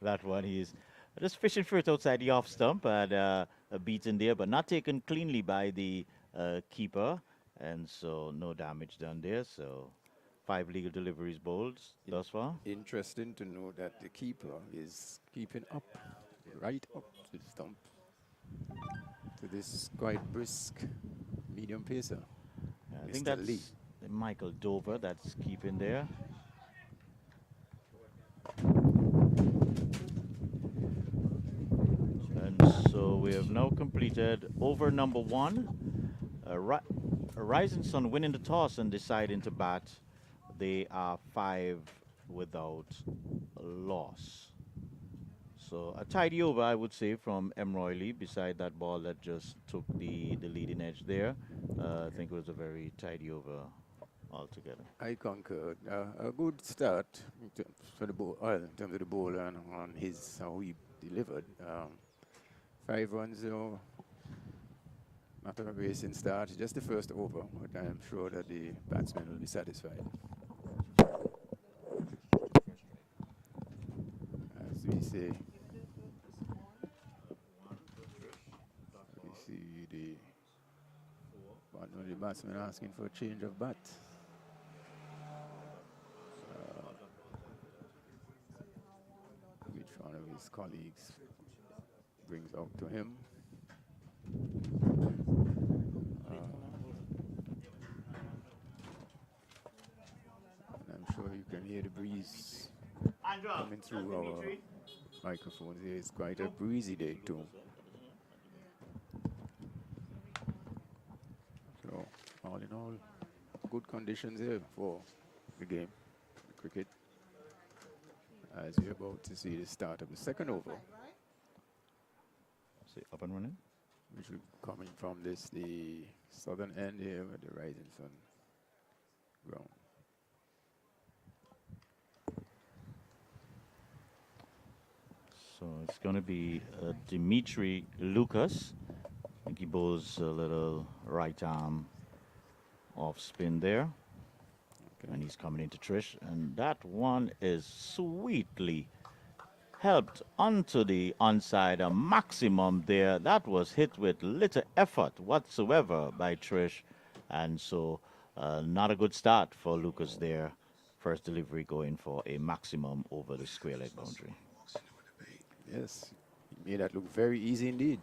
That one, he's just fishing for it outside the off stump and a beat in there, but not taken cleanly by the keeper, and so no damage done there. So 5 legal deliveries bowled thus far. Interesting to know that the keeper is keeping up, right up to the stump, to this quite brisk medium pacer, I think Mr. Lee. that's Michael Dover that's keeping there. And so we have now completed over number one. A Rising Sun winning the toss and deciding to bat. They are five without a loss. So a tidy over, I would say, from M. Roy Lee, beside that ball that just took the leading edge there. I think it was a very tidy over altogether. I concur. A good start for the ball, in terms of the ball and on his how he delivered. 5 runs, not a racing start, just the first over, but I am sure that the batsman will be satisfied. As we say, we see one of the batsmen asking for a change of bat. Which one of his colleagues brings out to him? And I'm sure you can hear the breeze coming through our microphones here. It's quite a breezy day too. So all in all, good conditions here for the game, the cricket, as we're about to see the start of the second over. See, up and running. Which will coming from the southern end here with the Rising Sun ground. So it's going to be Dimitri Lucas. I think he bowls a little right arm off spin there. Okay. And he's coming into Trish. And that one is sweetly helped onto the onside, a maximum there. That was hit with little effort whatsoever by Trish. And so not a good start for Lucas there. First delivery going for a maximum over the square leg boundary. Yes, he made that look very easy indeed.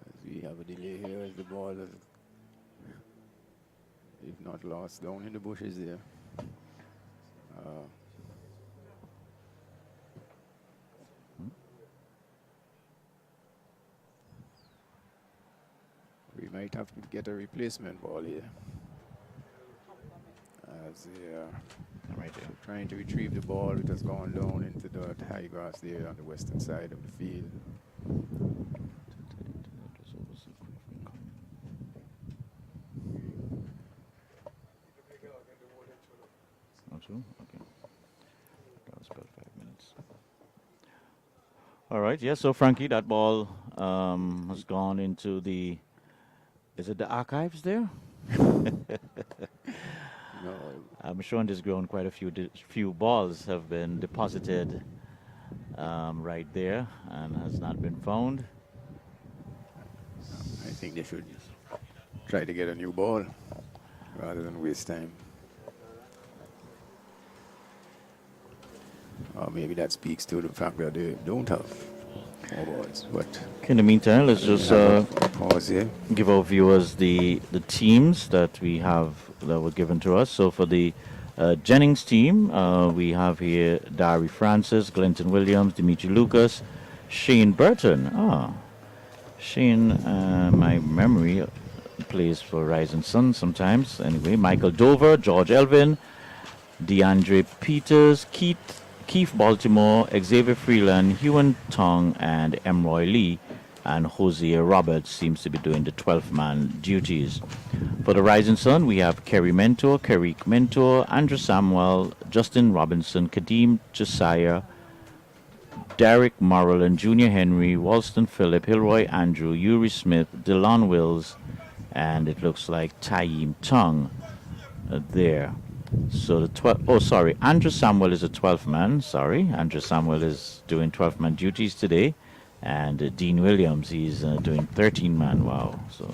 As we have a delay here as the ball is, if not lost, down in the bushes there. We might have to get a replacement ball here. As they are right there, trying to retrieve the ball, it has gone down into the high grass there on the western side of the field. Okay. That was about 5 minutes. All right, yeah, so Frankie, that ball has gone into the, is it the archives there? No. I'm sure on this ground quite a few balls have been deposited right there and has not been found. I think they should try to get a new ball rather than waste time. Or maybe that speaks to the fact that they don't have more balls. But in the meantime, let's just pause here. Give our viewers the teams that we have that were given to us. So for the Jennings team, we have here Dari Francis, Glenton Williams, Dimitri Lucas, Shane Burton. Shane, my memory plays for Rising Sun sometimes. Anyway, Michael Dover, George Elvin, DeAndre Peters, Keith Baltimore, Xavier Freeland, Hewan Tong, and M. Roy Lee. And Jose Roberts seems to be doing the 12th man duties. For the Rising Sun, we have Kerry Mentor, Kerrick Mentor, Andrew Samuel, Justin Robinson, Kadeem Josiah, Derek Morrill and Junior Henry, Walston Phillip, Hilroy Andrew, Yuri Smith, Delon Wills, and it looks like Taim Tong there. So the 12, oh sorry, Andrew Samuel is a 12th man. Sorry, Andrew Samuel is doing 12th man duties today, and Dean Williams, he's doing 13 man. Wow. So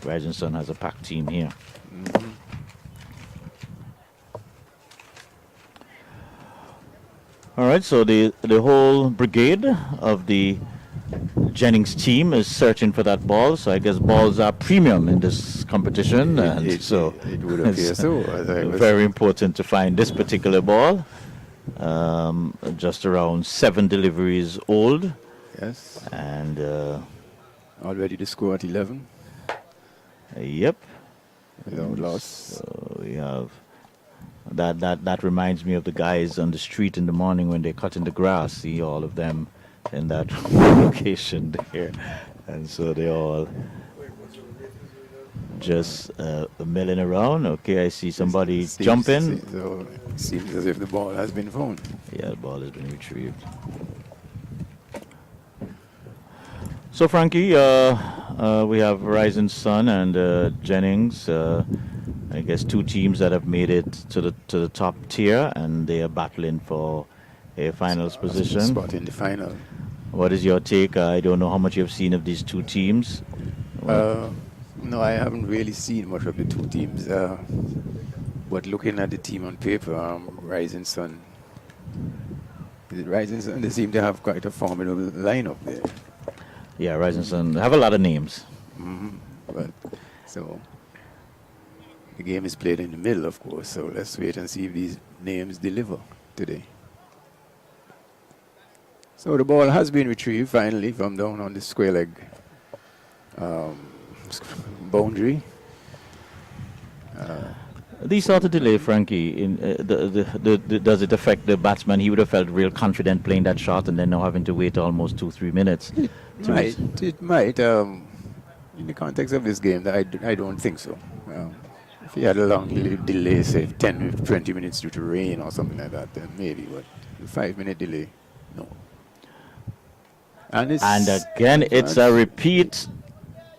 Rising Sun has a packed team here. Mm-hmm. All right, so the whole brigade of the Jennings team is searching for that ball. So I guess balls are premium in this competition, and so it would appear it's so. As I was very important to find this particular ball. Just around 7 deliveries old, yes, and already the score at 11 yep. without loss. So we have that reminds me of the guys on the street in the morning when they're cutting the grass. See all of them in that location there, and so they all just milling around. Okay, I see somebody jumping. So it seems as if the ball has been found. Yeah, the ball has been retrieved. So Frankie, we have Rising Sun and Jennings. I guess 2 teams that have made it to the top tier, and they are battling for a finals position. Spot in the final. What is your take? I don't know how much you've seen of these 2 teams. No, I haven't really seen much of the 2 teams. But looking at the team on paper, Rising Sun, they seem to have quite a formidable lineup there. Yeah, Rising Sun have a lot of names. Mm-hmm. But so the game is played in the middle, of course. So let's wait and see if these names deliver today. So the ball has been retrieved finally from down on the square leg boundary. These sort of delay, Frankie, does it affect the batsman? He would have felt real confident playing that shot, and then now having to wait almost 2-3 minutes. It might. In the context of this game, I don't think so. If he had a long delay, say 10, 20 minutes due to rain or something like that, then maybe. But a 5-minute delay, no. And again, it's a repeat,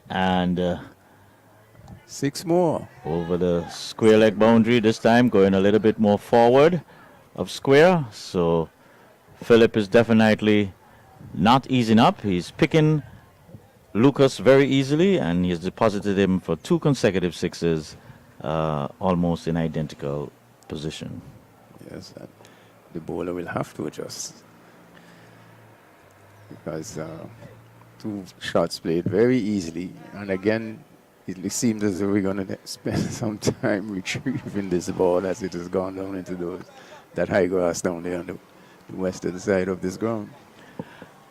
and 6 more. Over the square leg boundary this time, going a little bit more forward of square. So Philip is definitely not easing up. He's picking Lucas very easily, and he has deposited him for 2 consecutive 6s, almost in identical position. Yes, and the bowler will have to adjust because 2 shots played very easily, and again it seems as though we're going to spend some time retrieving this ball as it has gone down into that high grass down there on the western side of this ground.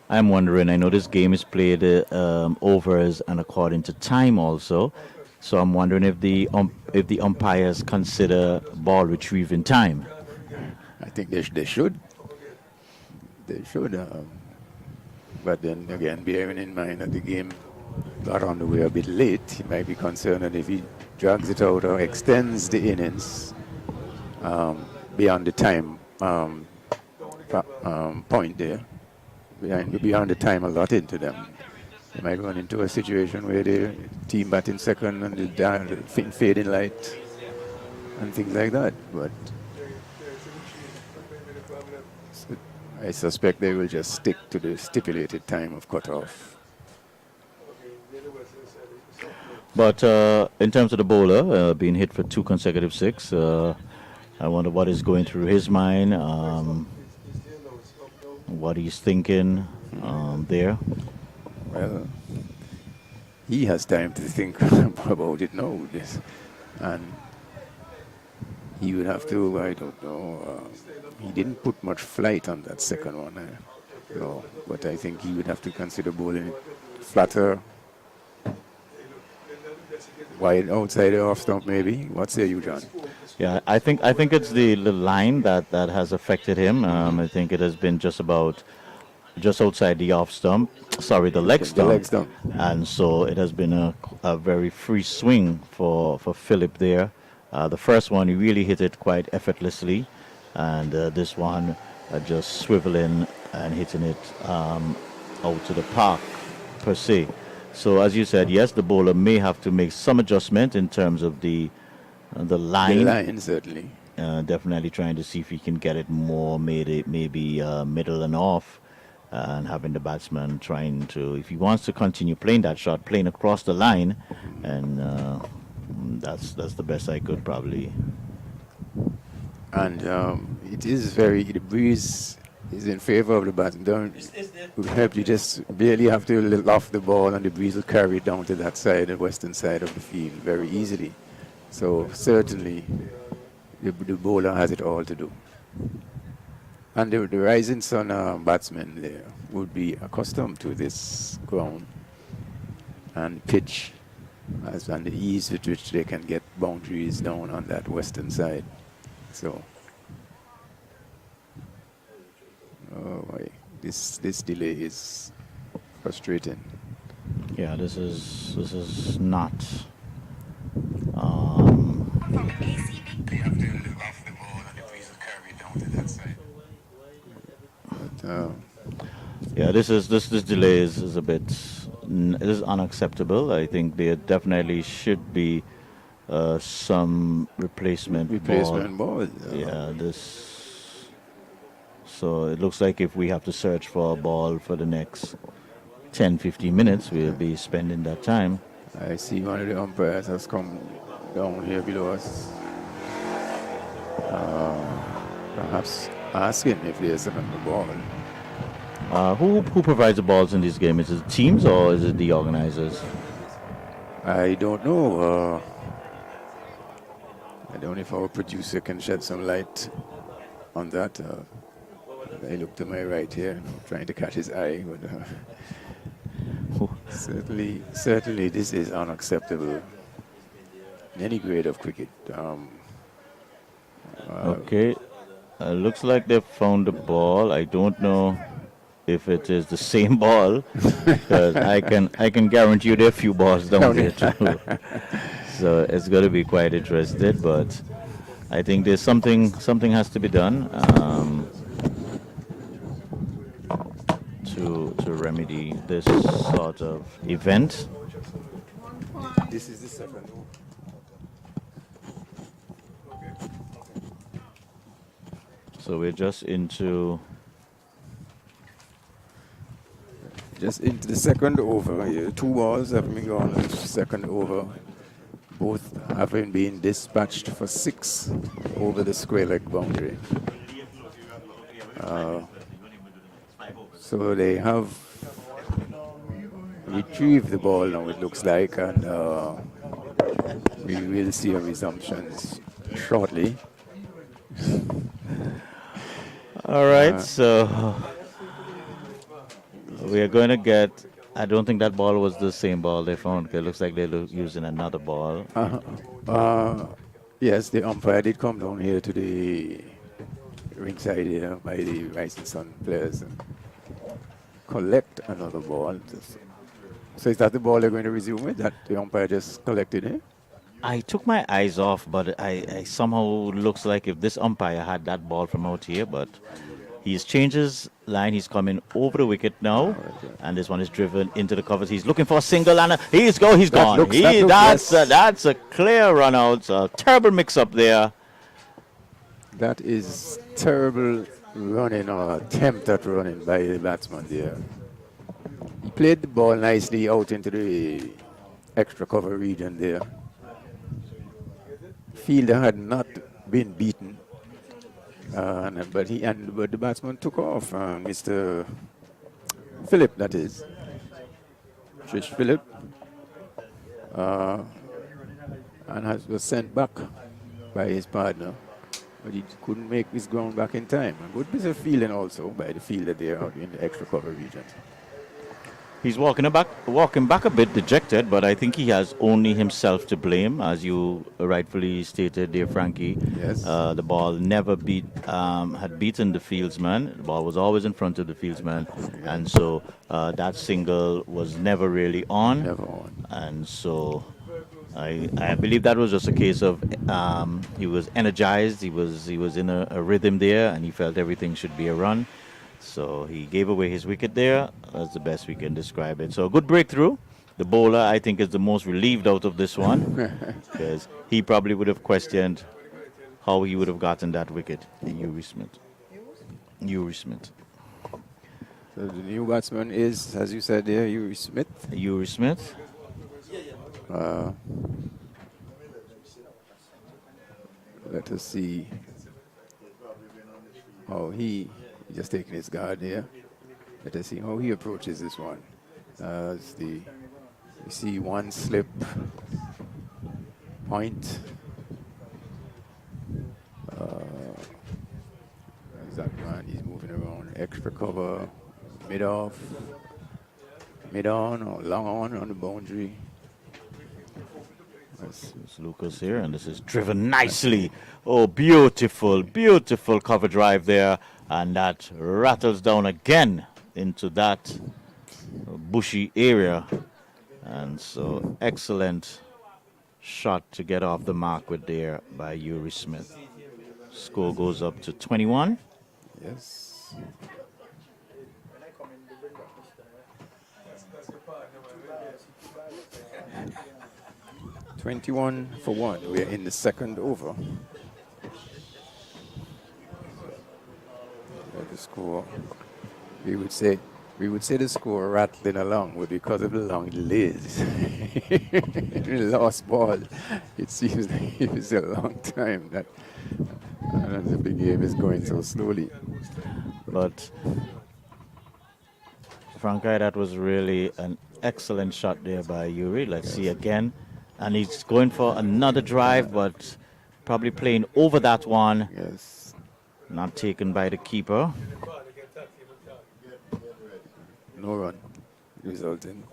I'm wondering, I know this game is played overs and according to time also, so I'm wondering if the umpires consider ball retrieving time. I think they should. They should. But then again, bearing in mind that the game got on the way a bit late, he might be concerned that if he drags it out or extends the innings beyond the time point there, beyond the time allotted to them, they might run into a situation where the team batting second and the fading light and things like that. But I suspect they will just stick to the stipulated time of cutoff. But in terms of the bowler being hit for 2 consecutive 6, I wonder what is going through his mind, what he's thinking there. Well, he has time to think about it now, and he would have to, I don't know, he didn't put much flight on that second one, no, but I think he would have to consider bowling it flatter, wide outside the off stump maybe. What say you, John? Yeah, I think it's the line that has affected him. I think it has been just outside the off stump. Sorry, the leg stump. The leg stump. And so it has been a very free swing for Philip there. The first one, he really hit it quite effortlessly. And this one, just swiveling and hitting it out to the park, per se. So as you said, yes, the bowler may have to make some adjustment in terms of the The The line, line, certainly. definitely trying to see if he can get it more, made it maybe middle and off, and having the batsman trying to, if he wants to continue playing that shot, playing across the line, and that's the best I could probably. And it is very, the breeze is in favor of the batsman. Don't would help you just barely have to loft the ball and the breeze will carry it down to that side, the western side of the field, very easily. So certainly the bowler has it all to do. And the rising sun batsmen there would be accustomed to this ground and pitch and the ease with which they can get boundaries down on that western side. So, oh boy, this delay is frustrating. Yeah, this is not. They have to live off the ball and the breeze will carry it down to that side. But, Yeah, this delay is a bit. It is unacceptable. I think there definitely should be some replacement ball. Yeah, this. So it looks like if we have to search for a ball for the next 10-15 minutes, we'll be spending that time. I see one of the umpires has come down here below us. Perhaps asking if there's another ball. Who provides the balls in this game? Is it teams or is it the organizers? I don't know. I don't know if our producer can shed some light on that. I look to my right here, trying to catch his eye. But certainly, this is unacceptable in any grade of cricket. Okay, looks like they found the ball. I don't know if it is the same ball, because I can guarantee you there are a few balls down there too. So it's going to be quite interesting. But I think there's something has to be done to remedy this sort of event. This is the second. So we're just into the second over here. 2 balls have been gone in the second over. Both having been dispatched for 6 over the square leg boundary. So they have retrieved the ball now, it looks like, and we will see a resumption shortly. all right. So we are going to get. I don't think that ball was the same ball they found. It looks like they're using another ball. Yes, the umpire did come down here to the ringside here by the Rising Sun players and collect another ball. So is that the ball they're going to resume with, that the umpire just collected it? I took my eyes off, but I somehow looks like if this umpire had that ball from out here, but he's changed his line. He's coming over the wicket now, and this one is driven into the covers. He's looking for a single, and he's gone. That's a clear run out. A terrible mix-up there. That is terrible running or attempt at running by the batsman there. He played the ball nicely out into the extra cover region there. Fielder had not been beaten, but the batsman took off. Mr. Phillip, that is, Trish Phillip, and was sent back by his partner. But he couldn't make his ground back in time. A good bit of fielding also by the fielder there out in the extra cover region. He's walking back a bit dejected, but I think he has only himself to blame, as you rightfully stated, dear Frankie. Yes. The ball never had beaten the fieldsman. The ball was always in front of the fieldsman, and so that single was never really on. Never on. And so I believe that was just a case of he was energized, he was in a rhythm there, and he felt everything should be a run. So he gave away his wicket there. That's the best we can describe it. So a good breakthrough the bowler, I think, is the most relieved out of this one because he probably would have questioned how he would have gotten that wicket. Uri Smith. Uri Smith. So the new batsman is, as you said there, Uri Smith. Uri Smith. Let us see how he just taking his guard here. Let us see how he approaches this one. You see one slip point. There's that man, he's moving around. Extra cover, mid-off, mid-on or long on the boundary. It's Lucas here, and this is driven nicely. Oh, beautiful, beautiful cover drive there. And that rattles down again into that bushy area. And so, excellent shot to get off the mark with there by Uri Smith. Score goes up to 21. Yes. "21 for 1. We're in the second over. The score, we would say the score rattling along would because of the long delays. The last ball, it seems like it was a long time that the game is going so slowly. But Frankai, that was really an excellent shot there by Uri. Let's see again. And he's going for another drive, but probably playing over that one. Yes. Not taken by the keeper. No run resulting.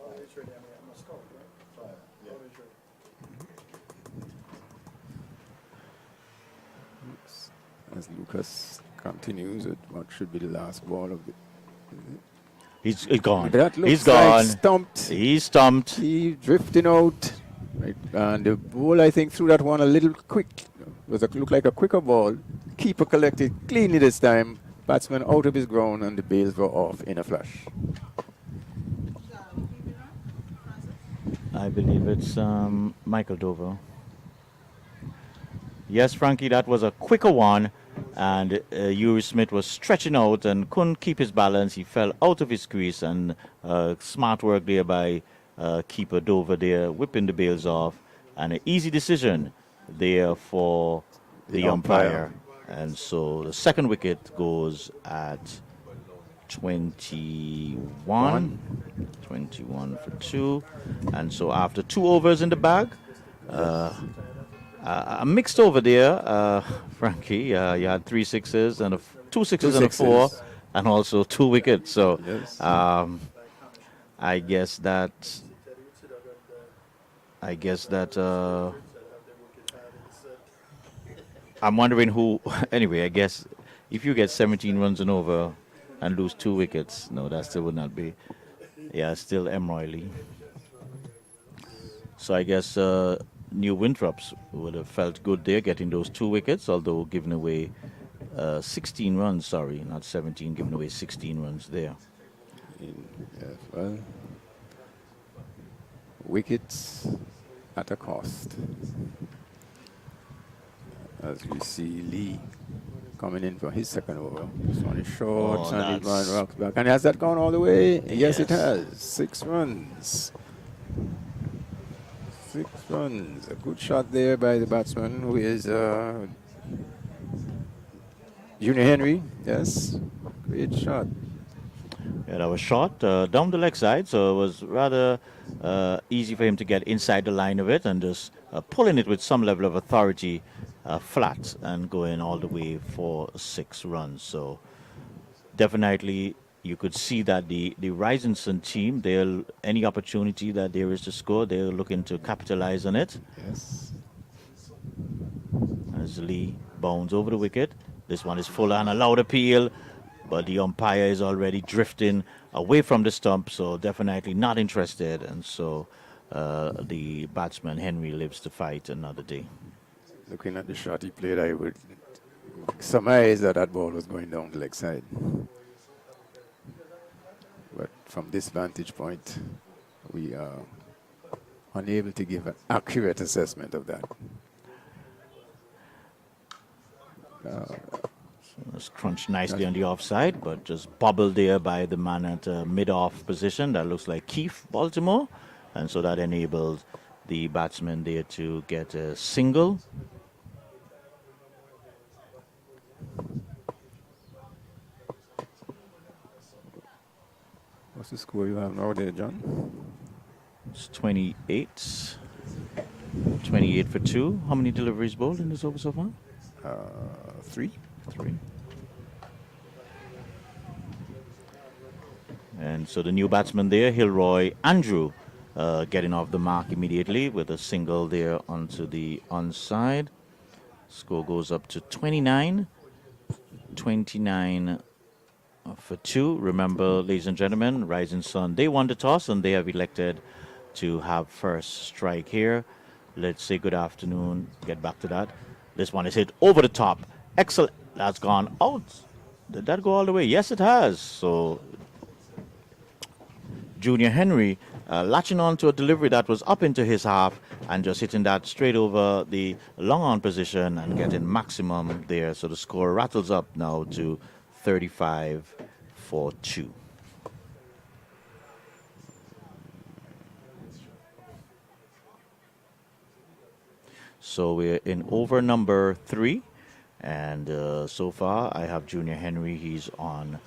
As Lucas continues with what should be the last ball of the... He's gone. That looks He's gone. like stumped. He's stumped. He drifting out. Right. And the ball, I think, threw that one a little quick. Looked like a quicker ball. Keeper collected cleanly this time. Batsman out of his ground, and the bails were off in a flash. I believe it's Michael Dover. Yes, Frankie, that was a quicker one. And Uri Smith was stretching out and couldn't keep his balance. He fell out of his crease, and smart work there by keeper Dover there, whipping the bails off. And an easy decision there for the umpire. And so the second wicket goes at 21. 21 for 2. And so after 2 overs in the bag, a mixed over there, Frankie. You had 3 sixes and 2 sixes and a 4, and also 2 wickets. So yes. I guess that I'm wondering who. Anyway, I guess if you get 17 runs and over and lose 2 wickets, no, that still would not be. Yeah, still M. Royley. So I guess New Winthrops would have felt good there getting those 2 wickets, although giving away 16 runs. Sorry, not 17, giving away 16 runs there. Yes, well, wickets at a cost. As we see Lee coming in for his second over. This one is short, and his man rocks back. And has that gone all the way? Yes, it has. 6 runs. 6 runs. A good shot there by the batsman, who is Junior Henry. Yes, great shot. Yeah, that was short down the leg side, so it was rather easy for him to get inside the line of it and just pulling it with some level of authority flat and going all the way for 6 runs. So definitely you could see that the Rising Sun team, they'll any opportunity that there is to score, they're looking to capitalize on it. Yes. As Lee bounds over the wicket. This one is full and allowed appeal, but the umpire is already drifting away from the stump, so definitely not interested. And so the batsman Henry lives to fight another day. Looking at the shot he played, I would surmise that that ball was going down the leg side. But from this vantage point, we unable to give an accurate assessment of that. It's crunched nicely on the offside, but just bobbled there by the man at mid-off position. That looks like Keith Baltimore. And so that enabled the batsman there to get a single. What's the score you have now there, John? It's 28. 28 for 2. How many deliveries bowled in this over so far? 3. 3. And so the new batsman there, Hilroy Andrew, getting off the mark immediately with a single there onto the onside. Score goes up to 29. 29 for 2. Remember, ladies and gentlemen, Rising Sun, they won the toss and they have elected to have first strike here. Let's say good afternoon. Get back to that. This one is hit over the top. Excellent. That's gone out. Did that go all the way? Yes, it has. So Junior Henry latching on to a delivery that was up into his half and just hitting that straight over the long on position and getting maximum there. So the score rattles up now to 35 for 2. So we're in over number 3. And so far I have Junior Henry. He's on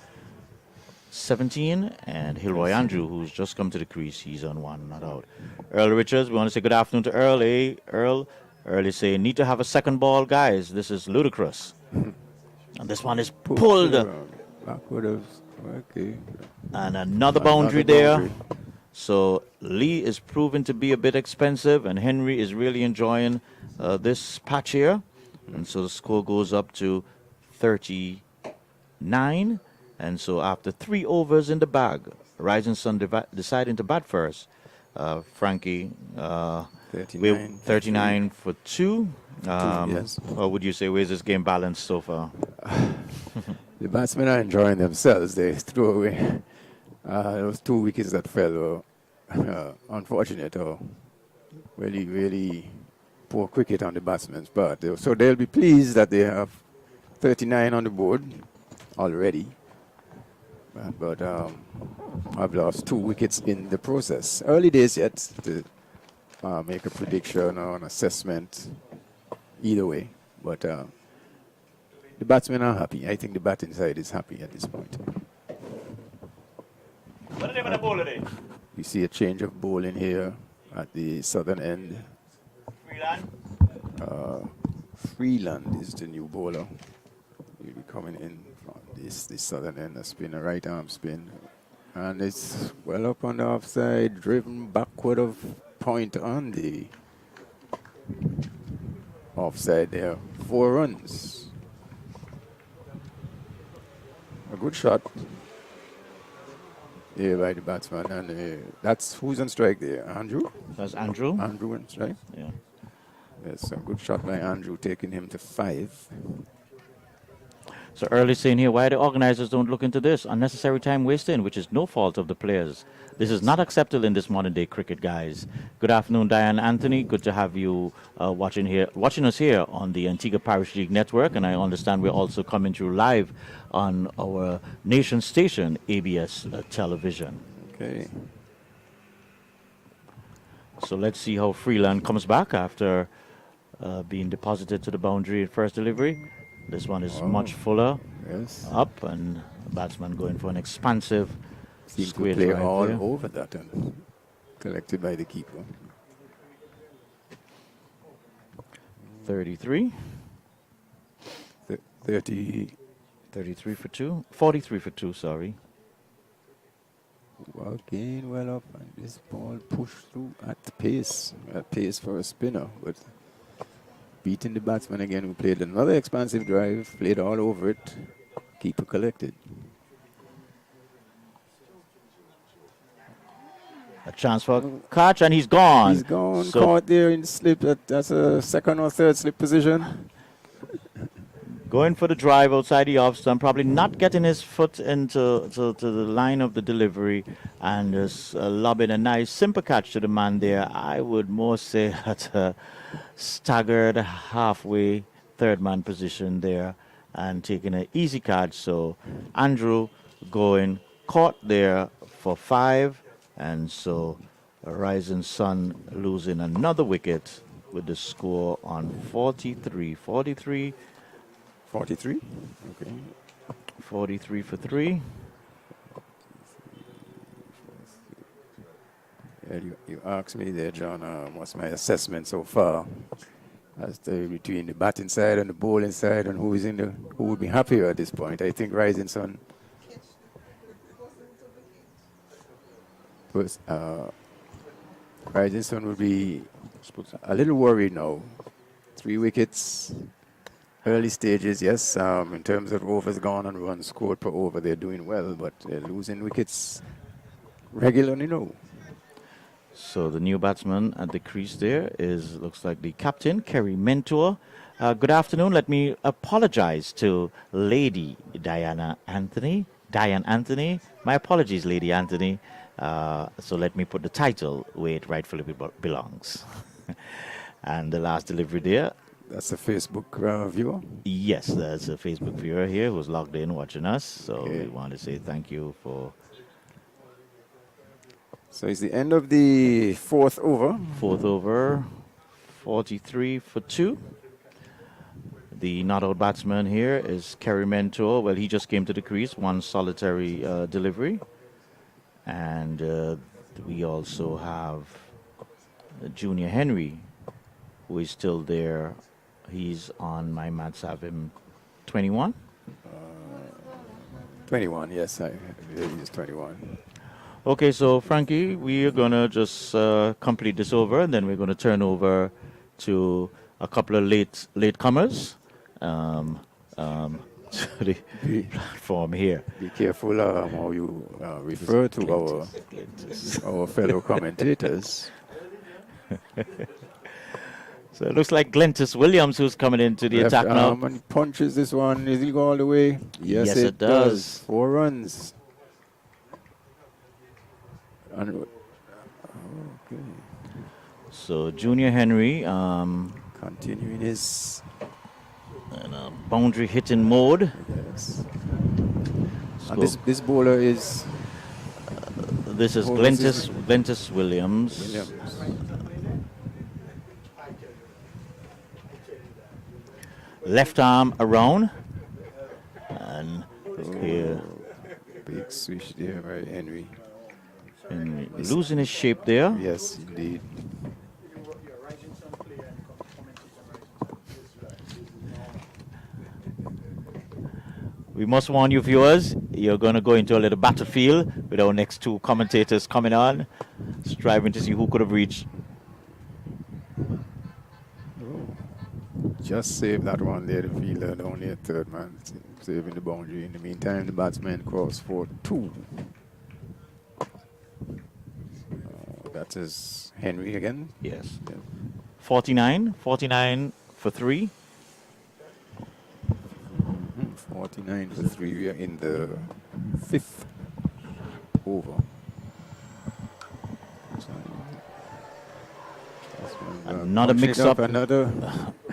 17, and Hilroy Andrew, who's just come to the crease, he's on 1, not out. Earl Richards, we want to say good afternoon to Earl. Earl is saying, need to have a second ball, guys. This is ludicrous. And this one is pulled. Backward, okay. And another boundary there. So Lee is proven to be a bit expensive, and Henry is really enjoying this patch here. And so the score goes up to 39. And so after 3 overs in the bag, Rising Sun deciding to bat first. Frankie, 39 for 2. Yes. Or would you say, where's this game balanced so far? The batsmen are enjoying themselves. They threw away those 2 wickets that fell. Unfortunate or really, really poor cricket on the batsmen's part. So they'll be pleased that they have 39 on the board already. But I've lost 2 wickets in the process. Early days yet to make a prediction or an assessment either way. But the batsmen are happy. I think the batting side is happy at this point. What are they going to bowl today? You see a change of bowling here at the southern end. Freeland? Freeland is the new bowler. He'll be coming in from this southern end, a spin, a right arm spin. And it's well up on the offside, driven backward of point on the offside there. 4 runs. A good shot here by the batsman. And that's who's on strike there? Andrew? That's Andrew. Andrew on strike? Yeah. Yes, a good shot by Andrew, taking him to 5. So early saying here, why the organizers don't look into this? Unnecessary time wasting, which is no fault of the players. This is not acceptable in this modern day cricket, guys. Good afternoon, Diane Anthony. Good to have you watching us here on the Antigua Parish League Network. And I understand we're also coming through live on our nation station, ABS Television. Okay. So let's see how Freeland comes back after being deposited to the boundary at first delivery. This one is much fuller. Yes. Up, and the batsman going for an expansive Seems to square play drive all there. over that and collected by the keeper. 33. 30. 33 for 2. 43 for 2, sorry. Well, gain well up, and this ball pushed through at pace for a spinner. But beating the batsman again, who played another expansive drive, played all over it. Keeper collected. A chance for a catch, and he's gone. He's gone, So caught there in slip. That's a second or third slip position. Going for the drive outside the off stump, probably not getting his foot into to the line of the delivery, and just lobbing a nice simple catch to the man there. I would more say at a staggered halfway third man position there and taking an easy catch. So Andrew going caught there for 5, and so Rising Sun losing another wicket with the score on 43. 43? Okay. 43 for 3. Yeah, you asked me there, John, what's my assessment so far as to between the batting side and the bowling side and who would be happier at this point. I think Rising Sun was, Rising Sun would be a little worried now. 3 wickets, early stages, yes. In terms of overs gone and runs scored per over, they're doing well, but losing wickets regularly, no. So the new batsman at the crease there looks like the captain, Kerry Mentor. Good afternoon. Let me apologize to Lady Diane Anthony. My apologies, Lady Anthony. So let me put the title where it rightfully belongs. And the last delivery there. That's a Facebook viewer? Yes, there's a Facebook viewer here who's logged in watching us. So we want to say thank you for... So it's the end of the 4th over. 4th over, 43 for 2. The not-out batsman here is Kerry Mentor. Well, he just came to the crease, one solitary delivery. And we also have Junior Henry, who is still there. He's on my maths, have him 21? 21, yes, I believe he's 21. Okay, so Frankie, we are going to just complete this over, and then we're going to turn over to a couple of latecomers to the platform here. Be careful how you refer to our fellow commentators. So it looks like Glentis Williams who's coming into the attack now. And he punches this one. Is he go all the way? Yes, it does. 4 runs. And, okay. So Junior Henry continuing his boundary hitting mode. Yes. And this bowler is this is Glentis Williams. Left arm around, and here big swish there by Henry. And losing his shape there. Yes, indeed. We must warn you, viewers, you're going to go into a little battlefield with our next 2 commentators coming on, striving to see who could have reached. Just saved that one there, the fielder, only a third man saving the boundary. In the meantime, the batsman crossed for 2. That is Henry again. Yes. Yeah. 49 for 3. 49 for 3. We are in the 5th over. Another mix-up. Another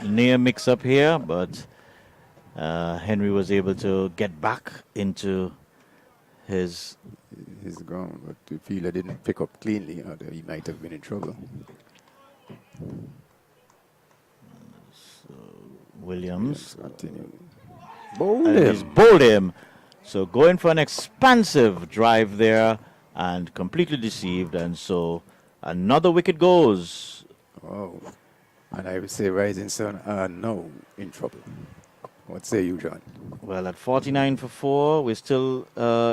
near mix-up here, but Henry was able to get back into his ground, but the fielder didn't pick up cleanly, or he might have been in trouble. So Williams bowled him. So going for an expansive drive there and completely deceived, and so another wicket goes. Oh, and I would say Rising Sun are now in trouble. What say you, John? Well, at 49 for 4, we're still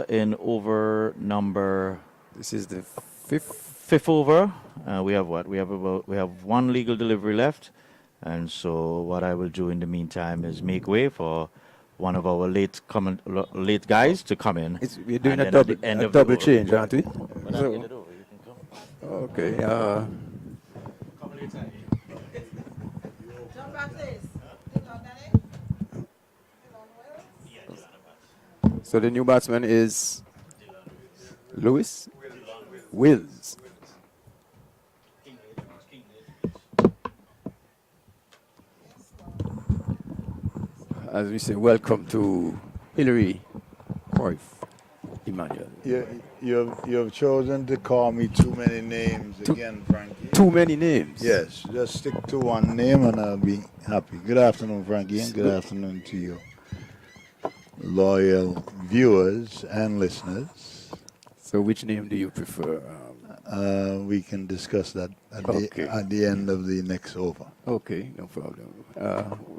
in over number. This is the 5th over. We have what? We have 1 legal delivery left, and so what I will do in the meantime is make way for one of our late guys to come in. We're doing a double change, aren't we? So, okay. So the new batsman is Lewis Wills. As we say, welcome to Hillary Cruyff, Emmanuel. You have chosen to call me too many names again, Frankie. Too many names. Yes, just stick to one name and I'll be happy. Good afternoon, Frankie, and good afternoon to you, loyal viewers and listeners. So which name do you prefer? We can discuss that at the end of the next over. Okay, no problem.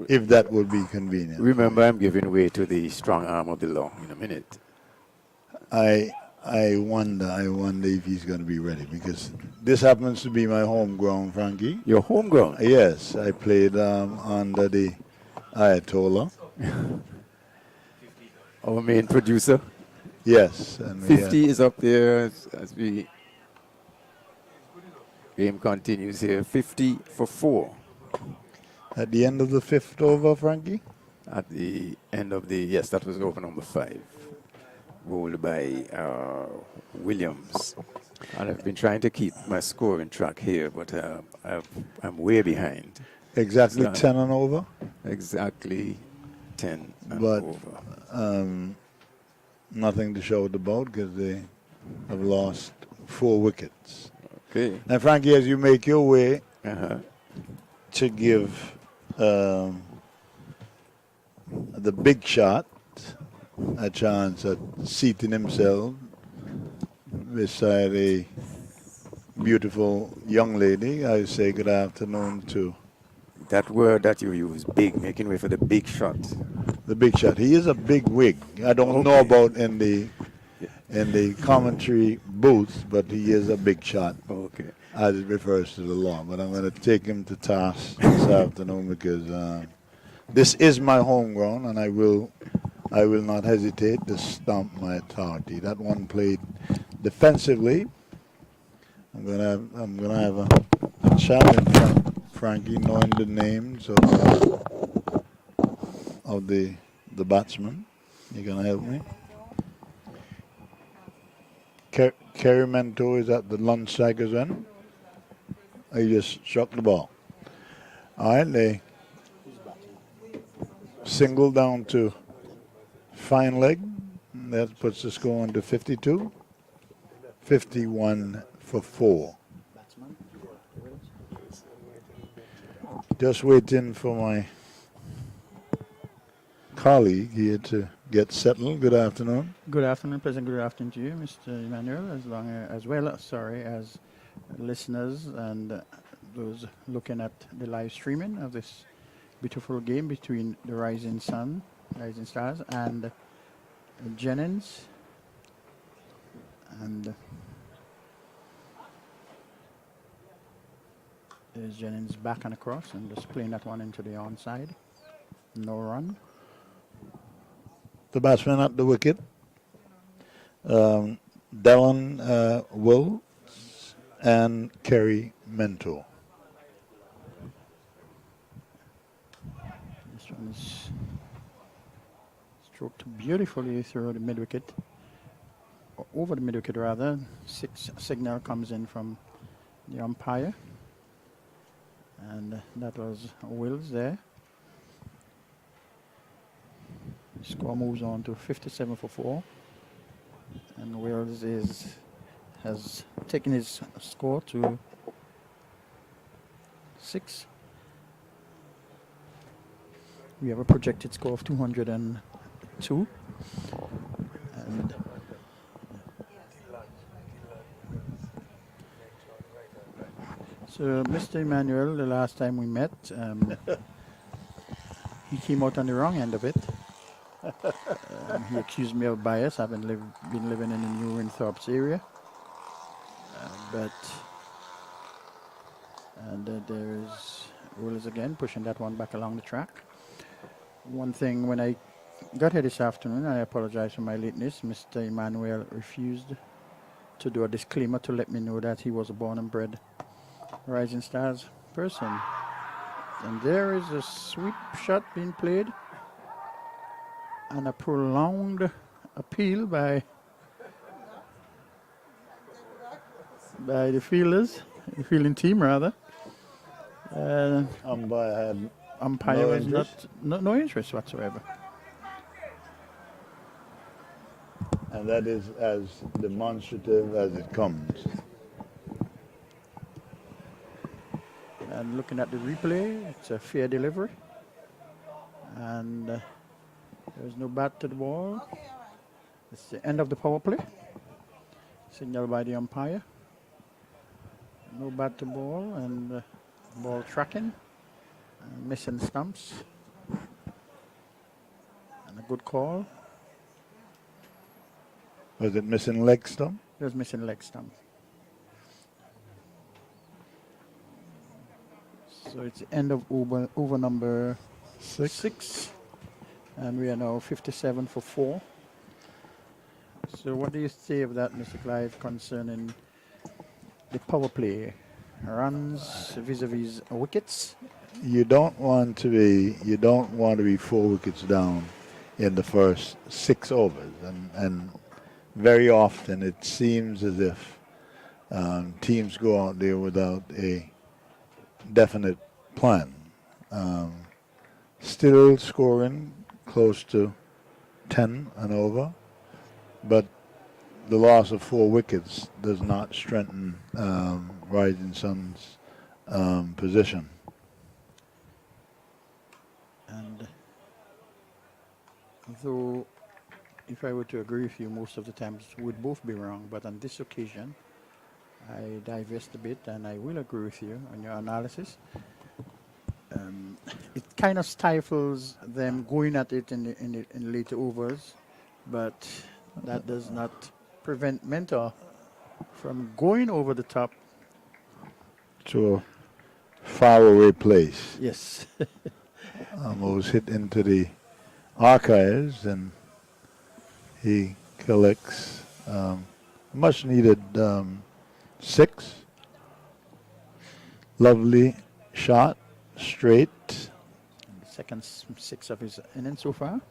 If that would be convenient. Remember, I'm giving way to the strong arm of the law in a minute. I wonder if he's going to be ready, because this happens to be my home ground, Frankie. Your home ground? Yes, I played under the Ayatollah. Our main producer. Yes. And 50 is up there as we game continues here. 50 for 4. At the end of the 5th over, Frankie? At the end of the, yes, that was over number 5. Rolled by Williams. And I've been trying to keep my scoring track here, but I'm way behind. Exactly 10 and over? Exactly 10 and over. Nothing to shout about because they have lost 4 wickets. Okay. Now, Frankie, as you make your way to give the big shot a chance at seating himself beside a beautiful young lady, I say good afternoon to... That word that you use, big, making way for the big shot. The big shot. He is a big wig. I don't know about in the commentary booth, but he is a big shot. Okay. As it refers to the law. But I'm going to take him to task this afternoon because this is my home ground, and I will not hesitate to stomp my authority. That one played defensively. I'm gonna have a challenge from Frankie, knowing the names of the batsmen. You gonna help me? Kerry Mento is at the lunch strikers end. I just struck the ball. All right, they single down to fine leg. That puts the score on to 52. 51 for 4. Just waiting for my colleague here to get settled. Good afternoon. Good afternoon, President. Good afternoon to you, Mr. Emmanuel, as listeners and those looking at the live streaming of this beautiful game between the Rising Stars, and Jennings. And there's Jennings back and across and just playing that one into the onside. No run. The batsman at the wicket, Dylan Wills and Kerry Mento. This one is stroked beautifully through the mid-wicket, or over the mid-wicket rather. Signal comes in from the umpire, and that was Wills there. The score moves on to 57 for 4, and Wills has taken his score to 6. We have a projected score of 202, and so Mr. Emmanuel, the last time we met, he came out on the wrong end of it. He accused me of bias, having been living in the New Winthorpe's area. There is Wills again pushing that one back along the track. One thing, when I got here this afternoon, I apologize for my lateness. Mr. Emmanuel refused to do a disclaimer to let me know that he was a born and bred Rising Stars person. And there is a sweep shot being played, and a prolonged appeal by the fielders, the fielding team rather. Umpire had Umpire no was interest? no interest whatsoever. And that is as demonstrative as it comes. And looking at the replay, it's a fair delivery. And there's no bat to the ball. It's the end of the power play. Signal by the umpire. No bat to ball and ball tracking. Missing stumps. And a good call. Was it missing leg stump? There's missing leg stump. So it's the end of over number 6. And we are now 57 for 4. So what do you say of that, Mr. Clive, concerning the power play? Runs vis-a-vis wickets? You don't want to be 4 wickets down in the first 6 overs, and very often it seems as if teams go out there without a definite plan. Still scoring close to 10 and over, but the loss of 4 wickets does not strengthen Rising Sun's position. And though, if I were to agree with you, most of the times we'd both be wrong, but on this occasion, I divest a bit and I will agree with you on your analysis. It kind of stifles them going at it in later overs, but that does not prevent Mentor from going over the top. To a far away place. Yes. Almost hit into the archives, and he collects much needed 6. Lovely shot, straight. Second 6 of his innings so far.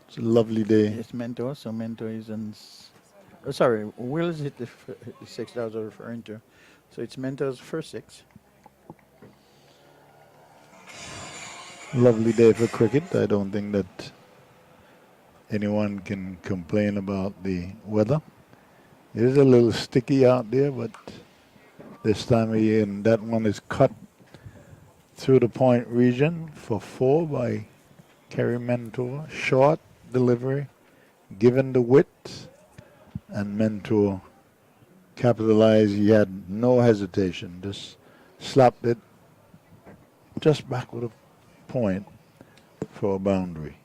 It's a lovely day. It's Mentor, so Mentor is in. Sorry, Will's hit the 6 that I was referring to. So it's Mentor's first 6. Lovely day for cricket. I don't think that anyone can complain about the weather. It is a little sticky out there, but this time of year, and that one is cut through the point region for 4 by Kerry Mentor. Short delivery, given the width, and Mentor capitalized. He had no hesitation, just slapped it just back with a point for a boundary.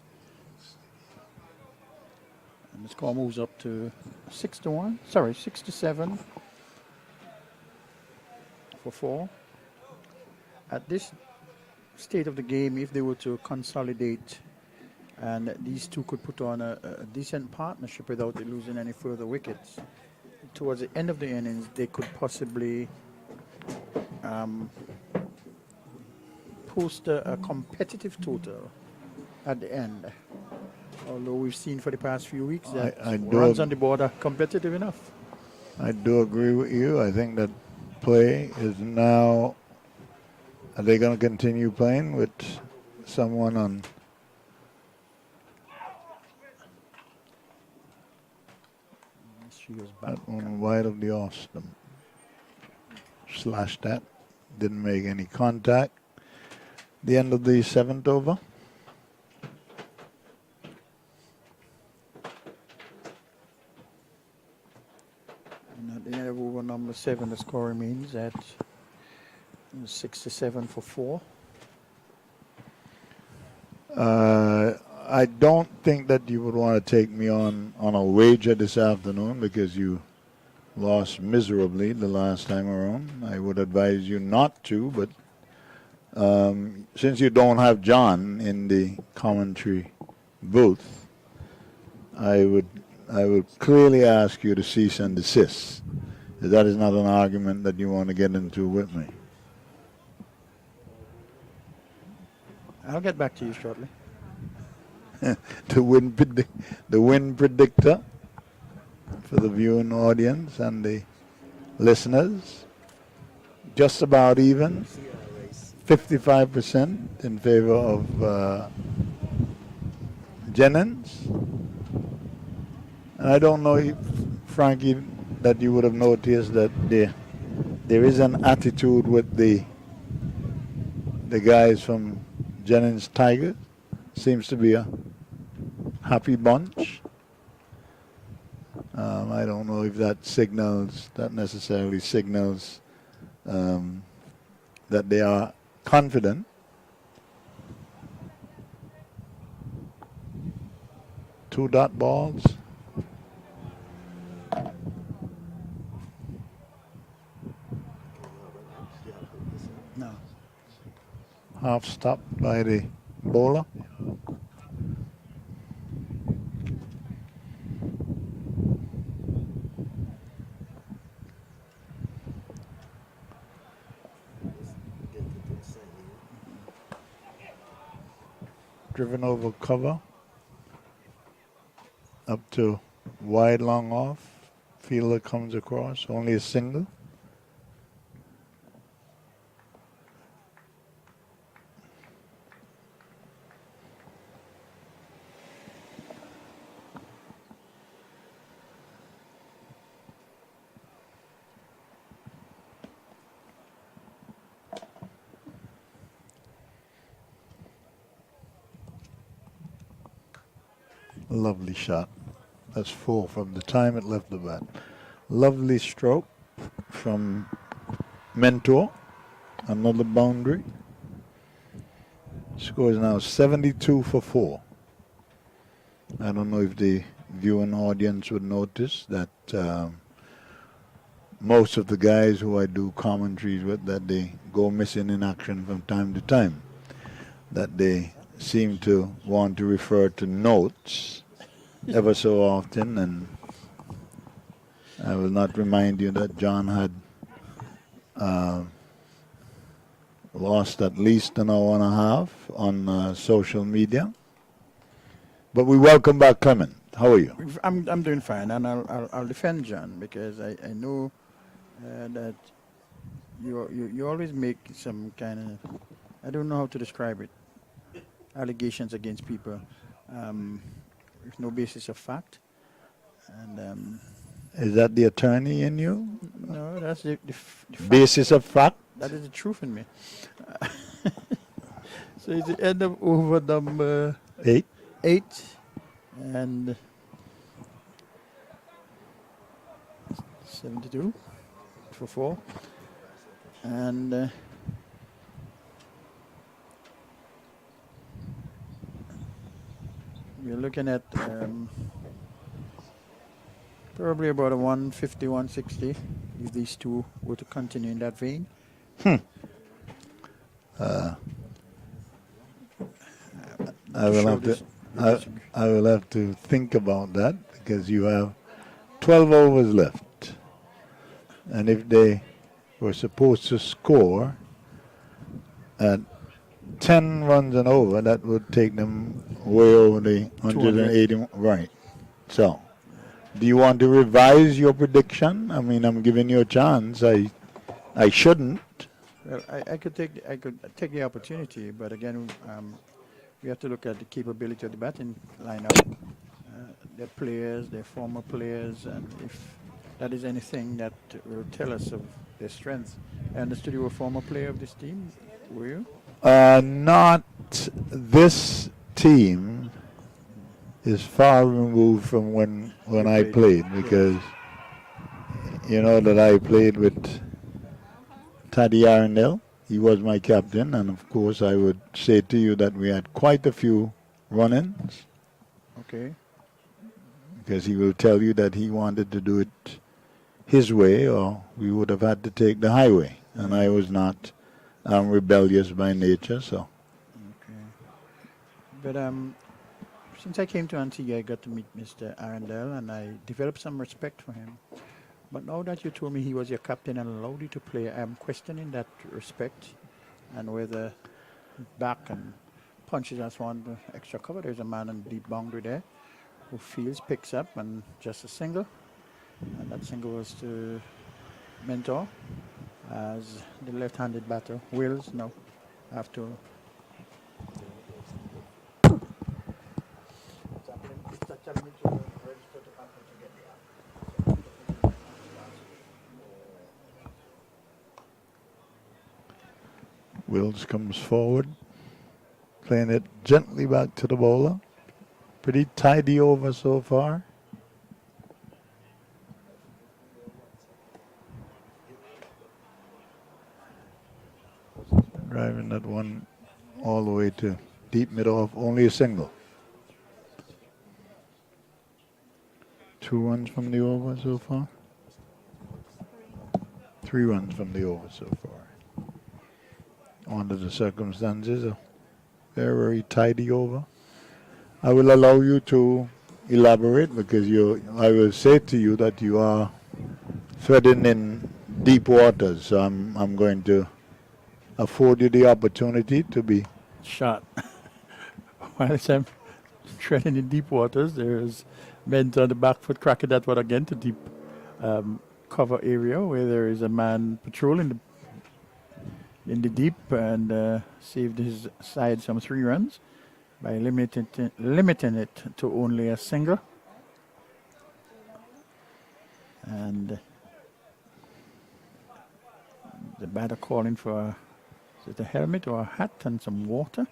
And the score moves up to 6-1. Sorry, 6-7 for 4. At this state of the game, if they were to consolidate and these two could put on a decent partnership without losing any further wickets, towards the end of the innings, they could possibly post a competitive total at the end. Although we've seen for the past few weeks that runs on the board are competitive enough. I do agree with you. I think that play is now. Are they going to continue playing with someone on? She goes back. That one wide of the off stump. Slashed that. Didn't make any contact. The end of the 7th over. And at the end of over number 7, the score remains at 6-7 for 4. I don't think that you would want to take me on a wager this afternoon because you lost miserably the last time around. I would advise you not to, but since you don't have John in the commentary booth, I would clearly ask you to cease and desist. That is not an argument that you want to get into with me. I'll get back to you shortly. the win predictor for the viewing audience and the listeners. Just about even, 55% in favor of Jennings. And I don't know, if, Frankie, that you would have noticed that there is an attitude with the guys from Jennings Tigers. Seems to be a happy bunch. I don't know if that necessarily signals that they are confident. Two dot balls. No. Half stopped by the bowler. Driven over cover. Up to wide long off. Fielder comes across. Only a single. Lovely shot. That's 4 from the time it left the bat. Lovely stroke from Mentor. Another boundary. Score is now 72 for 4. I don't know if the viewing audience would notice that most of the guys who I do commentaries with, that they go missing in action from time to time. That they seem to want to refer to notes ever so often, and I will not remind you that John had lost at least an hour and a half on social media. But we welcome back Clement. How are you? I'm doing fine, and I'll defend John because I know that you always make some kind of, I don't know how to describe it, allegations against people with no basis of fact. And Is that the attorney in you? no, that's the fact. Basis of fact? That is the truth in me. So it's the end of over number 8. 8 and 72 for 4, and we're looking at probably about a 150, 160 if these two were to continue in that vein. I will have to think about that because you have 12 overs left. And if they were supposed to score at 10 runs and over, that would take them way over the 180. Right. So, do you want to revise your prediction? I mean, I'm giving you a chance. I shouldn't. Well, I could take the opportunity, but again, we have to look at the capability of the batting lineup, their players, their former players, and if that is anything that will tell us of their strengths. I understood you were a former player of this team, were you? Not this team is far removed from when I played, because you know that I played with Taddy Arundel. He was my captain, and of course I would say to you that we had quite a few run-ins. Okay. Because he will tell you that he wanted to do it his way, or we would have had to take the highway. And I was not rebellious by nature, so. Okay. But since I came to Antigua, I got to meet Mr. Arundel, and I developed some respect for him. But now that you told me he was your captain and allowed you to play, I'm questioning that respect and whether back and punches us one the extra cover. There's a man on deep boundary there who fields, picks up, and just a single. And that single was to Mentor as the left-handed batter Wills now have to. Wills comes forward, playing it gently back to the bowler. Pretty tidy over so far. Driving that one all the way to deep mid off, only a single. 2 runs from the over so far. 3 runs from the over so far. Under the circumstances, a very, very tidy over. I will allow you to elaborate because I will say to you that you are threading in deep waters. So I'm going to afford you the opportunity to be Shot. Whilst I'm treading in deep waters, there's Mentor on the back foot cracking that one again to deep cover area where there is a man patrolling in the deep and saved his side some 3 runs by limiting it to only a single. And the batter calling for is it a helmet or a hat and some water.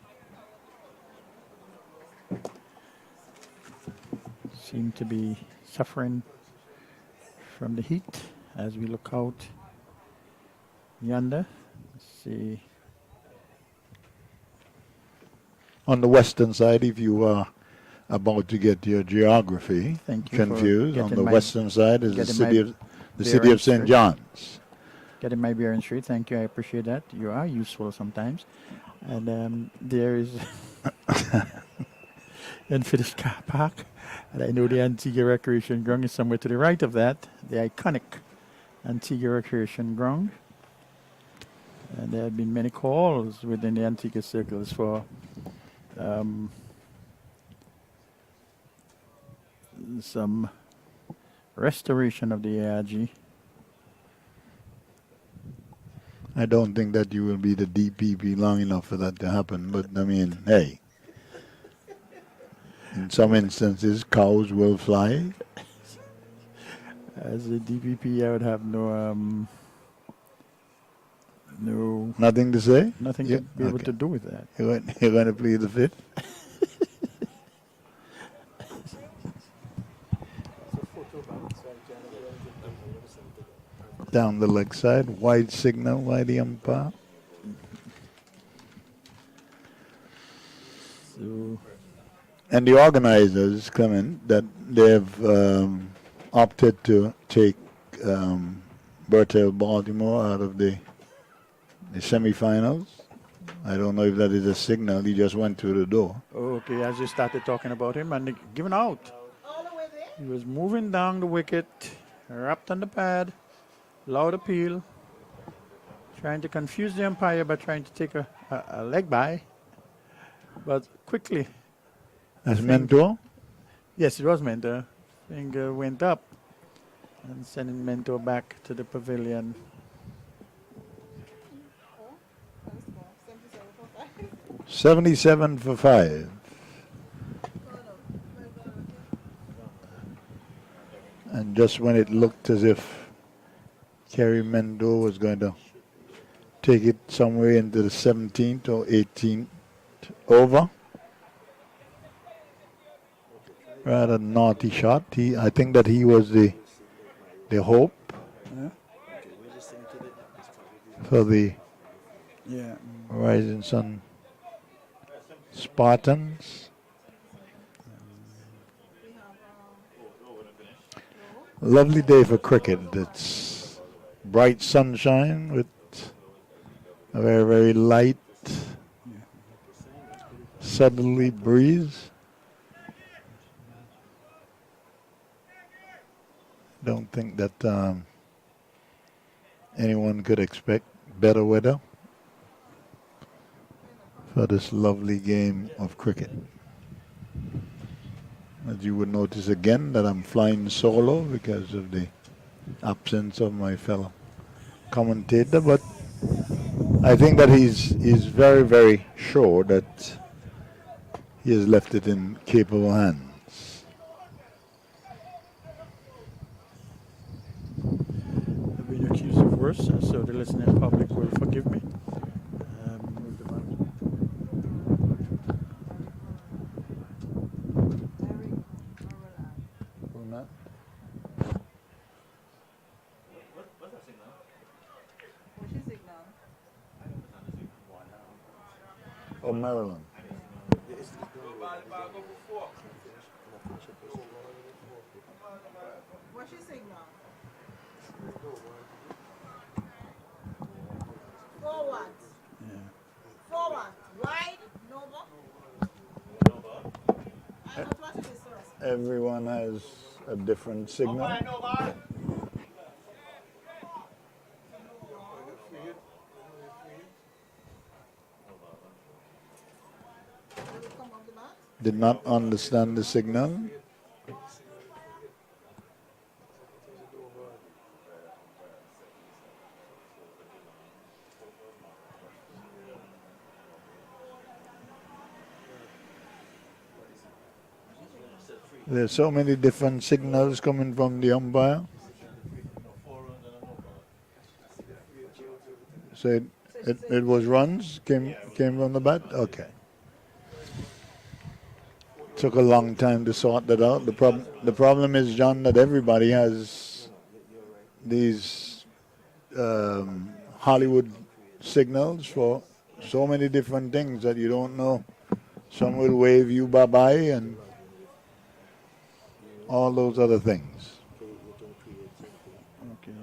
Seem to be suffering from the heat as we look out yonder. Let's see. on the western side if you are about to get your geography Thank you for confused. On getting the my- western side is the getting city my of St. straight. John's. Getting my bearing straight. Thank you. I appreciate that. You are useful sometimes. And there is unfinished car park. And I know the Antigua Recreation Ground is somewhere to the right of that. The iconic Antigua Recreation Ground. And there have been many calls within the Antigua circles for some restoration of the ARG. I don't think that you will be the DPP long enough for that to happen, but I mean, hey. In some instances, cows will fly. As a DPP, I would have no Nothing to say? nothing Yeah, to be able okay. to do with that. You're going to plead the fifth? Down the leg side, wide signal by the umpire. So And the organizers comment that they've opted to take Bertel Baltimore out of the semifinals. I don't know if that is a signal. He just went through the door. okay, as you started talking about him and giving out, he was moving down the wicket, wrapped on the pad, loud appeal, trying to confuse the umpire by trying to take a leg by, but quickly. As mentor, Yes, it was Mentor. Finger went up and sending Mentor back to the pavilion. $77 for 5. And just when it looked as if Kerry Mendo was going to take it somewhere into the 17th or 18th over. Rather naughty shot. I think that he was the hope for the Yeah. Rising Sun Spartans. Lovely day for cricket. It's bright sunshine with a very, very light southerly breeze. Don't think that anyone could expect better weather for this lovely game of cricket. As you would notice again that I'm flying solo because of the absence of my fellow commentator, but I think that he's very, very sure that he has left it in capable hands. I've been accused of worse, so the listening public will forgive me. Move the ball. Oh, Maryland. What's your signal? Forward. Yeah. Forward. Wide. No ball. I'm not watching this first. Everyone has a different signal. Will it come off the bat? Did not understand the signal. There's so many different signals coming from the umpire. So it was runs, came from the bat? Okay. Took a long time to sort that out. The problem is, John, that everybody has these Hollywood signals for so many different things that you don't know. Some will wave you bye-bye and all those other things. Okay.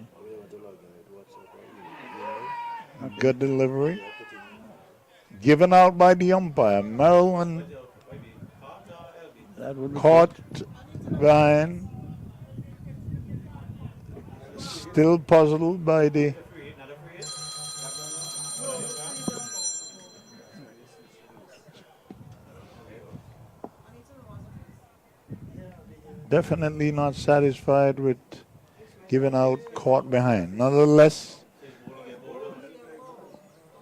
Good delivery. Given out by the umpire. Maryland That would be caught good. behind. Still puzzled by the definitely not satisfied with giving out caught behind. Nonetheless,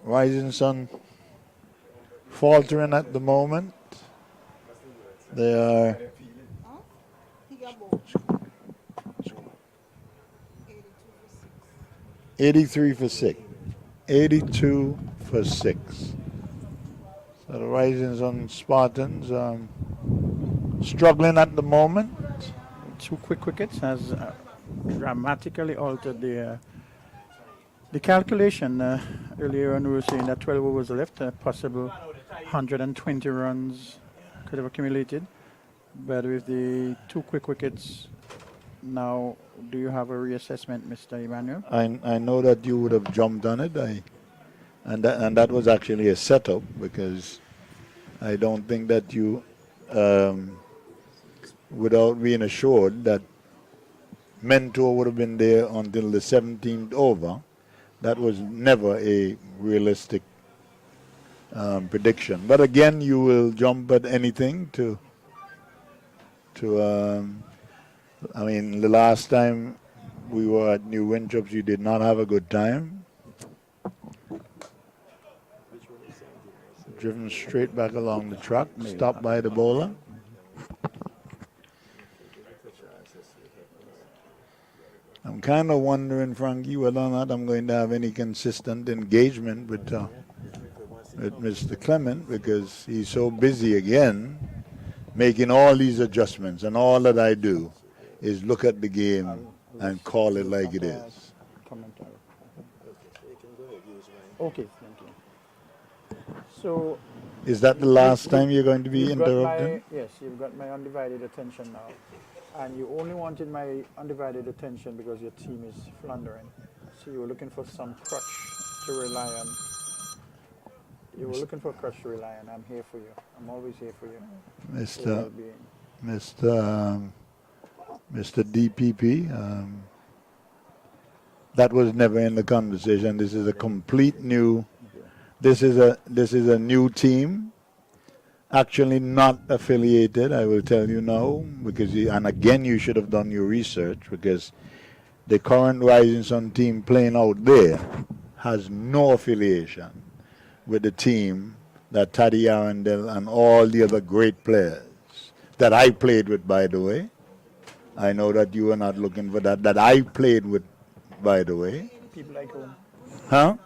Rising Sun faltering at the moment. They are He got ball. 83 for 6. 82 for 6. So the Rising Sun Spartans struggling at the moment. 2 quick wickets has dramatically altered the calculation. Earlier on we were saying that 12 overs left, possible 120 runs could have accumulated. But with the 2 quick wickets now, do you have a reassessment, Mr. Emmanuel? I know that you would have jumped on it. And that was actually a setup, because I don't think that you, without being assured that Mentor would have been there until the 17th over, that was never a realistic prediction. But again, you will jump at anything to I mean, the last time we were at New Winthrops, you did not have a good time. Driven straight back along the track, stopped by the bowler. I'm kind of wondering, Frankie, whether or not I'm going to have any consistent engagement with Mr. Clement, because he's so busy again making all these adjustments, and all that I do is look at the game and call it like it is. Okay, thank you. So, Is that the last time you're going to be you've got interrupted? yes, you've got my undivided attention now. And you only wanted my undivided attention because your team is floundering. So you were looking for some crutch to rely on. You were looking for a crutch to rely on. I'm here for you. I'm always here for you. Mr. DPP, that was never in the conversation. This is a complete new This is a new team, actually not affiliated. I will tell you now because and again you should have done your research because the current Rising Sun team playing out there has no affiliation with the team that Taddy Arundel and all the other great players that I played with, by the way. I know that you are not looking for that I played with, by the way. People like whom? Huh?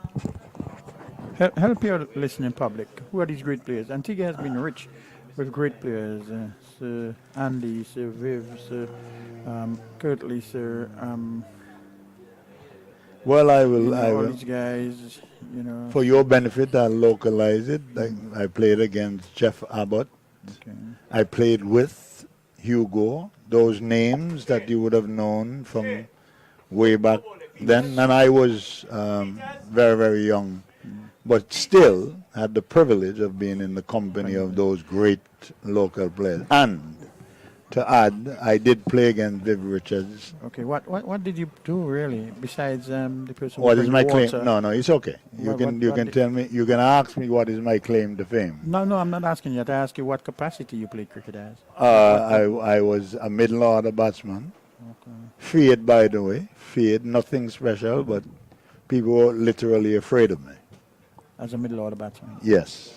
Help your listening public. Who are these great players? Antigua has been rich with great players. Sir Andy, Sir Viv, Sir Curtly, Sir Well, I you will. know, I all will. these guys. You know. For your benefit, I'll localize it. I played against Jeff Abbott. Okay. I played with Hugo. Those names that you would have known from way back then, and I was very, very young, but still had the privilege of being in the company of those great local players. And to add, I did play against Viv Richards. Okay. What did you do really besides the person? What who is bring my the claim? water? No, it's okay. You What- can what- you what can did- tell me. You can ask me what is my claim to fame. No, I'm not asking you. I ask you what capacity you played cricket as. I was a middle order batsman. Feared, by the way. Feared, nothing special, but people were literally afraid of me. As a middle order batsman. Yes,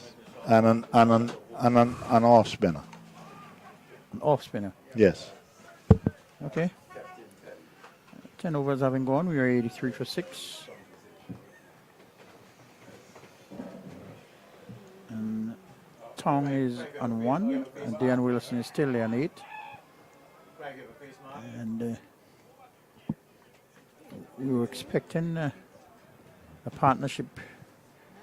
and an off spinner. An off spinner. Yes. Okay. 10 overs having gone. We are 83 for 6. And Tong is on 1. And Dan Wilson is still there on 8. And we were expecting a partnership.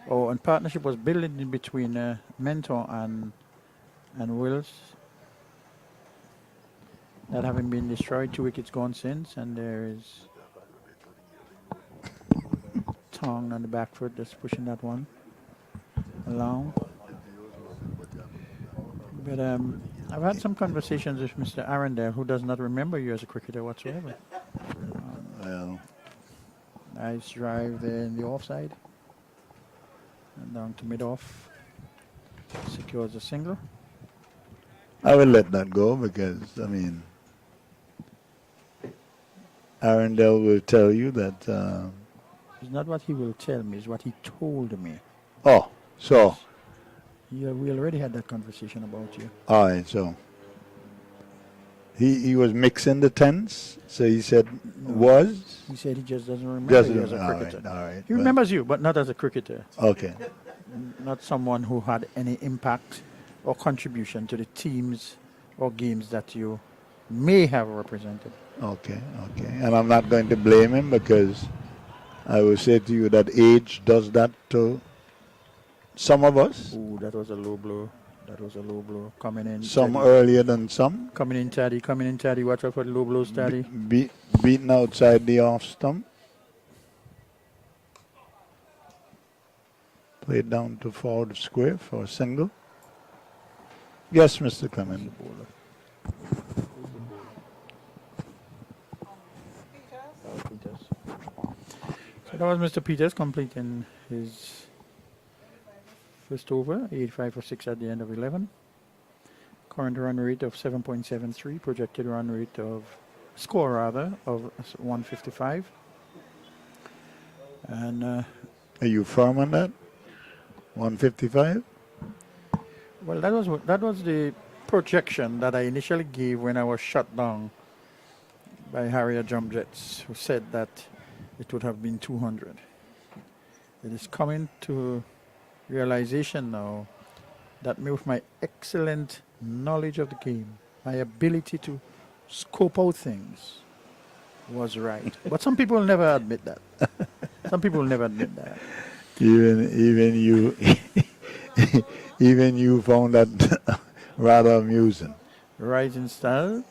Oh, and partnership was building in between Mentor and Wills. That having been destroyed, 2 wickets gone since, and there is Tong on the back foot that's pushing that one along. But I've had some conversations with Mr. Arundel, who does not remember you as a cricketer whatsoever. Well, Nice drive there in the offside. And down to mid-off. Secures a single. I will let that go because I mean, Arundel will tell you that. It's not what he will tell me, it's what he told me. Oh, so Yeah, we already had that conversation about you. all right, so he was mixing the tens. So he said was. He said he just doesn't remember you as a all right, cricketer. all right. He well, remembers you, but not as a cricketer. Okay. Not someone who had any impact or contribution to the teams or games that you may have represented. Okay. And I'm not going to blame him because I will say to you that age does that to some of us. Ooh, that was a low blow. That was a low blow. Coming in. Some Teddy. earlier than some. Coming in, Taddy. Coming in, Taddy. Watch out for the low blows, Taddy. Beaten outside the off stump. Played down to forward square for a single. Yes, Mr. Clement. So that was Mr. Peters completing his first over, 85 for 6 at the end of 11. Current run rate of 7.73, projected run rate of score rather of 155. And Are you firm on that? 155? well, that was the projection that I initially gave when I was shut down by Harrier Jump Jets, who said that it would have been 200. It is coming to realization now that with my excellent knowledge of the game, my ability to scope out things was right. But some people will never admit that. Some people will never admit that. Even you even you found that rather amusing. Rising Sun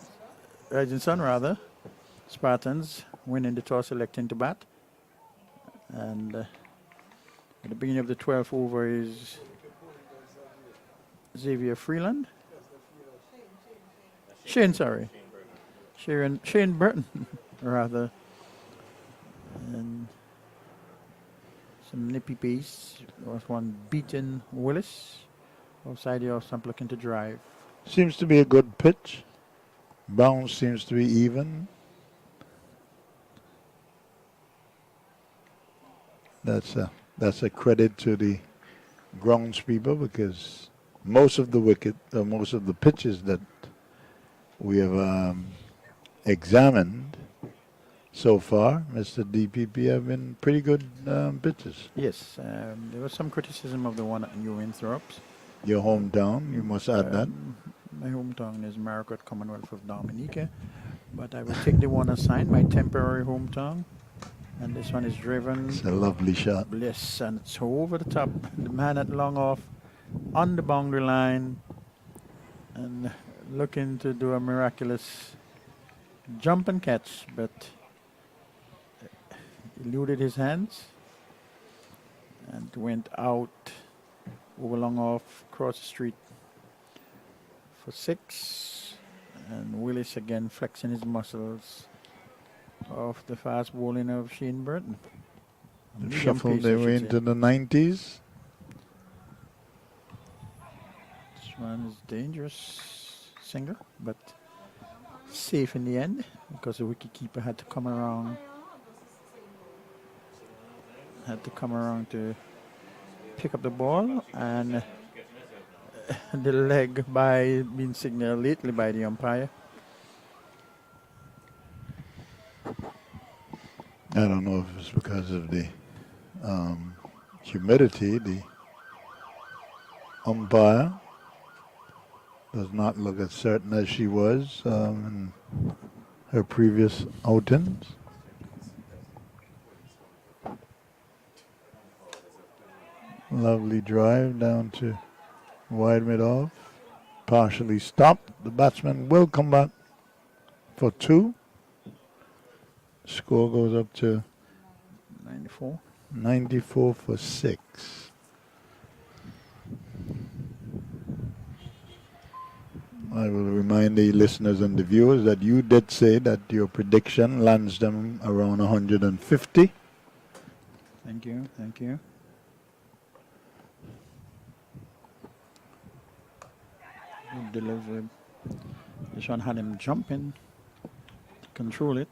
rather. Spartans winning the toss, electing to bat. And at the beginning of the 12th over is Xavier Freeland. Shane Burton, rather. And Some nippy pace. There was one beaten Willis. Outside the off stump looking to drive. Seems to be a good pitch. Bounce seems to be even. That's a credit to the groundspeople because most of the pitches that we have examined so far, Mr. DPP, have been pretty good pitches. Yes, there was some criticism of the one at New Winthrops. Your hometown, you must add that. My hometown is Marquette, Commonwealth of Dominica, but I will take the one assigned, my temporary hometown. And this one is driven. It's a lovely shot. Bliss, and it's over the top. The man at long off on the boundary line and looking to do a miraculous jump and catch, but eluded his hands and went out over long off, across the street for 6. And Willis again flexing his muscles off the fast bowling of Shane Burton. Shuffled their way into the 90s. This one is dangerous single, but safe in the end because the wicketkeeper had to come around. To pick up the ball, and the leg by being signaled lately by the umpire. I don't know if it's because of the humidity. The umpire does not look as certain as she was in her previous outings. Lovely drive down to wide mid-off. Partially stopped. The batsman will come back for 2. Score goes up to 94. 94 for 6. I will remind the listeners and the viewers that you did say that your prediction lands them around 150. Thank you, thank you. Good delivery. This one had him jumping to control it.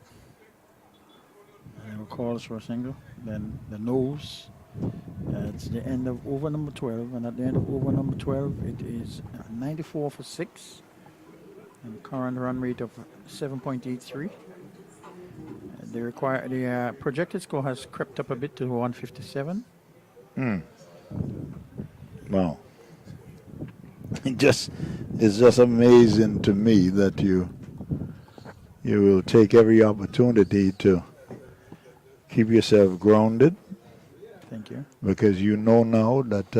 There were calls for a single. Then the nose. It's the end of over number 12, and at the end of over number 12, it is 94 for 6, and current run rate of 7.83. The projected score has crept up a bit to 157. Wow. It's just amazing to me that you will take every opportunity to keep yourself grounded. Thank you. Because you know now that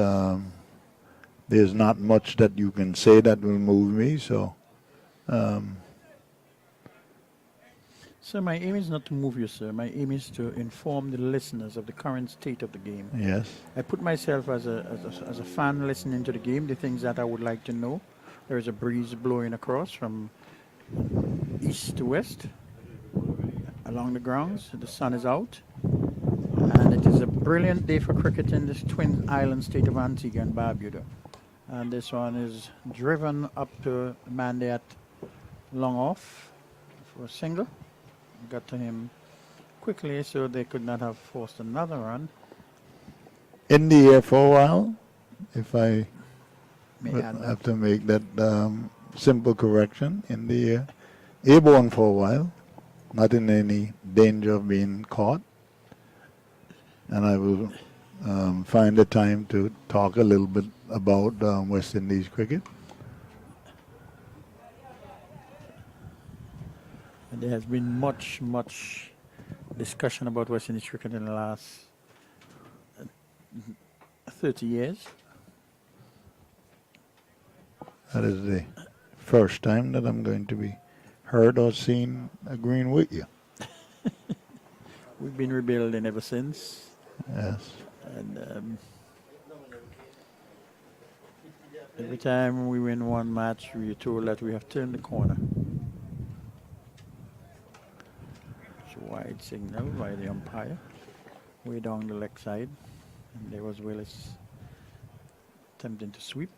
there's not much that you can say that will move me. So, Sir, my aim is not to move you, sir. My aim is to inform the listeners of the current state of the game. yes. I put myself as a fan listening to the game, the things that I would like to know. There is a breeze blowing across from east to west along the grounds. The sun is out. And it is a brilliant day for cricket in this twin island state of Antigua and Barbuda. And this one is driven up to Mandy at long off for a single. Got to him quickly, so they could not have forced another run. In the air for a while, if I May would add that. have to make that simple correction. In the air. Airborne for a while, not in any danger of being caught. And I will find the time to talk a little bit about West Indies cricket. And there has been much discussion about West Indies cricket in the last 30 years. That is the first time that I'm going to be heard or seen agreeing with you. We've been rebuilding ever since. Yes. And every time we win one match, we are told that we have turned the corner. It's a wide signal by the umpire, way down the leg side. And there was Willis attempting to sweep.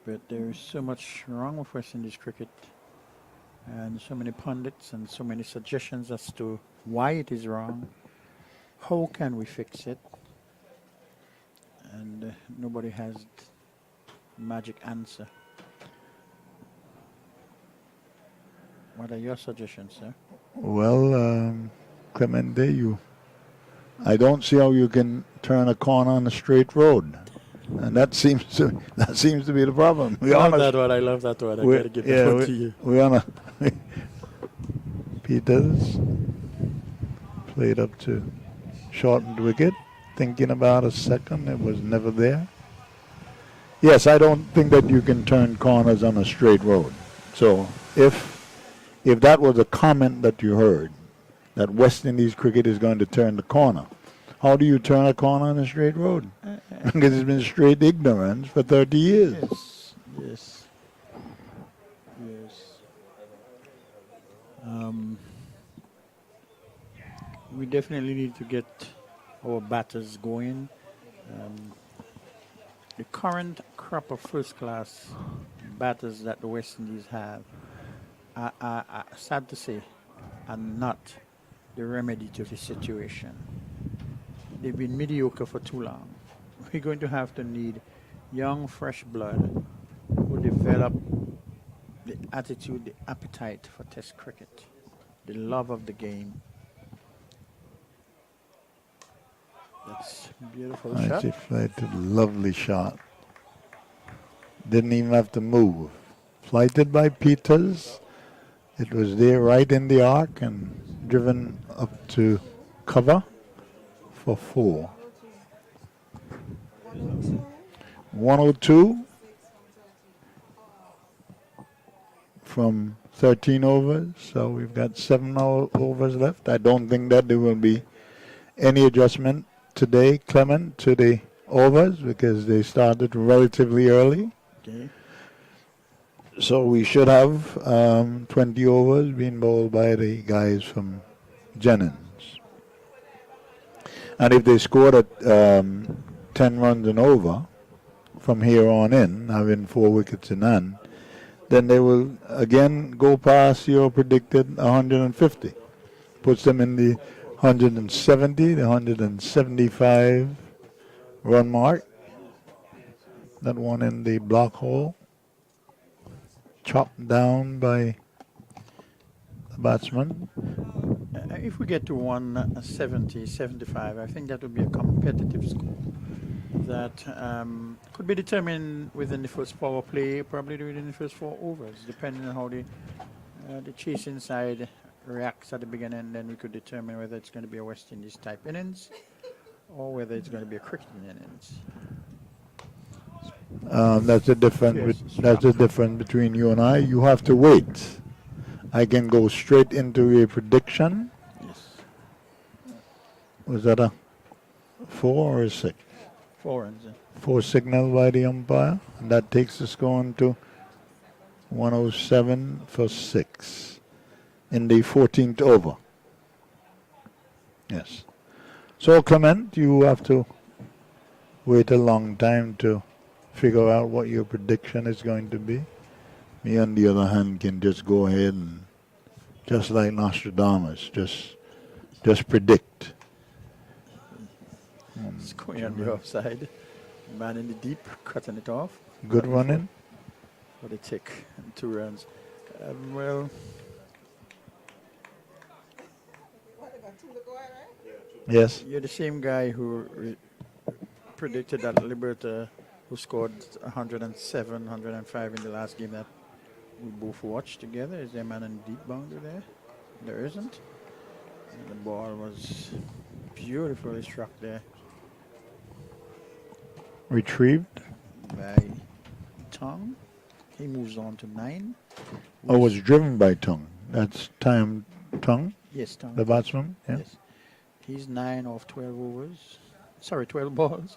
But there is so much wrong with West Indies cricket, and so many pundits and so many suggestions as to why it is wrong. How can we fix it? And nobody has magic answer. What are your suggestions, sir? Well, Clemente, I don't see how you can turn a corner on a straight road, and that seems to be the problem. I love that one. I love that one. I gotta give that one to you. We're on a Peters played up to shortened wicket, thinking about a second. It was never there. Yes, I don't think that you can turn corners on a straight road. So if that was a comment that you heard, that West Indies cricket is going to turn the corner, how do you turn a corner on a straight road? Because it's been straight ignorance for 30 years. Yes, yes, yes. We definitely need to get our batters going. The current crop of first-class batters that the West Indies have are sad to say, are not the remedy to the situation. They've been mediocre for too long. We're going to have to need young, fresh blood who develop the attitude, the appetite for Test cricket, the love of the game. That's a beautiful shot. She flighted, lovely shot. Didn't even have to move. Flighted by Peters. It was there right in the arc and driven up to cover for 4. 102 from 13 overs, so we've got 7 overs left. I don't think that there will be any adjustment today, Clement, to the overs because they started relatively early. Okay. So we should have 20 overs being bowled by the guys from Jennings. And if they scored at 10 runs and over from here on in, having 4 wickets in hand, then they will again go past your predicted 150. Puts them in the 170, the 175 run mark. That one in the block hole. Chopped down by the batsman. If we get to 170, 75, I think that would be a competitive score that could be determined within the first power play, probably within the first 4 overs, depending on how the chasing side reacts at the beginning. Then we could determine whether it's going to be a West Indies type innings or whether it's going to be a cricketing innings. That's the difference. That's the difference between you and I. You have to wait. I can go straight into a prediction. Yes. Was that a 4 or a 6? 4 runs. 4 signal by the umpire, and that takes the score into 107 for 6 in the 14th over. Yes. So Clement, you have to wait a long time to figure out what your prediction is going to be. Me, on the other hand, can just go ahead and, just like Nostradamus, just predict. It's going on the offside. Man in the deep, cutting it off. Good running. For the tick, and 2 runs. Well, Yes. you're the same guy who predicted that LIBERTA, who scored 107, 105 in the last game that we both watched together. Is there a man in the deep boundary there? There isn't. And the ball was beautifully struck there Retrieved. by Tong. He moves on to 9. Oh, was driven by Tung. That's time Tung, Yes, Tong. the batsman. Yeah. Yes. He's 9 off 12 overs. Sorry, 12 balls.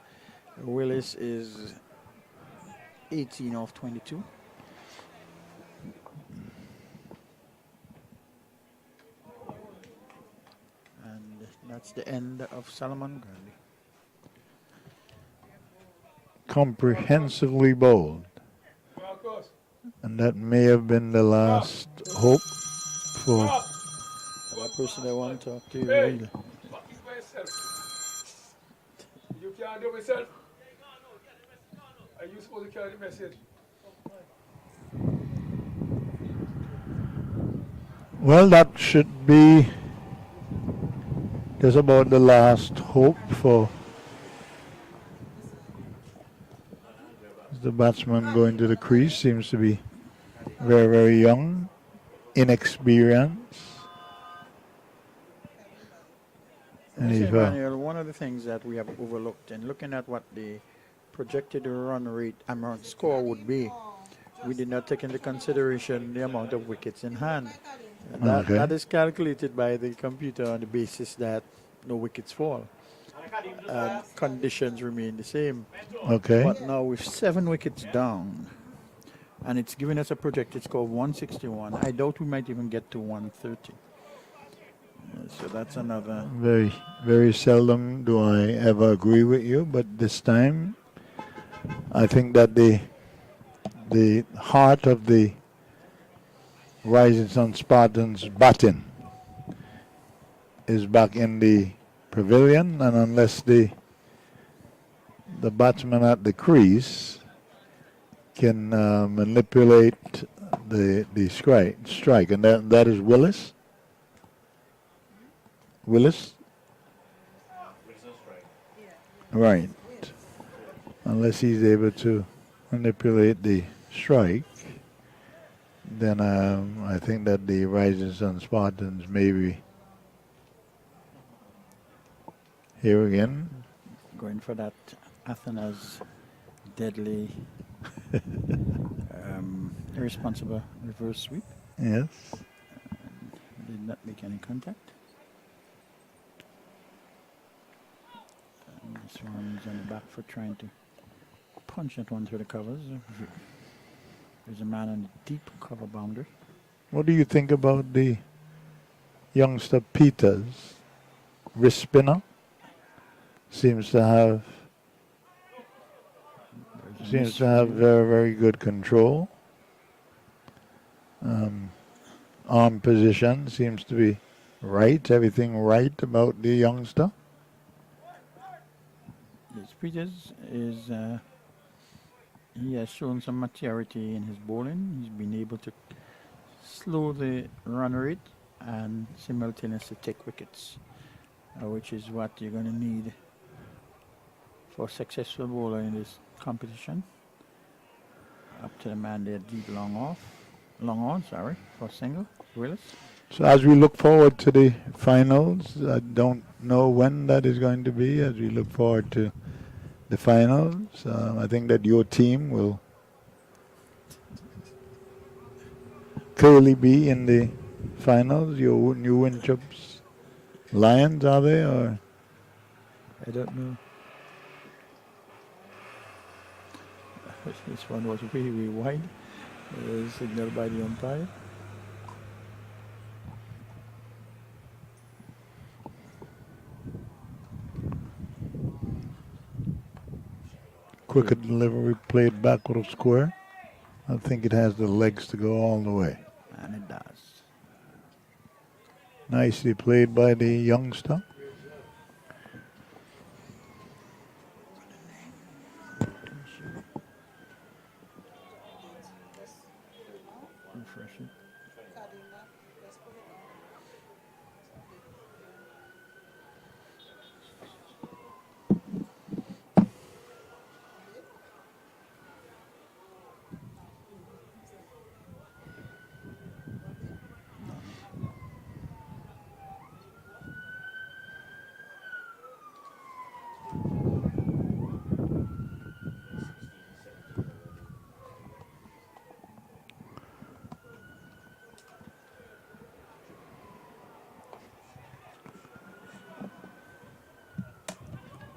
Willis is 18 off 22. That's the end of Solomon Grundy. Comprehensively bowled. And that may have been the last hope for That person I want to talk to you. Really. You can't do it yourself. Are you supposed to carry the message? well, that should be just about the last hope for the batsman going to the crease. Seems to be very, very young, inexperienced. And Yes, if, Emmanuel, one of the things that we have overlooked in looking at what the projected run rate amount score would be, we did not take into consideration the amount of wickets in hand. And Okay. that is calculated by the computer on the basis that no wickets fall. And conditions remain the same. okay, But now with 7 wickets down, and it's giving us a projected score of 161, I doubt we might even get to 130. So that's another. very, very seldom do I ever agree with you, but this time I think that the heart of the Rising Sun Spartans batting is back in the pavilion, and unless the batsman at the crease can manipulate the strike, and that is Willis. Willis, right? Unless he's able to manipulate the strike, then I think that the Rising Sun Spartans maybe here again. Going for that Athena's deadly irresponsible reverse sweep. Yes. Did not make any contact. And this one's on the back foot trying to punch that one through the covers. There's a man on the deep cover boundary. What do you think about the youngster Peters? Wrist spinner seems to have very, very good control. Arm position seems to be right. Everything right about the youngster. Yes, Peters is. He has shown some maturity in his bowling. He's been able to slow the run rate and simultaneously take wickets, which is what you're going to need for a successful bowler in this competition. Up to the man there, deep long on, for single, Willis. So as we look forward to the finals, I don't know when that is going to be. As we look forward to the finals, I think that your team will clearly be in the finals. Your New Winchup's Lions, are they? Or I don't know. This one was really, really wide. Signaled by the umpire. cricket delivery played backward of square. I think it has the legs to go all the way. And it does. Nicely played by the youngster. Refresh it.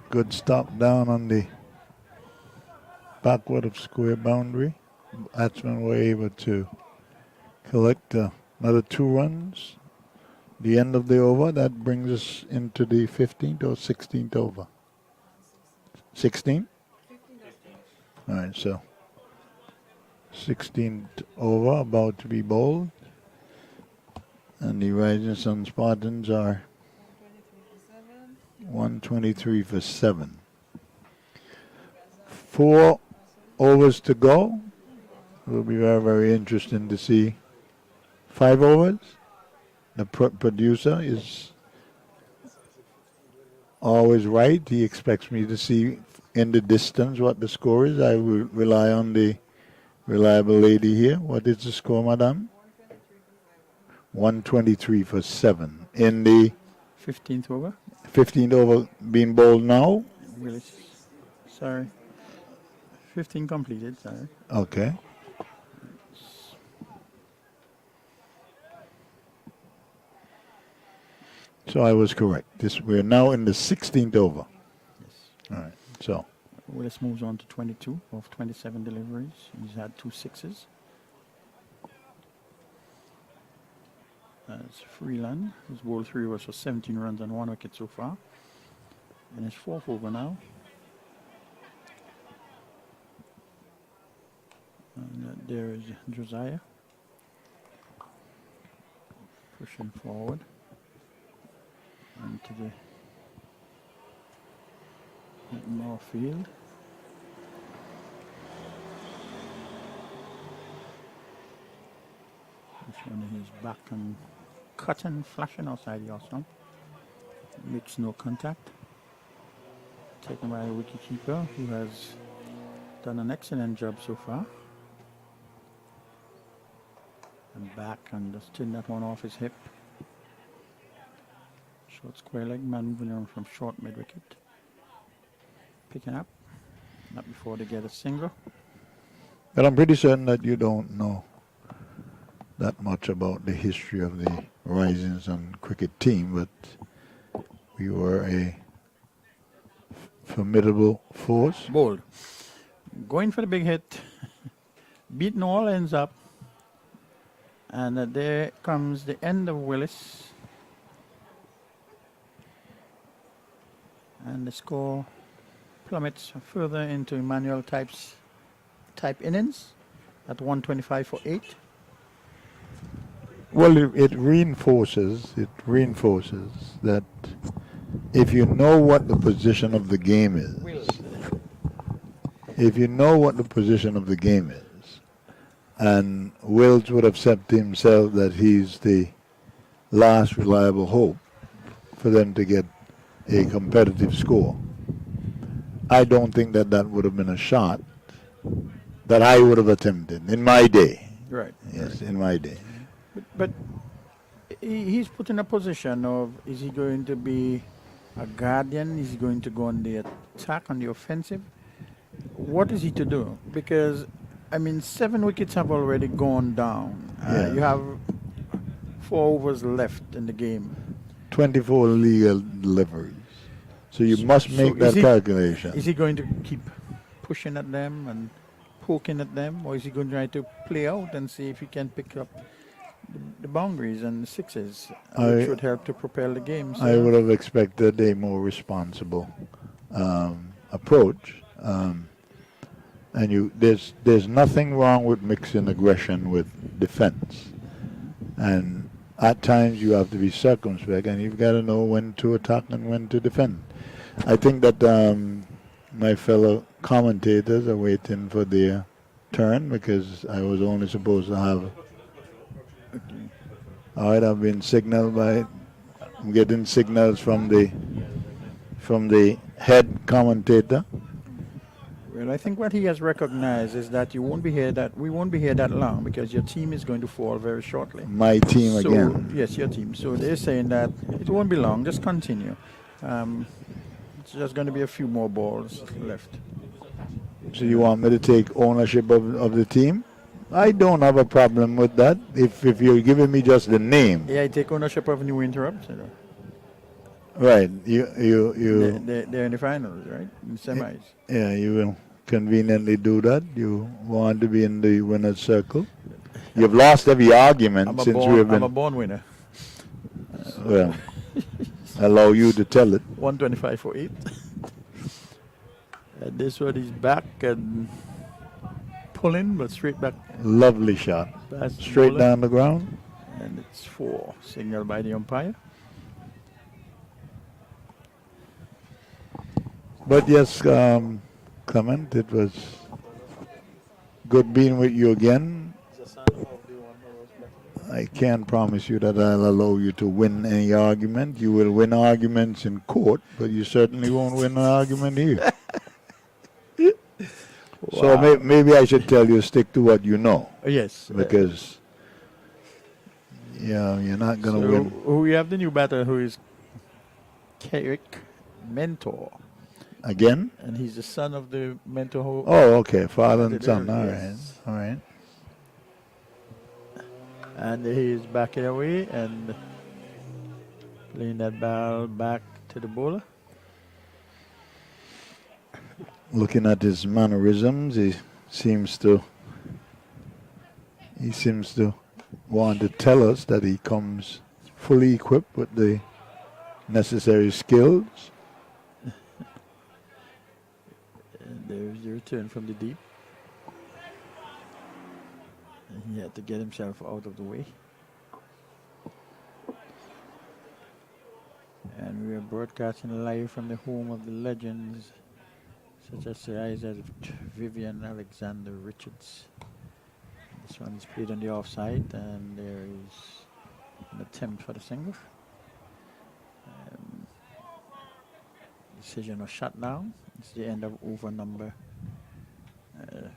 Good stop down on the backward of square boundary. Batsmen were able to collect another 2 runs. The end of the over, that brings us into the 15th or 16th over. 16? All right, so 16th over, about to be bowled. And the Rising Sun Spartans are 123 for 7. 4 overs to go. It will be very, very interesting to see 5 overs. The producer is always right. He expects me to see in the distance what the score is. I will rely on the reliable lady here. What is the score, madam? 123 for 7. In the 15th over. 15th over being bowled now. Willis. Sorry. 15 completed, sorry. Okay. So I was correct. We're now in the 16th over. Yes. All right. So Willis moves on to 22 of 27 deliveries. He's had 2 sixes. That's Freeland, who's bowled 3 overs for 17 runs and 1 wicket so far. And his 4th over now. And there is Josiah. Pushing forward. Into the more field. This one is back and cutting, flashing outside the off stump. Makes no contact. Taken by a wicketkeeper who has done an excellent job so far. And back and just turn that one off his hip. Short square leg, man moving around from short mid wicket. Picking up. Not before they get a single. But I'm pretty certain that you don't know that much about the history of the Rising Sun cricket team, but we were a formidable force. Bold. Going for the big hit. Beating all ends up. And there comes the end of Willis. And the score plummets further into Emmanuel type innings at 125 for 8. Well, it reinforces that if you know what the position of the game is, and Wills would have said to himself that he's the last reliable hope for them to get a competitive score, I don't think that would have been a shot that I would have attempted in my day. Right. Yes, in my day. But he's put in a position of, is he going to be a guardian? Is he going to go on the attack, on the offensive? What is he to do? Because, I mean, 7 wickets have already gone down. Yeah. You have 4 overs left in the game. 24 legal deliveries. So you must make that calculation. Is he going to keep pushing at them and poking at them? Or is he going to try to play out and see if he can pick up the boundaries and the sixes, which would help to propel the game? So I would have expected a more responsible approach. And there's nothing wrong with mixing aggression with defense. And at times you have to be circumspect, and you've got to know when to attack and when to defend. I think that my fellow commentators are waiting for their turn, because I was only supposed to have. All right, I've been signaled I'm getting signals from the head commentator. Well, I think what he has recognized is that we won't be here that long, because your team is going to fall very shortly. My team So, again. yes, your team. So they're saying that it won't be long. Just continue. It's just going to be a few more balls left. So you want me to take ownership of the team? I don't have a problem with that. If you're giving me just the name. Yeah, I take ownership of New Interrupts. Right. They're in the finals, right? In semis. Yeah, you will conveniently do that. You want to be in the winner's circle. You've lost every argument since we've been. I'm a born winner. Well, allow you to tell it. 125 for 8. And this one is back and pulling, but straight back. Lovely shot. Past the Straight bowler. down the ground. And it's 4. Signal by the umpire. But yes, Clement, it was good being with you again. I can't promise you that I'll allow you to win any argument. You will win arguments in court, but you certainly won't win an argument here. So maybe I should tell you, stick to what you know. Yes. Because you're not going to win. We have the new batter who is Carrick Mentor. Again? And he's the son of the mentor who... Oh, okay. Father and son. All right. Yes. All right. And he's backing away and playing that ball back to the bowler. Looking at his mannerisms, he seems to want to tell us that he comes fully equipped with the necessary skills. And there's the return from the deep. And he had to get himself out of the way. And we are broadcasting live from the home of the legends, such as the eyes of Vivian Alexander Richards. This one is played on the offside, and there is an attempt for the single. Decision was shut down. It's the end of over number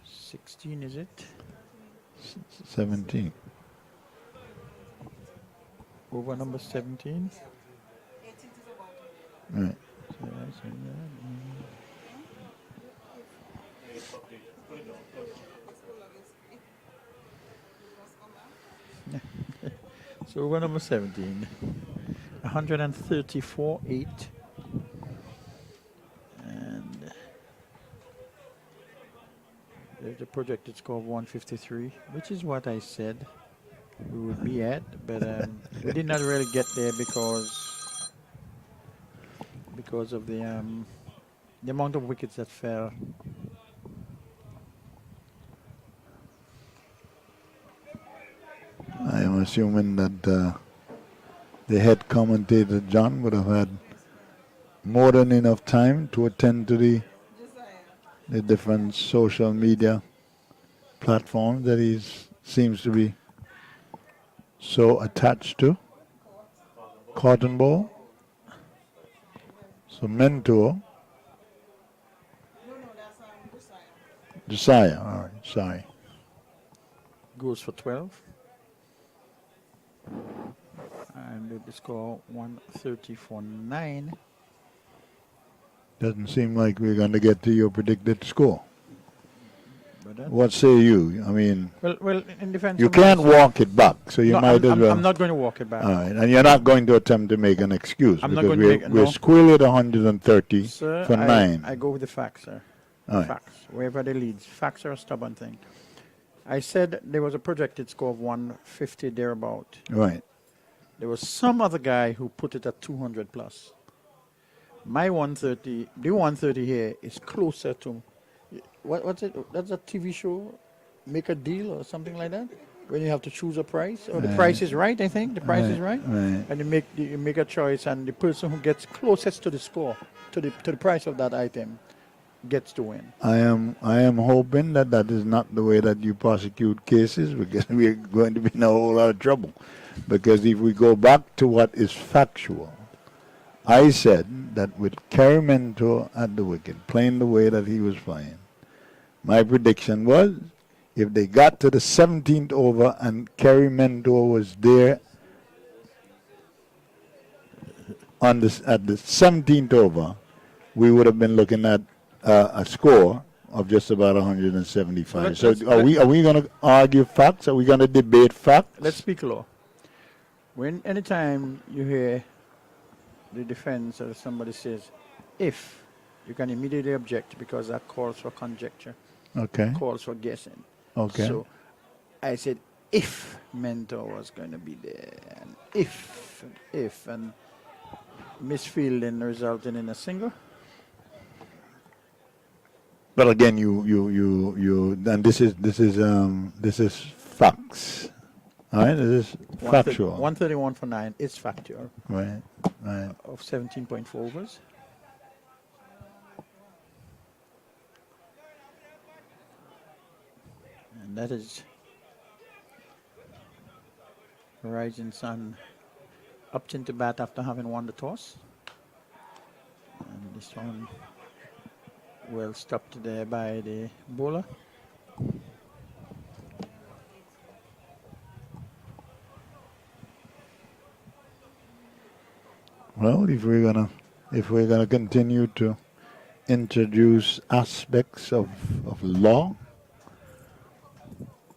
16, is it? 17. Over number 17. Right. So over number 17. 134.8. And there's the projected score of 153, which is what I said we would be at, but we did not really get there because of the amount of wickets that fell. I am assuming that the head commentator, John, would have had more than enough time to attend to the different social media platforms that he seems to be so attached to. Cotton Ball. So Mentor. Josiah, all right, sorry. Goes for 12. And the score 134.9. Doesn't seem like we're going to get to your predicted score. But What say you? I mean, well, in defense, you can't walk it back, so you might as well. I'm not going to walk it back. All right, and you're not going to attempt to make an excuse I'm not because going to make we're squarely at 130 Sir, for 9. I go with the facts, sir. All right. Facts. Wherever they lead. Facts are a stubborn thing. I said there was a projected score of 150 thereabout. Right. There was some other guy who put it at 200 plus. My 130, the 130 here is closer to, what's it? That's a TV show, Make a Deal or something like that, when you have to choose a price. Or the price is right, I think. The price is right. Right. And you make a choice, and the person who gets closest to the score, to the price of that item, gets to win. I am hoping that that is not the way that you prosecute cases, because we are going to be in a whole lot of trouble. Because if we go back to what is factual, I said that with Kerry Mentor at the wicket, playing the way that he was playing, my prediction was if they got to the 17th over and Kerry Mentor was there at the 17th over, we would have been looking at a score of just about 175. So are we going to argue facts? Are we going to debate facts? Let's speak law. Anytime you hear the defense or somebody says, if, you can immediately object because that calls for conjecture. Okay. Calls for guessing. Okay. So I said, if Mentor was going to be there, and if if, and misfielding resulting in a single. But again, and this is facts. All right, this is factual. 131 for 9 is factual Right, right. of 17.4 overs. And that is Rising Sun upped into bat after having won the toss. And this one well stopped there by the bowler. Well, if we're gonna continue to introduce aspects of law,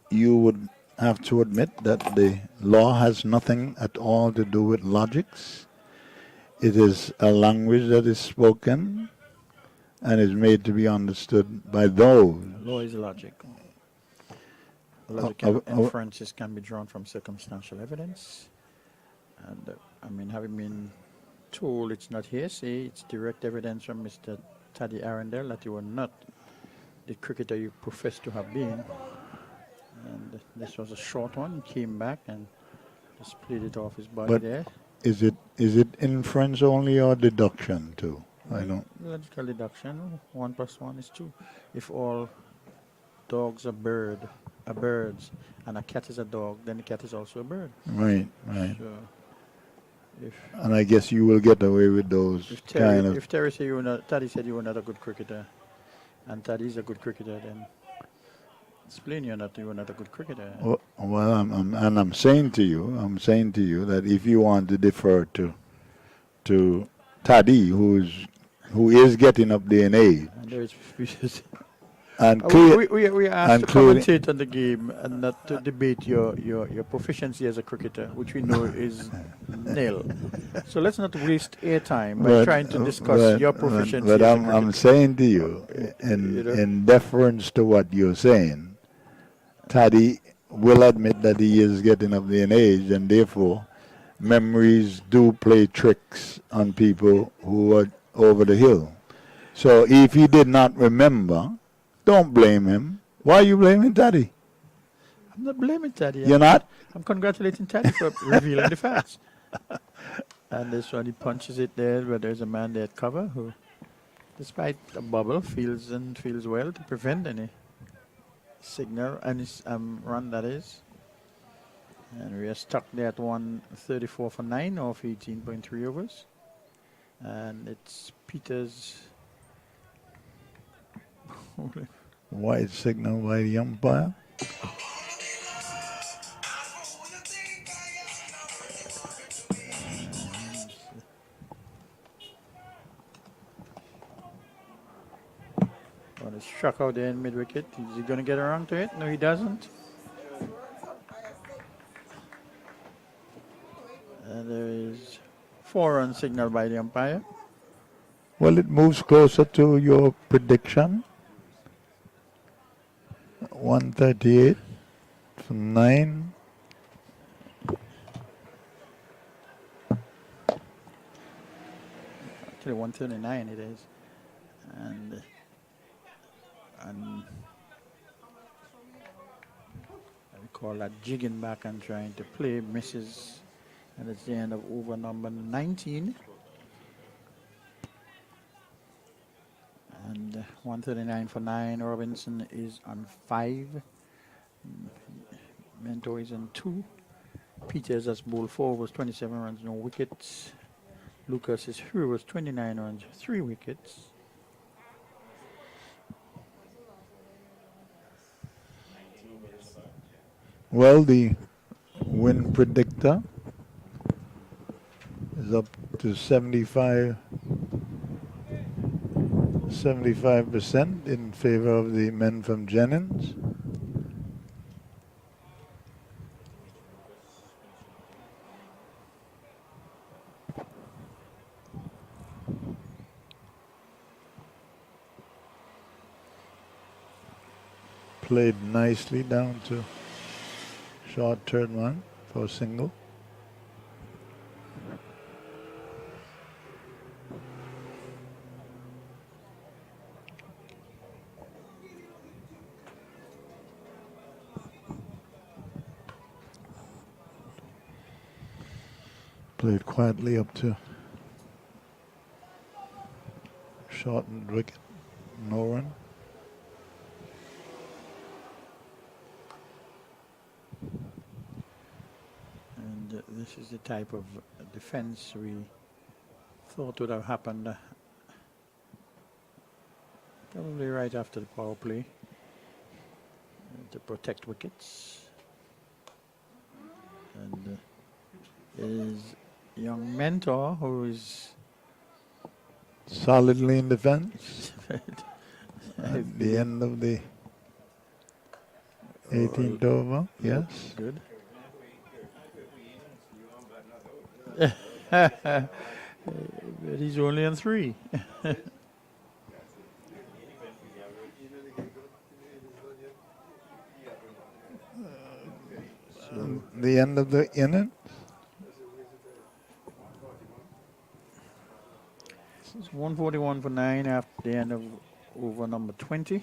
you would have to admit that the law has nothing at all to do with logics. It is a language that is spoken and is made to be understood by those. Law is logic. Logic and inferences can be drawn from circumstantial evidence. And I mean, having been told it's not hearsay, it's direct evidence from Mr. Taddy Arundel that you were not the cricketer you profess to have been. And this was a short one. He came back and just played it off his body But there. is it inference only or deduction too? I don't. Logical deduction. 1 + 1 is 2. If all dogs are birds, and a cat is a dog, then the cat is also a bird. Right, right. So if And I guess you will get away with those if kind of. Terry said Taddy said you were not a good cricketer, and Taddy is a good cricketer, then it's plain you were not a good cricketer. Well, I'm saying to you that if you want to defer to Taddy, who is getting up there in age, And there is and we are asked to including- commentate on the game and not to debate your proficiency as a cricketer, which we know is nil. So let's not waste airtime by trying to discuss your proficiency. But as a I'm cricketer. saying to you, in deference to what you're saying, Taddy will admit that he is getting up there in age, and therefore memories do play tricks on people who are over the hill. So if he did not remember, don't blame him. Why are you blaming Taddy? I'm not blaming Taddy. You're not? I'm congratulating Taddy for revealing the facts. And this one, he punches it there, but there's a man there at cover who, despite a bubble, feels well to prevent any signal and his run, that is. And we are stuck there at 134 for 9 off 18.3 overs. And it's Peters. White signal by the umpire. Well, it's struck out there in mid wicket. Is he going to get around to it? No, he doesn't. And there is 4-run signal by the umpire. Well, it moves closer to your prediction. 138 for 9. Actually, 139 it is. And I call that jigging back and trying to play, misses. And it's the end of over number 19. And 139 for 9. Robinson is on 5. Mentor is on 2. Peters has bowled 4 overs, 27 runs, no wickets. Lucas is 3 overs, 29 runs, 3 wickets. Well, the win predictor is up to 75% in favor of the men from Jennings. Played nicely down to short third one for a single. Played quietly up to shortened wicket. No run. And this is the type of defense we thought would have happened probably right after the power play to protect wickets. And his young mentor, who is Solidly in defense. At the end of the 18th over. Yes. good. But he's only on 3. The end of the inning. It's 141 for 9 after the end of over number 20.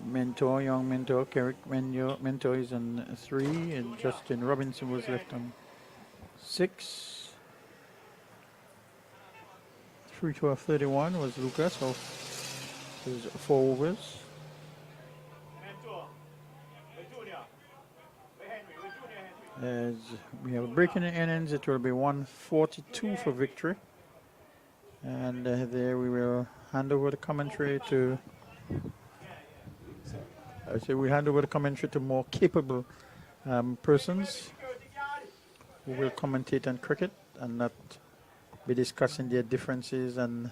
Mentor, young mentor, Kerrick mentor is on 3, and Justin Robinson was left on 6. 3-12-31 was Lucas, so it was 4 overs. As we have a break in the innings, it will be 142 for victory. And there we will hand over the commentary to, I say we hand over the commentary to more capable persons who will commentate on cricket and not be discussing their differences and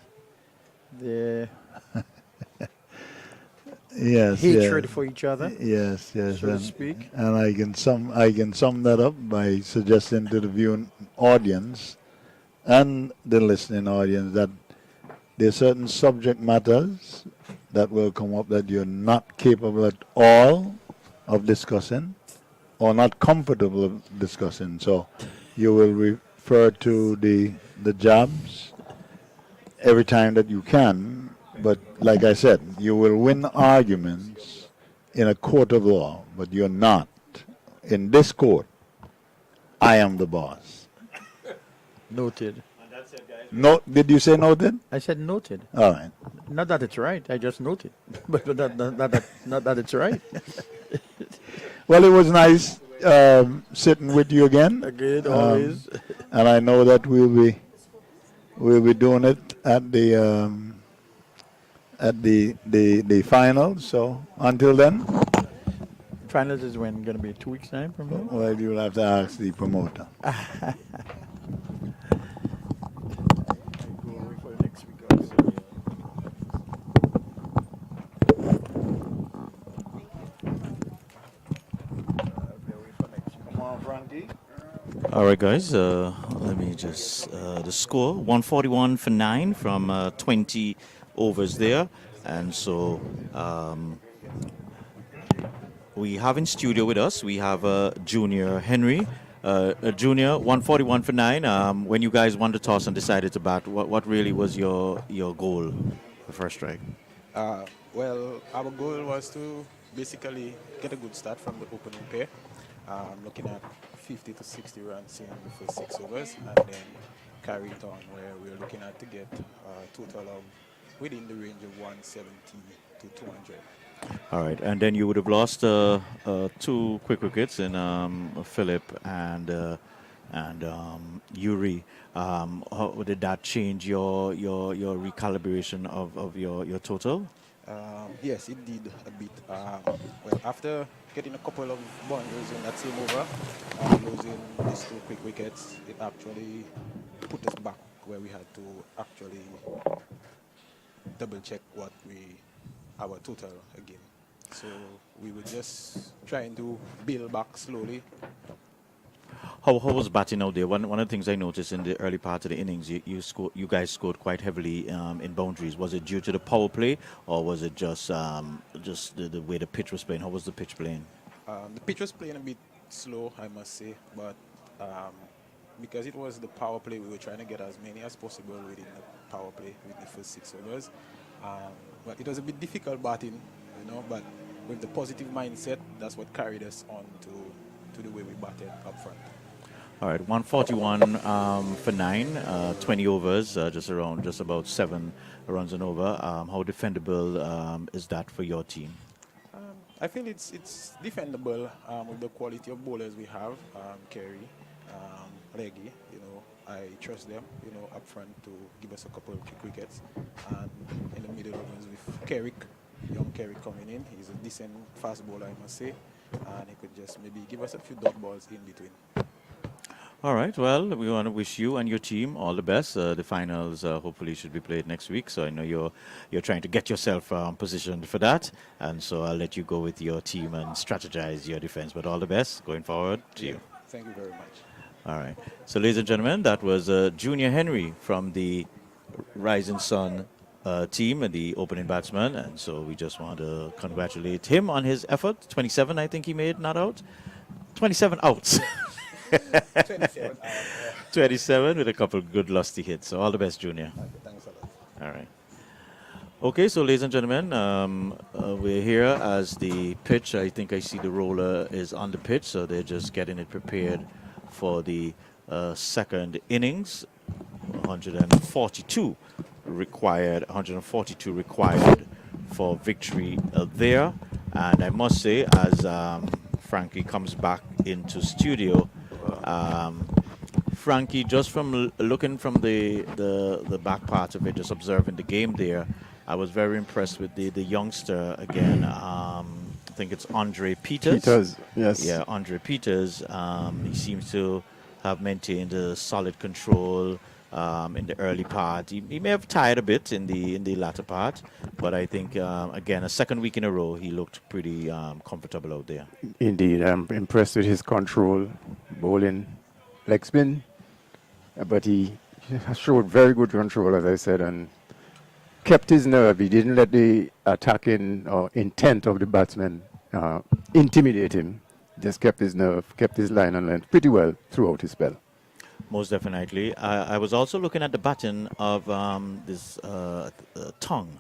their Yes. hatred yes. for each other, Yes, yes, so to speak. and I can sum that up by suggesting to the viewing audience and the listening audience that there are certain subject matters that will come up that you're not capable at all of discussing or not comfortable of discussing. So you will refer to the jabs every time that you can. But like I said, you will win arguments in a court of law, but you're not. In this court, I am the boss. Noted. No, did you say noted? I said noted. All right. Not that it's right, I just noted. But not that it's right. Well, it was nice sitting with you again. Agreed, always. And I know that we'll be doing it at the finals. So until then, Finals is when? Going to be 2 weeks' time from now? well, you'll have to ask the promoter. Come on, Frankie. All right, guys. Let me just the score: 141 for 9 from 20 overs there, and so we have in studio with us. We have Junior Henry. Junior, 141 for 9. When you guys won the toss and decided to bat, what really was your goal, the first strike? Well, our goal was to basically get a good start from the opening pair. Looking at 50 to 60 runs in the first 6 overs, and then carry it on where we're looking at to get a total of within the range of 170 to 200. All right, and then you would have lost 2 quick wickets in Philip and Yuri. How did that change your recalibration of your total? Yes, it did a bit. Well, after getting a couple of boundaries in that same over, losing these 2 quick wickets, it actually put us back where we had to actually double check our total again. So we were just trying to build back slowly. How was batting out there? One of the things I noticed in the early part of the innings, you guys scored quite heavily in boundaries. Was it due to the power play, or was it just the way the pitch was playing? How was the pitch playing? The pitch was playing a bit slow, I must say, but because it was the power play, we were trying to get as many as possible within the power play with the first 6 overs. But it was a bit difficult batting, but with the positive mindset, that's what carried us on to the way we batted up front. All right, 141 for 9, 20 overs, just about 7 runs and over. How defendable is that for your team? I feel it's defendable with the quality of bowlers we have. Kerry, Leggy, I trust them, up front to give us a couple of quick wickets. And in the middle overs with Kerrick, young Kerrick coming in. He's a decent fast bowler, I must say. And he could just maybe give us a few dot balls in between. All right. Well, we want to wish you and your team all the best. The finals hopefully should be played next week. So I know you're trying to get yourself positioned for that. And so I'll let you go with your team and strategize your defense. But all the best going forward to you. Thank you very much. All right. So, ladies and gentlemen, that was Junior Henry from the Rising Sun team and the opening batsman. And so we just want to congratulate him on his effort. 27, I think he made, not out. 27 outs. 27. 27 with a couple of good lusty hits. So all the best, Junior. Okay, thanks a lot. All right. Okay, so ladies and gentlemen, we're here as the pitch. I think I see the roller is on the pitch, so they're just getting it prepared for the second innings. 142 required for victory there. And I must say, as Frankie comes back into studio, Frankie, just from looking from the back part of it, just observing the game there, I was very impressed with the youngster again. I think it's Andre Peters. Peters, yes. Yeah, Andre Peters. He seems to have maintained a solid control in the early part. He may have tired a bit in the latter part, but I think, again, a second week in a row, he looked pretty comfortable out there. Indeed, I'm impressed with his control, bowling, leg spin, but he showed very good control, as I said, and kept his nerve. He didn't let the attacking or intent of the batsman intimidate him. Just kept his nerve, kept his line and length pretty well throughout his spell. Most definitely. I was also looking at the batting of this Tong.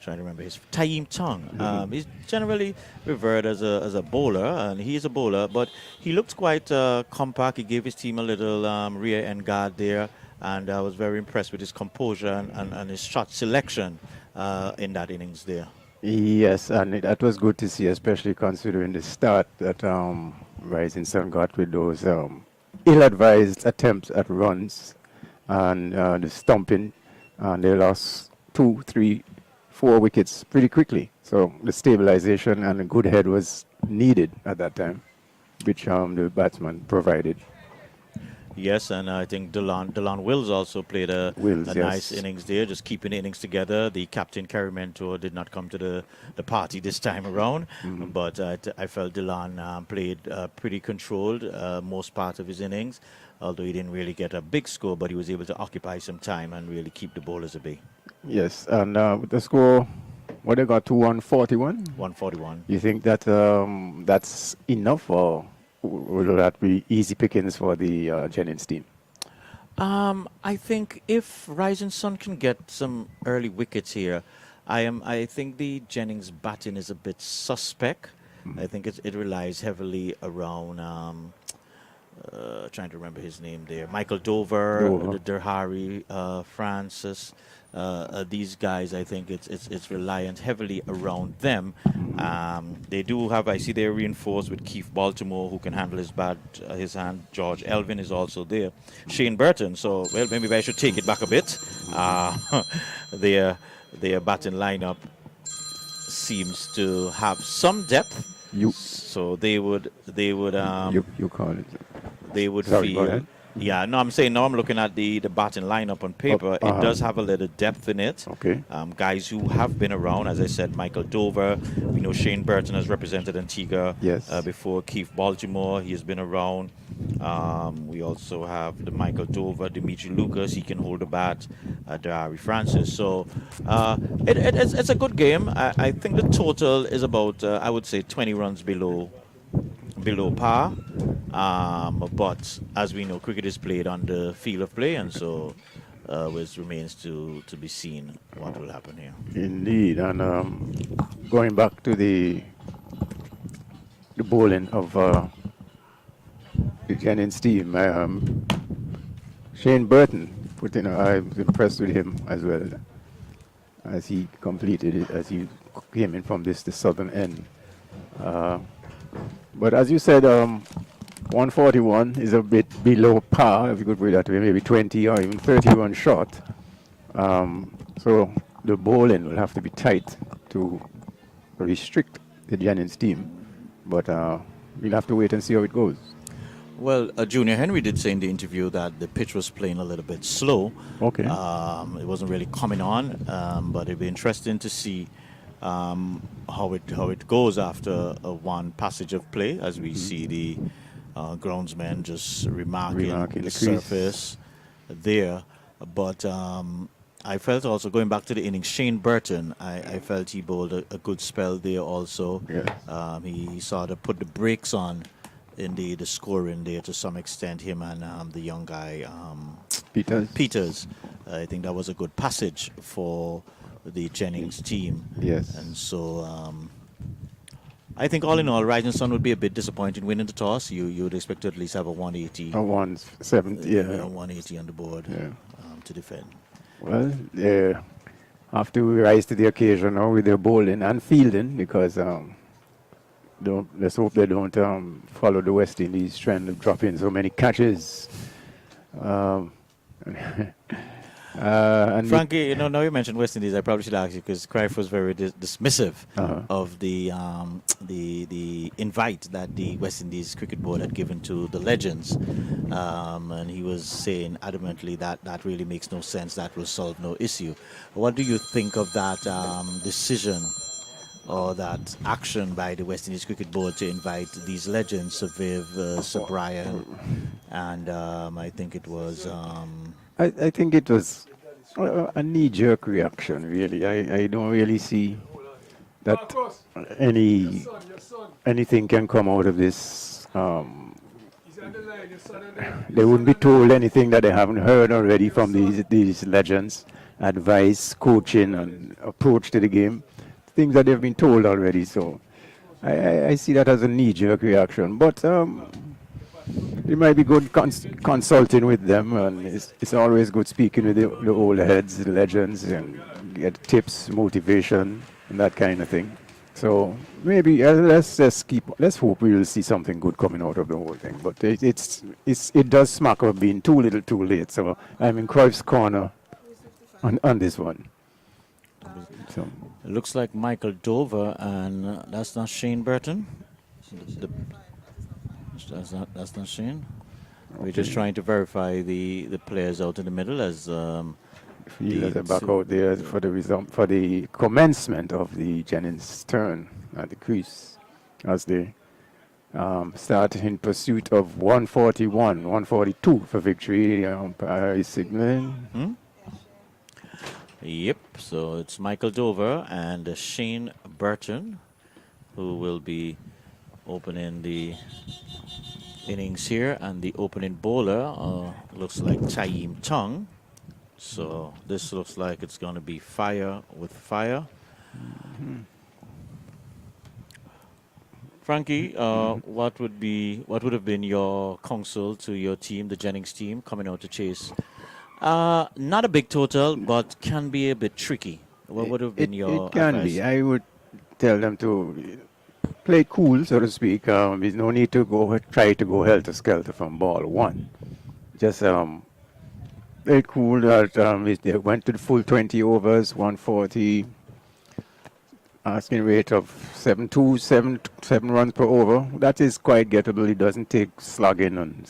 Trying to remember his Taim Tong. He's generally revered as a bowler, and he is a bowler, but he looked quite compact. He gave his team a little rear end guard there, and I was very impressed with his composure and his shot selection in that innings there. Yes, and that was good to see, especially considering the start that Rising Sun got with those ill-advised attempts at runs and the stumping. And they lost 2, 3, 4 wickets pretty quickly. So the stabilization and a good head was needed at that time, which the batsman provided. Yes, and I think Delon Wills also played a nice innings there, just keeping the innings together. The captain, Kerry Mentor, did not come to the party this time around, but I felt Delon played pretty controlled most part of his innings, although he didn't really get a big score, but he was able to occupy some time and really keep the bowlers at bay. Yes, and with the score, what they got to 141? 141. You think that that's enough, or will that be easy pickings for the Jennings team? I think if Rising Sun can get some early wickets here, I think the Jennings batting is a bit suspect. I think it relies heavily around trying to remember his name there. Michael Dover. Derhari, Francis. These guys, I think it's reliant heavily around them. They do have, I see they're reinforced with Keith Baltimore, who can handle his hand. George Elvin is also there. Shane Burton. So, well, maybe I should take it back a bit. Their batting lineup seems to have some depth. So they would you call it. They would Sorry, go feel. ahead. Yeah, no, I'm saying now I'm looking at the batting lineup on paper. It does have a little depth in it. Okay. Guys who have been around, as I said, Michael Dover. We know Shane Burton has represented Antigua before. Keith Baltimore, he has been around. We also have the Michael Dover, Dimitri Lucas. He can hold the bat. Dari Francis. So it's a good game. I think the total is about, I would say, 20 runs below par. But as we know, cricket is played on the field of play, and so it remains to be seen what will happen here. Indeed, and going back to the bowling of the Jennings team. Shane Burton I was impressed with him as well as he completed it, as he came in from the southern end. But as you said, 141 is a bit below par, if you could put it that way, maybe 20 or even 31 short. So the bowling will have to be tight to restrict the Jennings team. But we'll have to wait and see how it goes. Well, Junior Henry did say in the interview that the pitch was playing a little bit slow. Okay. It wasn't really coming on, but it'd be interesting to see how it goes after one passage of play, as we see the groundsmen just remarking the surface there. But I felt also, going back to the inning, Shane Burton, I felt he bowled a good spell there also. Yes. He sort of put the brakes on in the scoring there to some extent, him and the young guy Peters. I think that was a good passage for the Jennings team. Yes. And so I think all in all, Rising Sun would be a bit disappointed winning the toss. You would expect to at least have a 180. A 170, yeah. 180 on the board to defend. Well, they have to rise to the occasion now with their bowling and fielding, because let's hope they don't follow the West Indies trend of dropping so many catches. And Frankie, now you mentioned West Indies, I probably should ask you, because Cruyff was very dismissive of the invite that the West Indies Cricket Board had given to the legends, and he was saying adamantly that really makes no sense, that will solve no issue. What do you think of that decision or that action by the West Indies Cricket Board to invite these legends, Sir Viv, Sir Brian, and I think it was... I think it was a knee-jerk reaction, really. I don't really see that anything can come out of this. They wouldn't be told anything that they haven't heard already from these legends. Advice, coaching, and approach to the game. Things that they've been told already. So I see that as a knee-jerk reaction. But it might be good consulting with them, and it's always good speaking with the old heads, the legends, and get tips, motivation, and that kind of thing. So maybe let's hope we will see something good coming out of the whole thing. But it does smack of being too little, too late. So I'm in Cruyff's corner on this one. So it looks like Michael Dover, and that's not Shane Burton. That's not Shane. Okay. We're just trying to verify the players out in the middle as fielders are back out there for the commencement of the Jennings turn at the crease, as they start in pursuit of 141, 142 for victory. The umpire is signaling. Yep. So it's Michael Dover and Shane Burton who will be opening the innings here, and the opening bowler looks like Taim Tong. So this looks like it's going to be fire with fire. Frankie, what would have been your counsel to your team, the Jennings team, coming out to chase? Not a big total, but can be a bit tricky. What would have been your It can advice? be. I would tell them to play cool, so to speak. There's no need to try to go helter-skelter from ball one. Just play cool. They went to the full 20 overs, 140, asking rate of 7.2, 7 runs per over. That is quite gettable. It doesn't take slugging and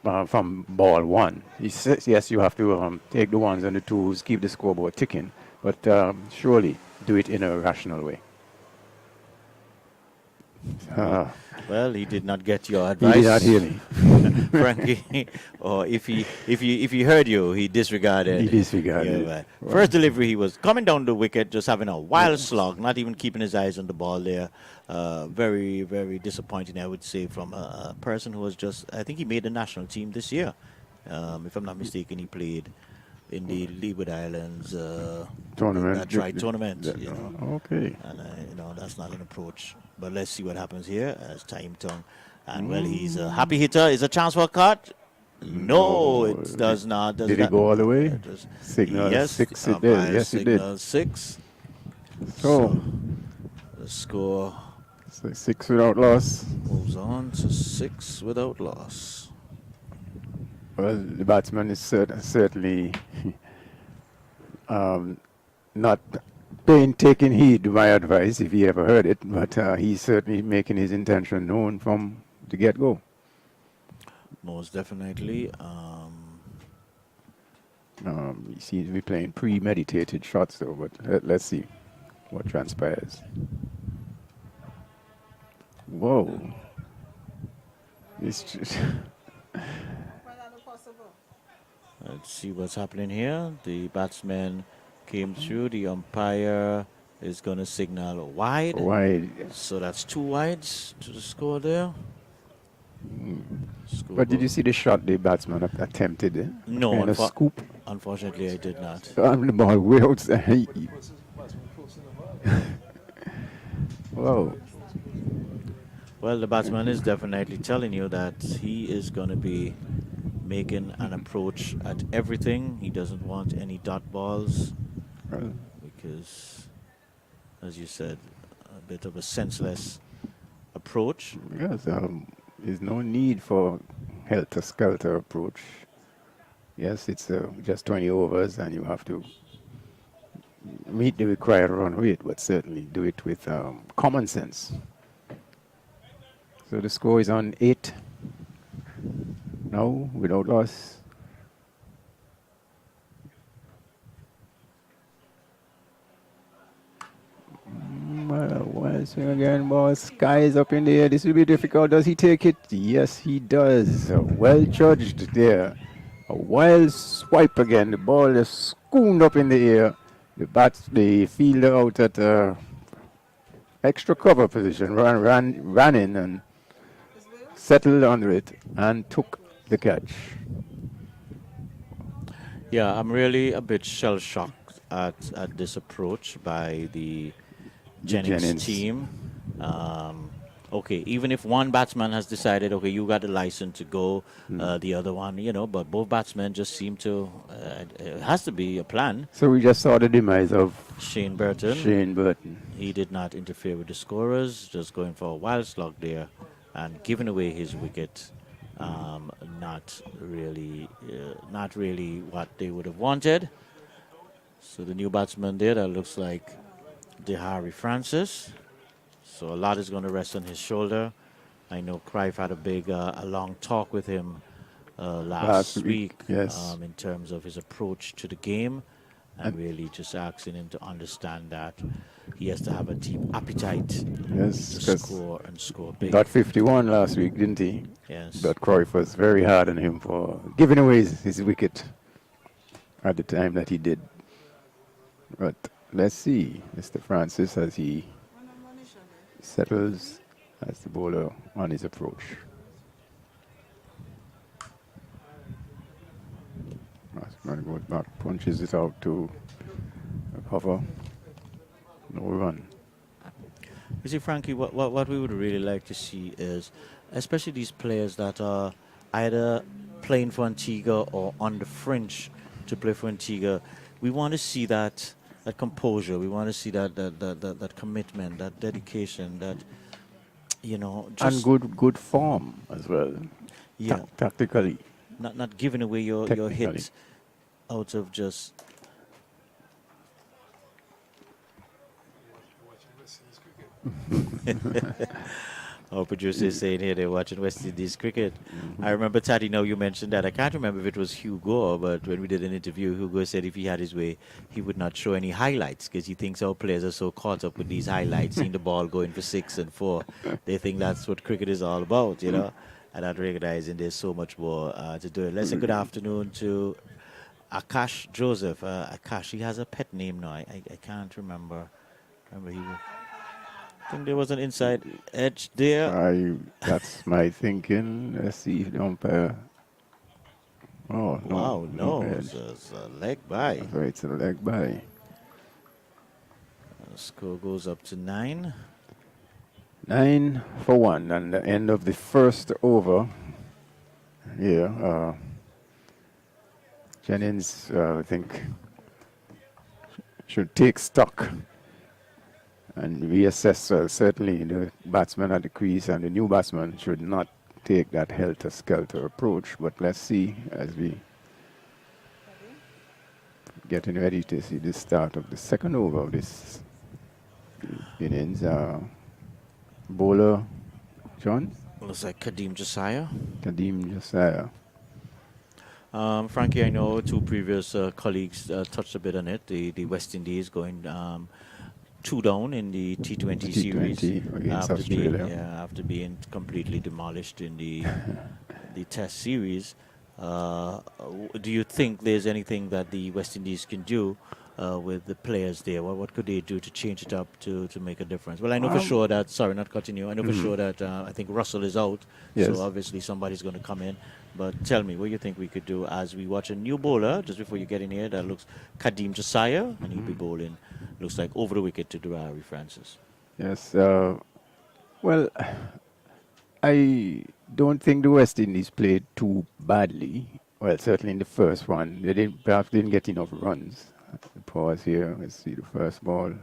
from ball one. Yes, you have to take the ones and the twos, keep the scoreboard ticking, but surely do it in a rational way. Well, he did not get your advice. He did not hear me. Frankie, or if he heard you, he disregarded. He disregarded. Yeah, right. First delivery, he was coming down the wicket, just having a wild slog, not even keeping his eyes on the ball there. Very, very disappointing, I would say, from a person who was I think he made the national team this year. If I'm not mistaken, he played in the Leeward Islands tournament. That's right, tournament. Okay. And that's not an approach. But let's see what happens here as Taim Tong And well, he's a happy hitter. Is a chance for a cut? No, it does not. Does Did that? it go all the way? It does- Signal yes, 6 the it did. umpire Yes, it did. signal 6. So, So the score so 6 without loss. moves on to 6 without loss. Well, the batsman is certainly not taking heed to my advice, if he ever heard it, but he's certainly making his intention known from the get-go. Most definitely. He seems to be playing premeditated shots, though, but let's see what transpires. Whoa. It's just Why not possible? Let's see what's happening here. The batsman came through. The umpire is going to signal wide. wide. So that's 2 wides to the score there. Score But did goes- you see the shot the batsman attempted? No, Kind of scoop. unfortunately I did not. And the ball way outside. Versus batsman close in the ball. Whoa. Well, the batsman is definitely telling you that he is going to be making an approach at everything. He doesn't want any dot balls Well, because, as you said, a bit of a senseless approach. yes, there's no need for helter-skelter approach. Yes, it's just 20 overs and you have to meet the required run rate, but certainly do it with common sense. So the score is on 8 now, without loss. Well, swing again, ball. Sky is up in the air. This will be difficult. Does he take it? Yes, he does. Well judged there. A wild swipe again. The ball is schooned up in the air. The fielder out at extra cover position ran in and settled under it and took the catch. Yeah, I'm really a bit shell-shocked at this approach by the Jennings team. Okay, even if one batsman has decided, okay, you got the license to go, the other one, but both batsmen just seem to, it has to be a plan. So we just saw the demise of Shane Burton. Shane Burton. He did not interfere with the scorers, just going for a wild slog there and giving away his wicket. Not really what they would have wanted. So the new batsman there, that looks like Harry Francis. So a lot is going to rest on his shoulder. I know Cruyff had a long talk with him last week, yes. in terms of his approach to the game, and really just asking him to understand that he has to have a team appetite Yes, to 'cause score and score he big. got 51 last week, didn't he? Yes. But Cruyff was very hard on him for giving away his wicket at the time that he did. But let's see, Mr. Francis, as he settles as the bowler on his approach. Batsman goes back, punches it out to a cover. No run. You see, Frankie, what we would really like to see is, especially these players that are either playing for Antigua or on the fringe to play for Antigua, we want to see that composure. We want to see that commitment, that dedication, that just And good form as well. yeah, Tactically. not giving away your Technically. hits out of just. Watching West Indies cricket. Our producer is saying here they're watching West Indies cricket. I remember, Taddy, now you mentioned that. I can't remember if it was Hugo, but when we did an interview, Hugo said if he had his way, he would not show any highlights because he thinks our players are so caught up with these highlights, seeing the ball going for 6 and 4. They think that's what cricket is all about, and not recognizing there's so much more to do it. Let's say good afternoon to Akash Joseph. Akash, he has a pet name now. I can't remember. I think there was an inside edge there. That's my thinking. Let's see if the umpire. Oh, no. Wow, no, edge. it's a leg by. That's right, it's a leg by. The score goes up to 9. 9 for 1, and the end of the first over here. Jennings, I think, should take stock and reassess. Certainly, the batsman at the crease and the new batsman should not take that helter-skelter approach. But let's see as we getting ready to see the start of the second over of this innings. Bowler, John? Looks like Kadeem Josiah. Kadeem Josiah. Frankie, I know two previous colleagues touched a bit on it. The West Indies going 2 down in the T20 series against Australia. after being completely demolished in the Test series. Do you think there's anything that the West Indies can do with the players there? What could they do to change it up to make a difference? Well, I know for sure that, sorry, not cutting you, I know for sure that I think Russell is out, Yes. so obviously somebody's going to come in. But tell me, what do you think we could do as we watch a new bowler, just before you get in here, that looks Kadeem Josiah, and he'll be bowling, looks like over the wicket to Darari Francis. Yes. Well, I don't think the West Indies played too badly. Well, certainly in the first one. They perhaps didn't get enough runs. The pause here. Let's see the first ball.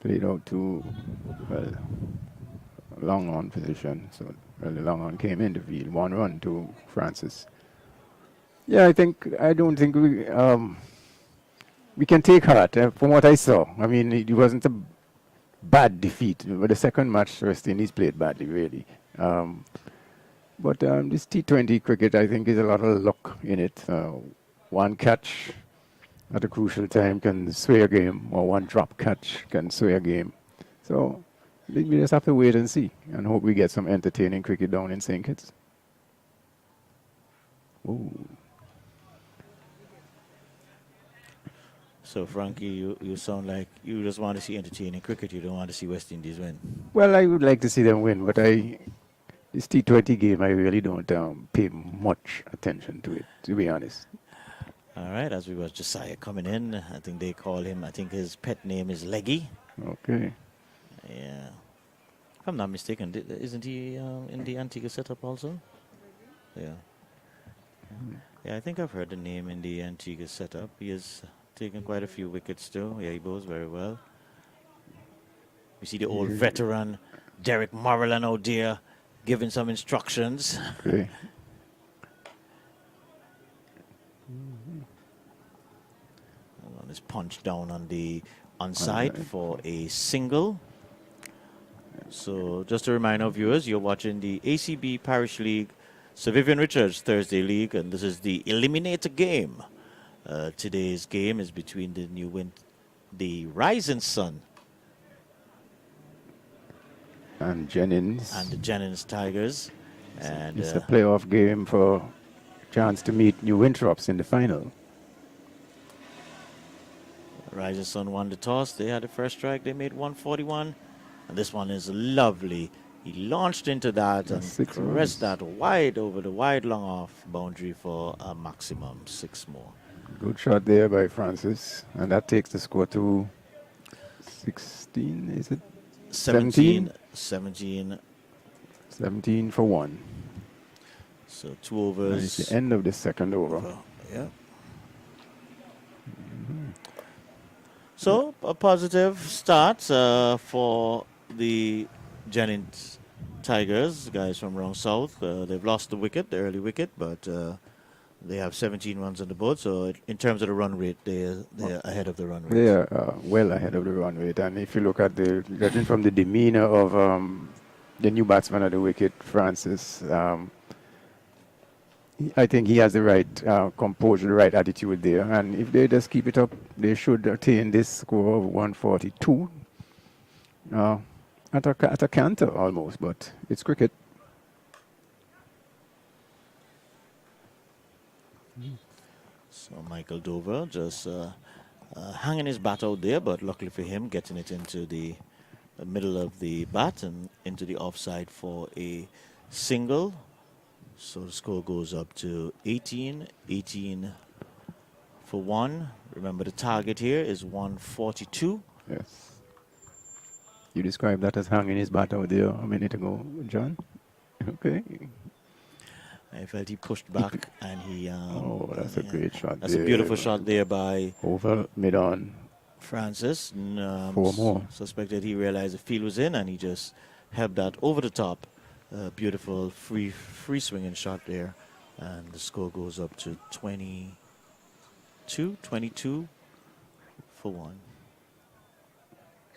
Played out to, well, long on position. So the long on came in the field. 1 run to Francis. Yeah, I don't think we can take heart from what I saw. I mean, it wasn't a bad defeat. But the second match, West Indies played badly, really. But this T20 cricket, I think, is a lot of luck in it. One catch at a crucial time can sway a game, or one drop catch can sway a game. So we just have to wait and see, and hope we get some entertaining cricket down in St. Kitts. Ooh. So, Frankie, you sound like you just want to see entertaining cricket. You don't want to see West Indies win. Well, I would like to see them win, but this T20 game, I really don't pay much attention to it, to be honest. All right, as we watch Josiah coming in, I think they call him, I think his pet name is Leggy. Okay. Yeah. If I'm not mistaken, isn't he in the Antigua setup also? Yeah. Yeah, I think I've heard the name in the Antigua setup. He has taken quite a few wickets too. Yeah, he bowls very well. We see the old veteran, Derek Morrill out there, giving some instructions. Okay. On his punch down on the onside for a single. So just to remind our viewers, you're watching the ACB Parish League Sir Vivian Richards Thursday League, and this is the eliminator game. Today's game is between the Rising Sun And Jennings. and the Jennings Tigers. And It's a playoff game for a chance to meet New Winthrops in the final. Rising Sun won the toss. They had the first strike. They made 141. And this one is lovely. He launched into that and caressed that wide over the wide long off boundary for a maximum 6 more. Good shot there by Francis. And that takes the score to 16, is it? 17 17 for 1. So 2 And overs. it's the end of the second over. Yeah. So a positive start for the Jennings Tigers, guys from around south. They've lost the early wicket, but they have 17 runs on the board. So in terms of the run rate, they're ahead of the run rate. They are well ahead of the run rate. And if you look at judging from the demeanor of the new batsman at the wicket, Francis, I think he has the right composure, the right attitude there. And if they just keep it up, they should attain this score of 142 at a canter almost. But it's cricket. So Michael Dover just hanging his bat out there, but luckily for him, getting it into the middle of the bat and into the offside for a single. So the score goes up to 18 for 1. Remember, the target here is 142. Yes. You described that as hanging his bat out there a minute ago, John. Okay. I felt he pushed back and he. Oh, that's a great shot. That's a there, beautiful man. shot there by Over mid-on. Francis. Four more. Suspected he realized the field was in and he just held that over the top. Beautiful free swinging shot there. And the score goes up to 22 for 1.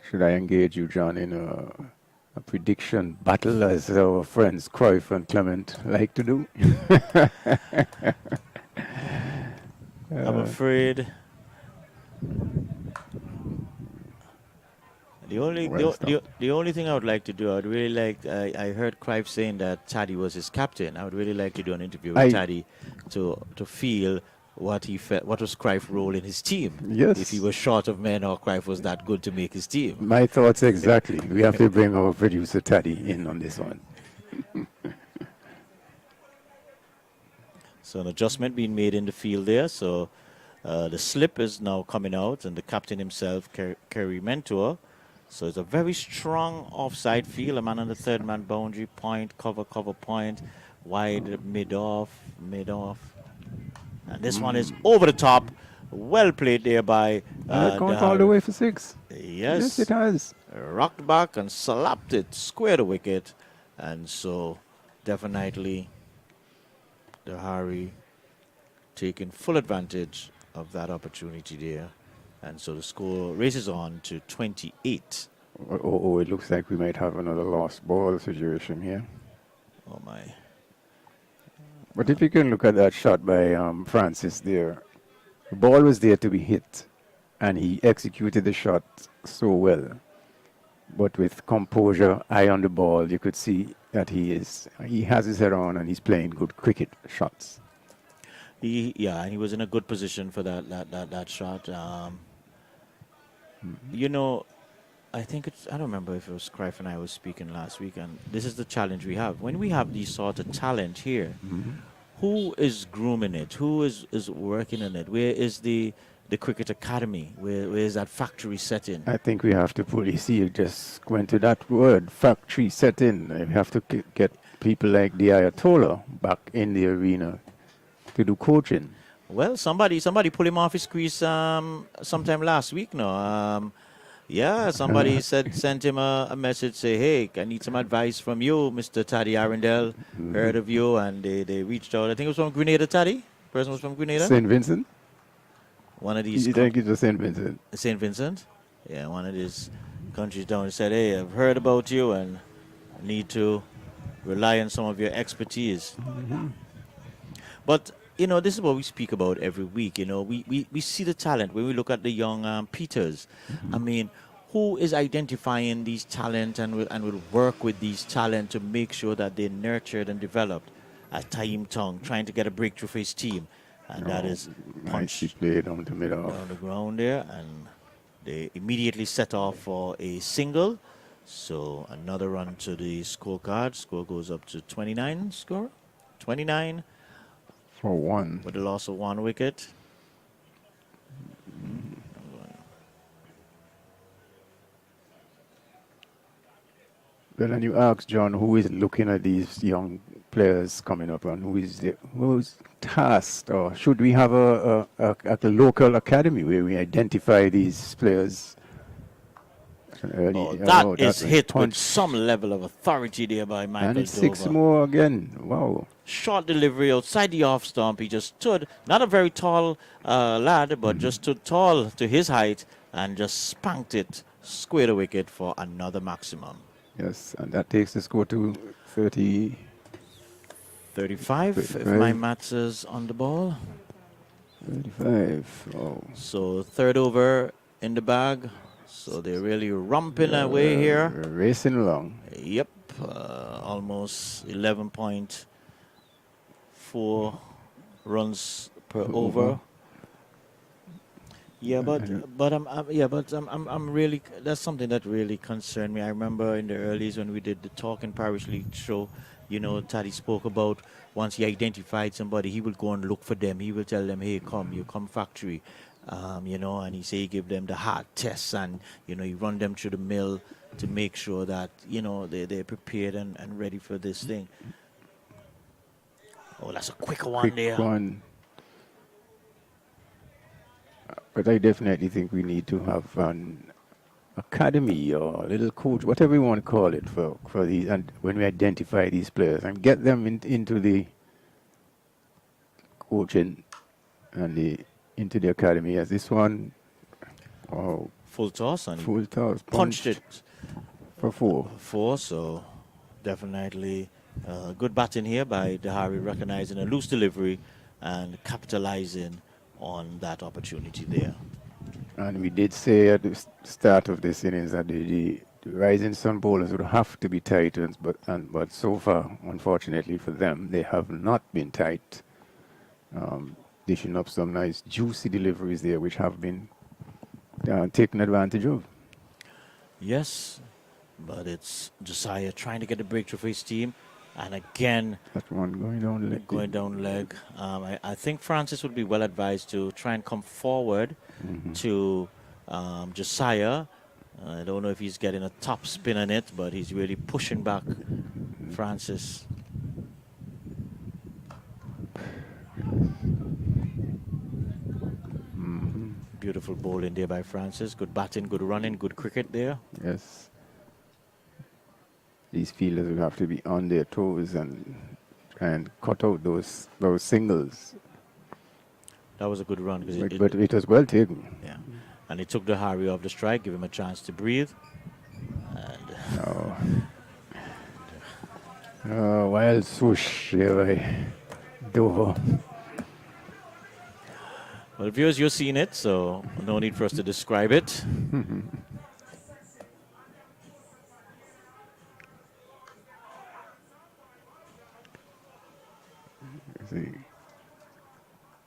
Should I engage you, John, in a prediction battle as our friends Cruyff and Clement like to do? I'm afraid the only thing I would like to do, I would really like. I heard Cruyff saying that Taddy was his captain. I would really like to do an interview with Taddy to feel what he felt, what was Cruyff's role in his team. Yes. If he was short of men or Cruyff was that good to make his team. My thoughts exactly. We have to bring our producer Taddy in on this one. So an adjustment being made in the field there. So the slip is now coming out, and the captain himself, Kerry Mentor. So it's a very strong offside field. A man on the third man boundary, point, cover point, wide, mid off. And this one is over the top. Well played there by. Going all the way for 6. Yes, it has. Rocked back and slapped it, square the wicket. And so definitely the Harry taking full advantage of that opportunity there. And so the score races on to 28. Oh, it looks like we might have another lost ball situation here. Oh, my. But if you can look at that shot by Francis there, the ball was there to be hit, and he executed the shot so well. But with composure, eye on the ball, you could see that he has his head on and he's playing good cricket shots. And he was in a good position for that shot. You know, I think I don't remember if it was Cruyff and I was speaking last week, and this is the challenge we have. When we have these sort of talent here, who is grooming it? Who is working on it? Where is the cricket academy? Where is that factory setting? I think we have to you just went to that word, factory setting. We have to get people like the Ayatollah back in the arena to do coaching. Well, somebody pulled him off his crease sometime last week. No, somebody sent him a message, say, hey, I need some advice from you, Mr. Taddy Arundel. Heard of you, and they reached out. I think it was from Grenada, Taddy. Person was from Grenada. St. Vincent. One of these. You think it was St. Vincent? St. Vincent. Yeah, one of these countries down. He said, hey, I've heard about you, and I need to rely on some of your expertise. But you know, this is what we speak about every week. You know, we see the talent when we look at the young Peters. I mean, who is identifying these talent and will work with these talent to make sure that they're nurtured and developed? Taim Tong trying to get a breakthrough for his team. And that is punched played on the middle. Down the ground there. And they immediately set off for a single. So another run to the scorecard. Score goes up to 29 score. 29. For 1. With the loss of 1 wicket. Well, and you ask John, who is looking at these young players coming up, and who's tasked, or should we have a local academy where we identify these players? That is hit with some level of authority there by Michael And Dover. 6 more again. Wow. Short delivery outside the off stump. He just stood, not a very tall lad, but just stood tall to his height and just spanked it square the wicket for another maximum. Yes, and that takes the score to 30. 35, if my maths is on the ball. 35. Oh. So third over in the bag. So they're really romping away here. Racing along. Yep, almost 11.4 runs per over. Yeah, but I'm really, that's something that really concerned me. I remember in the earlys when we did the Talk in Parish League show, you know, Taddy spoke about once he identified somebody, he will go and look for them. He will tell them, hey, come, you come factory. and he say he give them the hard tests, and he run them through the mill to make sure that they're prepared and ready for this thing. Oh, that's a quicker one there. Quick one. But I definitely think we need to have an academy or a little coach, whatever you want to call it, for these, and when we identify these players and get them into the coaching and into the academy. As this one, oh, Full toss, and full toss, punched it for 4. 4. So definitely good batting here by Dahari, recognizing a loose delivery and capitalizing on that opportunity there. And we did say at the start of this innings that the rising sun bowlers would have to be Titans, but so far, unfortunately for them, they have not been tight. Dishing up some nice juicy deliveries there, which have been taken advantage of. Yes, but it's Josiah trying to get a breakthrough for his team. And again, That one going down leg. going down leg. I think Francis would be well advised to try and come forward to Josiah. I don't know if he's getting a top spin on it, but he's really pushing back Francis. Beautiful bowling there by Francis. Good batting, good running, good cricket there. Yes. These fielders will have to be on their toes and try and cut out those singles. That was a good run. But it was well taken. Yeah. And it took the hurry off the strike, give him a chance to breathe. And Wild swoosh there by Dover. well, viewers, you're seeing it, so no need for us to describe it. See.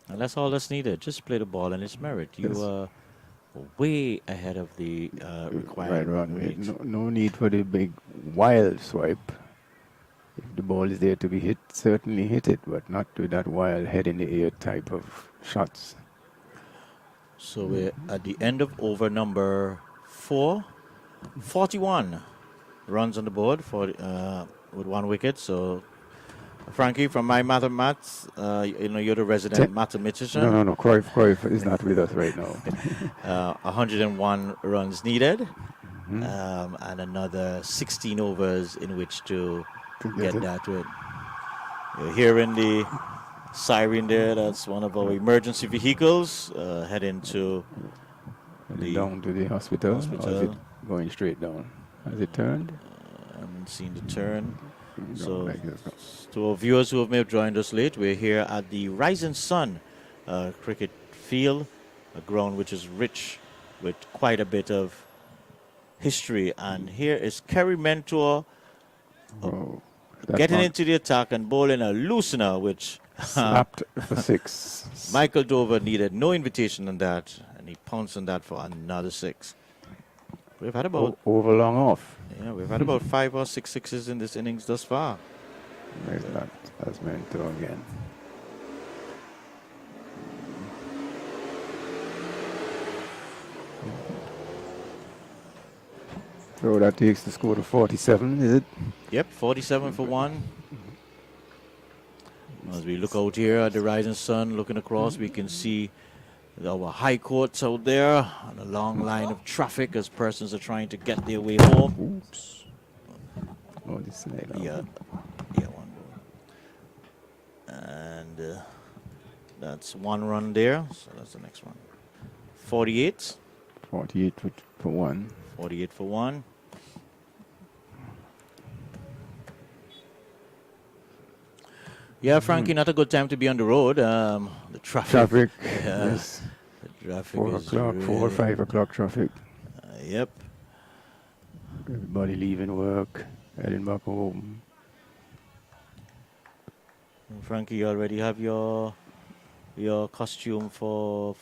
And that's all that's needed. Just play the ball and its merit. You are way ahead of the required run rate. No need for the big wild swipe. If the ball is there to be hit, certainly hit it, but not with that wild head in the air type of shots. So we're at the end of over number 4. 41 runs on the board for with 1 wicket. So, Frankie, from my mathematics, you're the resident mathematician. No. Cruyff is not with us right now. 101 runs needed, and another 16 overs in which to get that with. You're hearing the siren there. That's one of our emergency vehicles heading to down to the hospital. Or is it going straight down? Has it turned? I haven't seen the turn. So, to our viewers who have may have joined us late, we're here at the Rising Sun cricket field, a ground which is rich with quite a bit of history. And here is Kerry Mentor getting into the attack and bowling a loosener, which slapped for 6. Michael Dover needed no invitation on that, and he pounced on that for another 6. We've had about over long off. Yeah, we've had about 5 or 6 sixes in this innings thus far. There's that as Mentor again. So that takes the score to 47, is it? Yep, 47 for 1. As we look out here at the Rising Sun, looking across, we can see our high courts out there and a long line of traffic as persons are trying to get their way home. Oops. Oh, this leg. Yeah, one more. And that's 1 run there, so that's the next one. 48. 48 for 1. 48 for 1. Yeah, Frankie, not a good time to be on the road. The traffic. Yes. The traffic 4 is o'clock, really, 4 or 5 o'clock traffic. Yep. Everybody leaving work, heading back home. And Frankie, you already have your costume for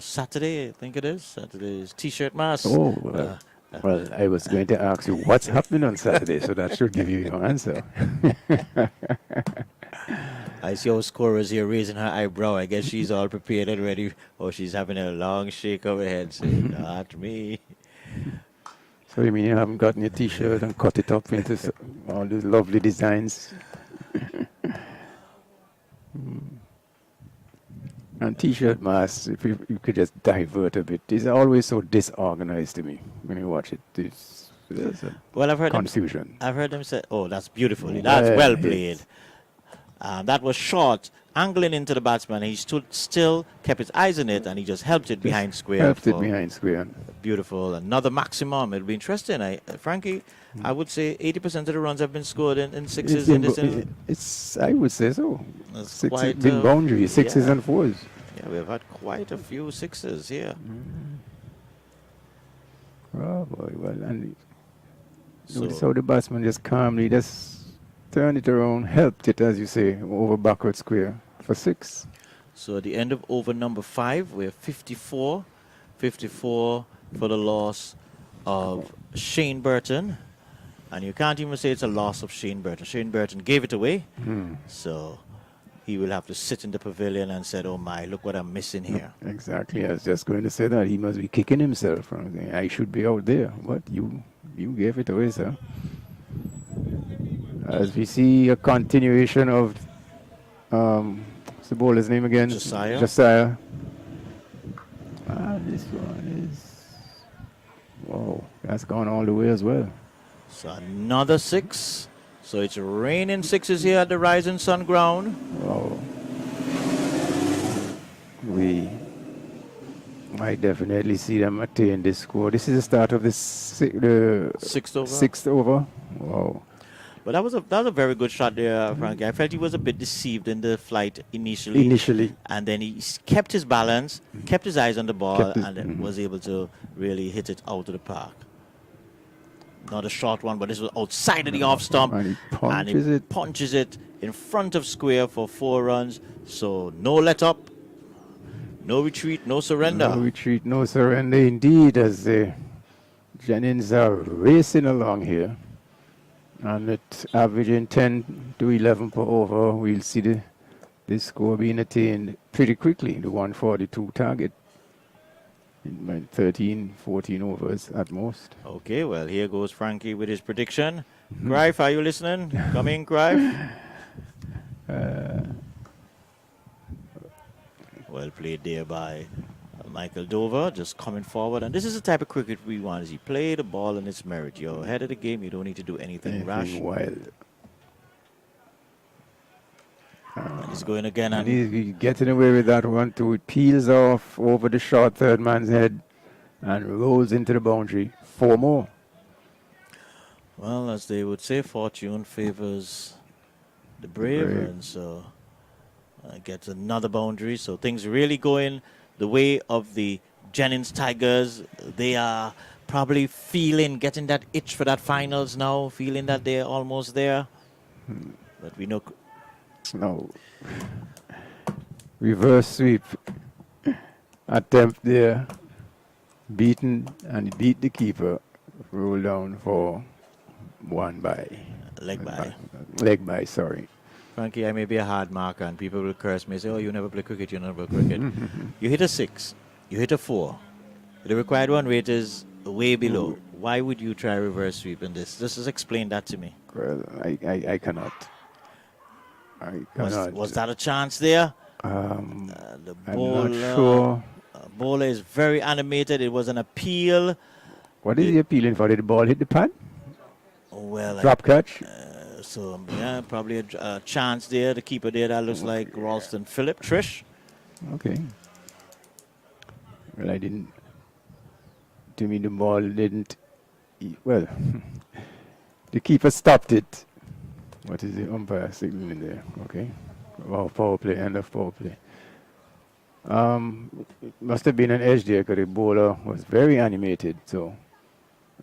Saturday, I think it is. Saturday's T-shirt mask. Oh, well, I was going to ask you what's happening on Saturday, so that should give you your answer. I see our scorers here raising her eyebrow. I guess she's all prepared and ready. Oh, she's having a long shake of her head saying, not me. So you mean you haven't gotten your T-shirt and cut it up into all these lovely designs? And T-shirt masks, if you could just divert a bit, these are always so disorganized to me when you watch it. There's a Well, I've heard confusion. I've heard them say, "Oh, that's beautiful. That's well played." That was short, angling into the batsman. He stood still, kept his eyes on it, and he just helped it behind square. Helped it behind square. Beautiful. Another maximum. It'll be interesting. Frankie, I would say 80% of the runs have been scored in sixes. I would say so. It's Six quite been boundaries, sixes yeah. and fours. Yeah, we've had quite a few sixes here. Oh boy, well, and notice So, how the batsman just calmly just turned it around, helped it, as you say, over backward square for 6. so at the end of over number 5, we're 54. 54 for the loss of Shane Burton. And you can't even say it's a loss of Shane Burton. Shane Burton gave it away. So he will have to sit in the pavilion and said, oh my, look what I'm missing here. Exactly. I was just going to say that. He must be kicking himself. I should be out there. But you gave it away, sir. As we see a continuation of, what's the bowler's name again? Josiah. Josiah. This one is, whoa, that's gone all the way as well. So another 6. So it's raining 6s here at the Rising Sun ground. Wow. We might definitely see them attain this score. This is the start of the Sixth over. 6th over. Wow. But that was a very good shot there, Frankie. I felt he was a bit deceived in the flight initially. And then he kept his balance, kept his eyes on the ball, and then was able to really hit it out of the park. Not a short one, but this was outside of the off stump. And he punches it in front of square for 4 runs. So no let up, no retreat, no surrender. No retreat, no surrender indeed, as the Jennings are racing along here. And at averaging 10 to 11 per over, we'll see this score being attained pretty quickly, the 142 target. In 13, 14 overs at most. Okay, well, here goes Frankie with his prediction. Greif, are you listening? Come in, Greif. Well played there by Michael Dover, just coming forward. And this is the type of cricket we want. Is he play the ball in its merit. You're ahead of the game. You don't need to do anything rash. Wild. And he's going again. And he's getting away with that one too. It peels off over the short third man's head and rolls into the boundary. 4 more. Well, as they would say, fortune favors the brave. And so gets another boundary. So things really going the way of the Jennings Tigers. They are probably getting that itch for that finals now, feeling that they're almost there. But we know... No. Reverse sweep. Attempt there. Beaten, and beat the keeper. Roll down for 1 by. Leg by. Leg by, sorry. Frankie, I may be a hard marker and people will curse me and say, oh, you never play cricket, you never play cricket. You hit a 6, you hit a 4. The required run rate is way below. Why would you try reverse sweep in this? Just explain that to me. Well, I cannot. Was that a chance there? The bowler, I'm not sure. Bowler is very animated. It was an appeal. What is he appealing for? Did the ball hit the pad? Well, drop catch? So, yeah, probably a chance there. The keeper there, that looks like Ralston Phillip. Trish? Okay. Well, to me, the ball didn't, well, the keeper stopped it. What is the umpire signaling there? Okay. Wow, power play, end of power play. It must have been an edge there because the bowler was very animated. So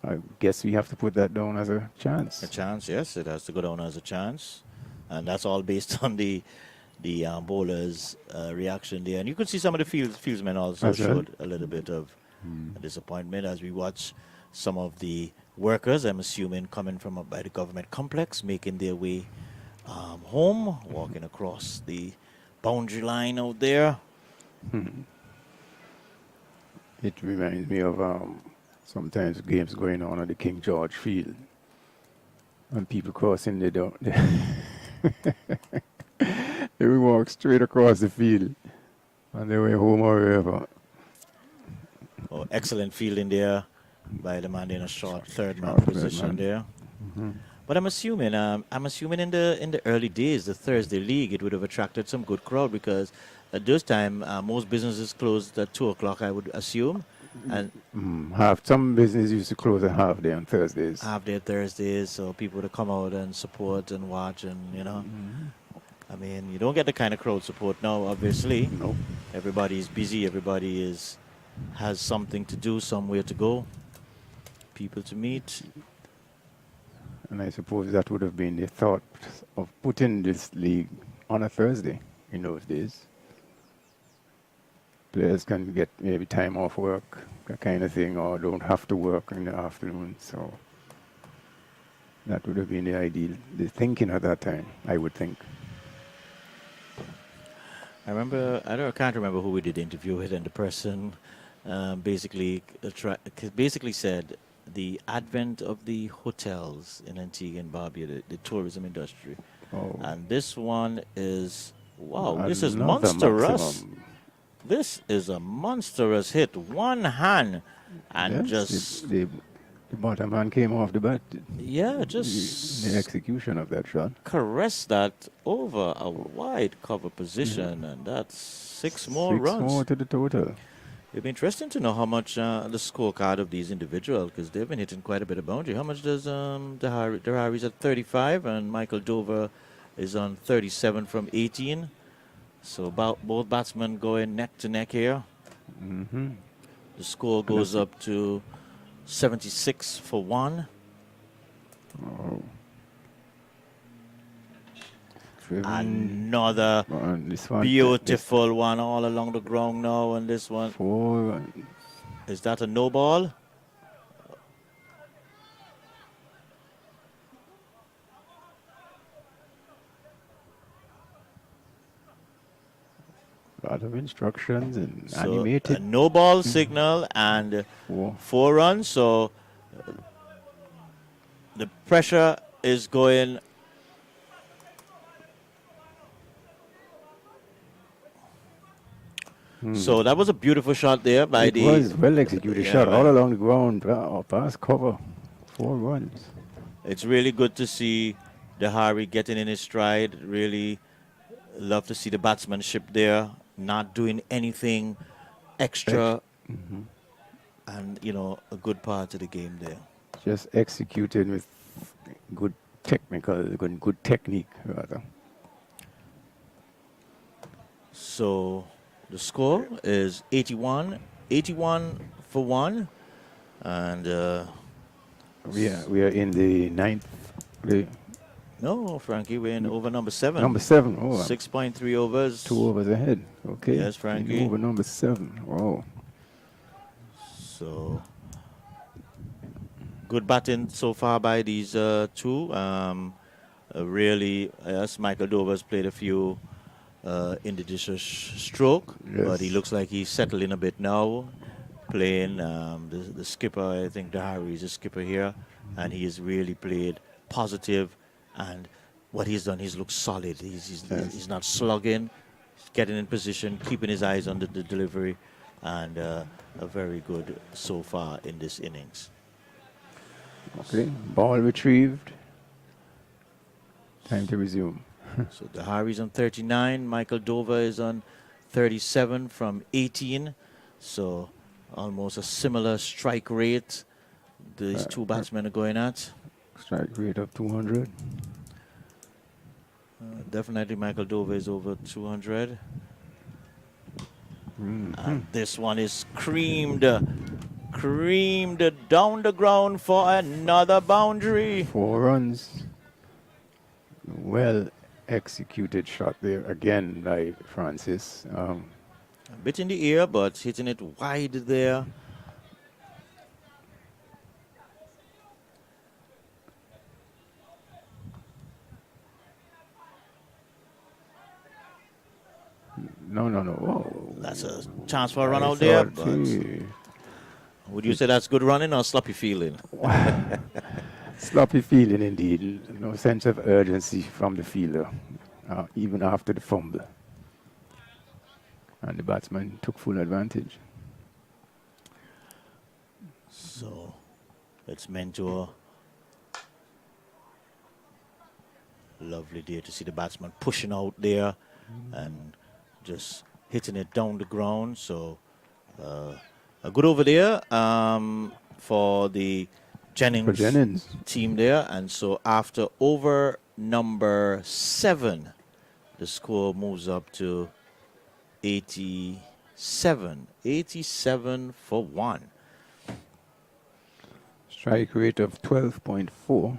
I guess we have to put that down as a chance. A chance, yes. It has to go down as a chance. And that's all based on the bowler's reaction there. And you could see some of the fieldsmen also showed a little bit of disappointment as we watch some of the workers, I'm assuming, coming from by the government complex, making their way home, walking across the boundary line out there. It reminds me of sometimes games going on at the King George Field. And people crossing, they don't. They will walk straight across the field on their way home or wherever. Oh, excellent fielding there by the man in a short third man Short third position man. there. But I'm assuming in the early days, the Thursday league, it would have attracted some good crowd because at those time most businesses closed at 2 o'clock, I would assume, and Some business used to close at half day on Thursdays. half day Thursdays, so people would come out and support and watch, and I mean, you don't get the kind of crowd support now. Obviously, No. everybody's busy. Everybody has something to do, somewhere to go, people to meet. And I suppose that would have been the thought of putting this league on a Thursday in those days. Players can get maybe time off work, that kind of thing, or don't have to work in the afternoon. So that would have been the thinking at that time, I would think. I can't remember who we did the interview with, and the person basically said the advent of the hotels in Antigua and Barbuda, the tourism industry. Oh. And this one is, wow, this is Another monstrous. maximum. This is a monstrous hit. One hand and Yes, just, the bottom man came off the bat. yeah, just The execution of that shot. caress that over a wide cover position, and that's six more Six runs. more to the total. It'd be interesting to know how much the scorecard of these individuals, because they've been hitting quite a bit of boundary. How much does Dehari's at 35, and Michael Dover is on 37 from 18. So about both batsmen going neck to neck here. Mm-hmm. The score goes up to 76 for 1. Oh. Driven. Another This one, beautiful one all along the ground now, and this one, 4 runs. is that a no ball? Lot of instructions and So a animated. no ball signal and 4. 4 runs. So the pressure is going. So that was a beautiful shot there by It was well executed Yeah, shot all man. along the ground, past cover. 4 runs. It's really good to see Dehari getting in his stride. Really love to see the batsmanship there, not doing anything extra, and a good part of the game there. Just executed with good good technique rather. So the score is 81 for 1, and We are in the 9th. no, Frankie, we're in over number 7. Number 7. Oh, 6.3 overs. 2 overs ahead. Okay. Yes, Frankie. Over number 7. Wow. So good batting so far by these two. Really, yes, Michael Dover's played a few indigenous stroke, Yes. but he looks like he's settled in a bit now. Playing the skipper, I think Dehari is the skipper here, and he has really played positive, and what he's done, he's looked solid. He's not slugging, he's getting in position, keeping his eyes on the delivery, and a very good so far in this innings. Okay. Ball retrieved. Time to resume. So Dehari's on 39, Michael Dover is on 37 from 18, so almost a similar strike rate these two batsmen are going at. Strike rate of 200. Definitely Michael Dover is over 200. And this one is creamed down the ground for another boundary. 4 runs. Well executed shot there again by Francis. A bit in the air, but hitting it wide there. No. Whoa. That's a chance for a run I out there, thought but would you say that's good running or sloppy fielding? Sloppy fielding indeed. No sense of urgency from the fielder, even after the fumble. And the batsman took full advantage. So it's Mentor. Lovely day to see the batsman pushing out there and just hitting it down the ground. So a good over there for the Jennings team there. And so after over number 7, the score moves up to 87. 87 for 1. Strike rate of 12.4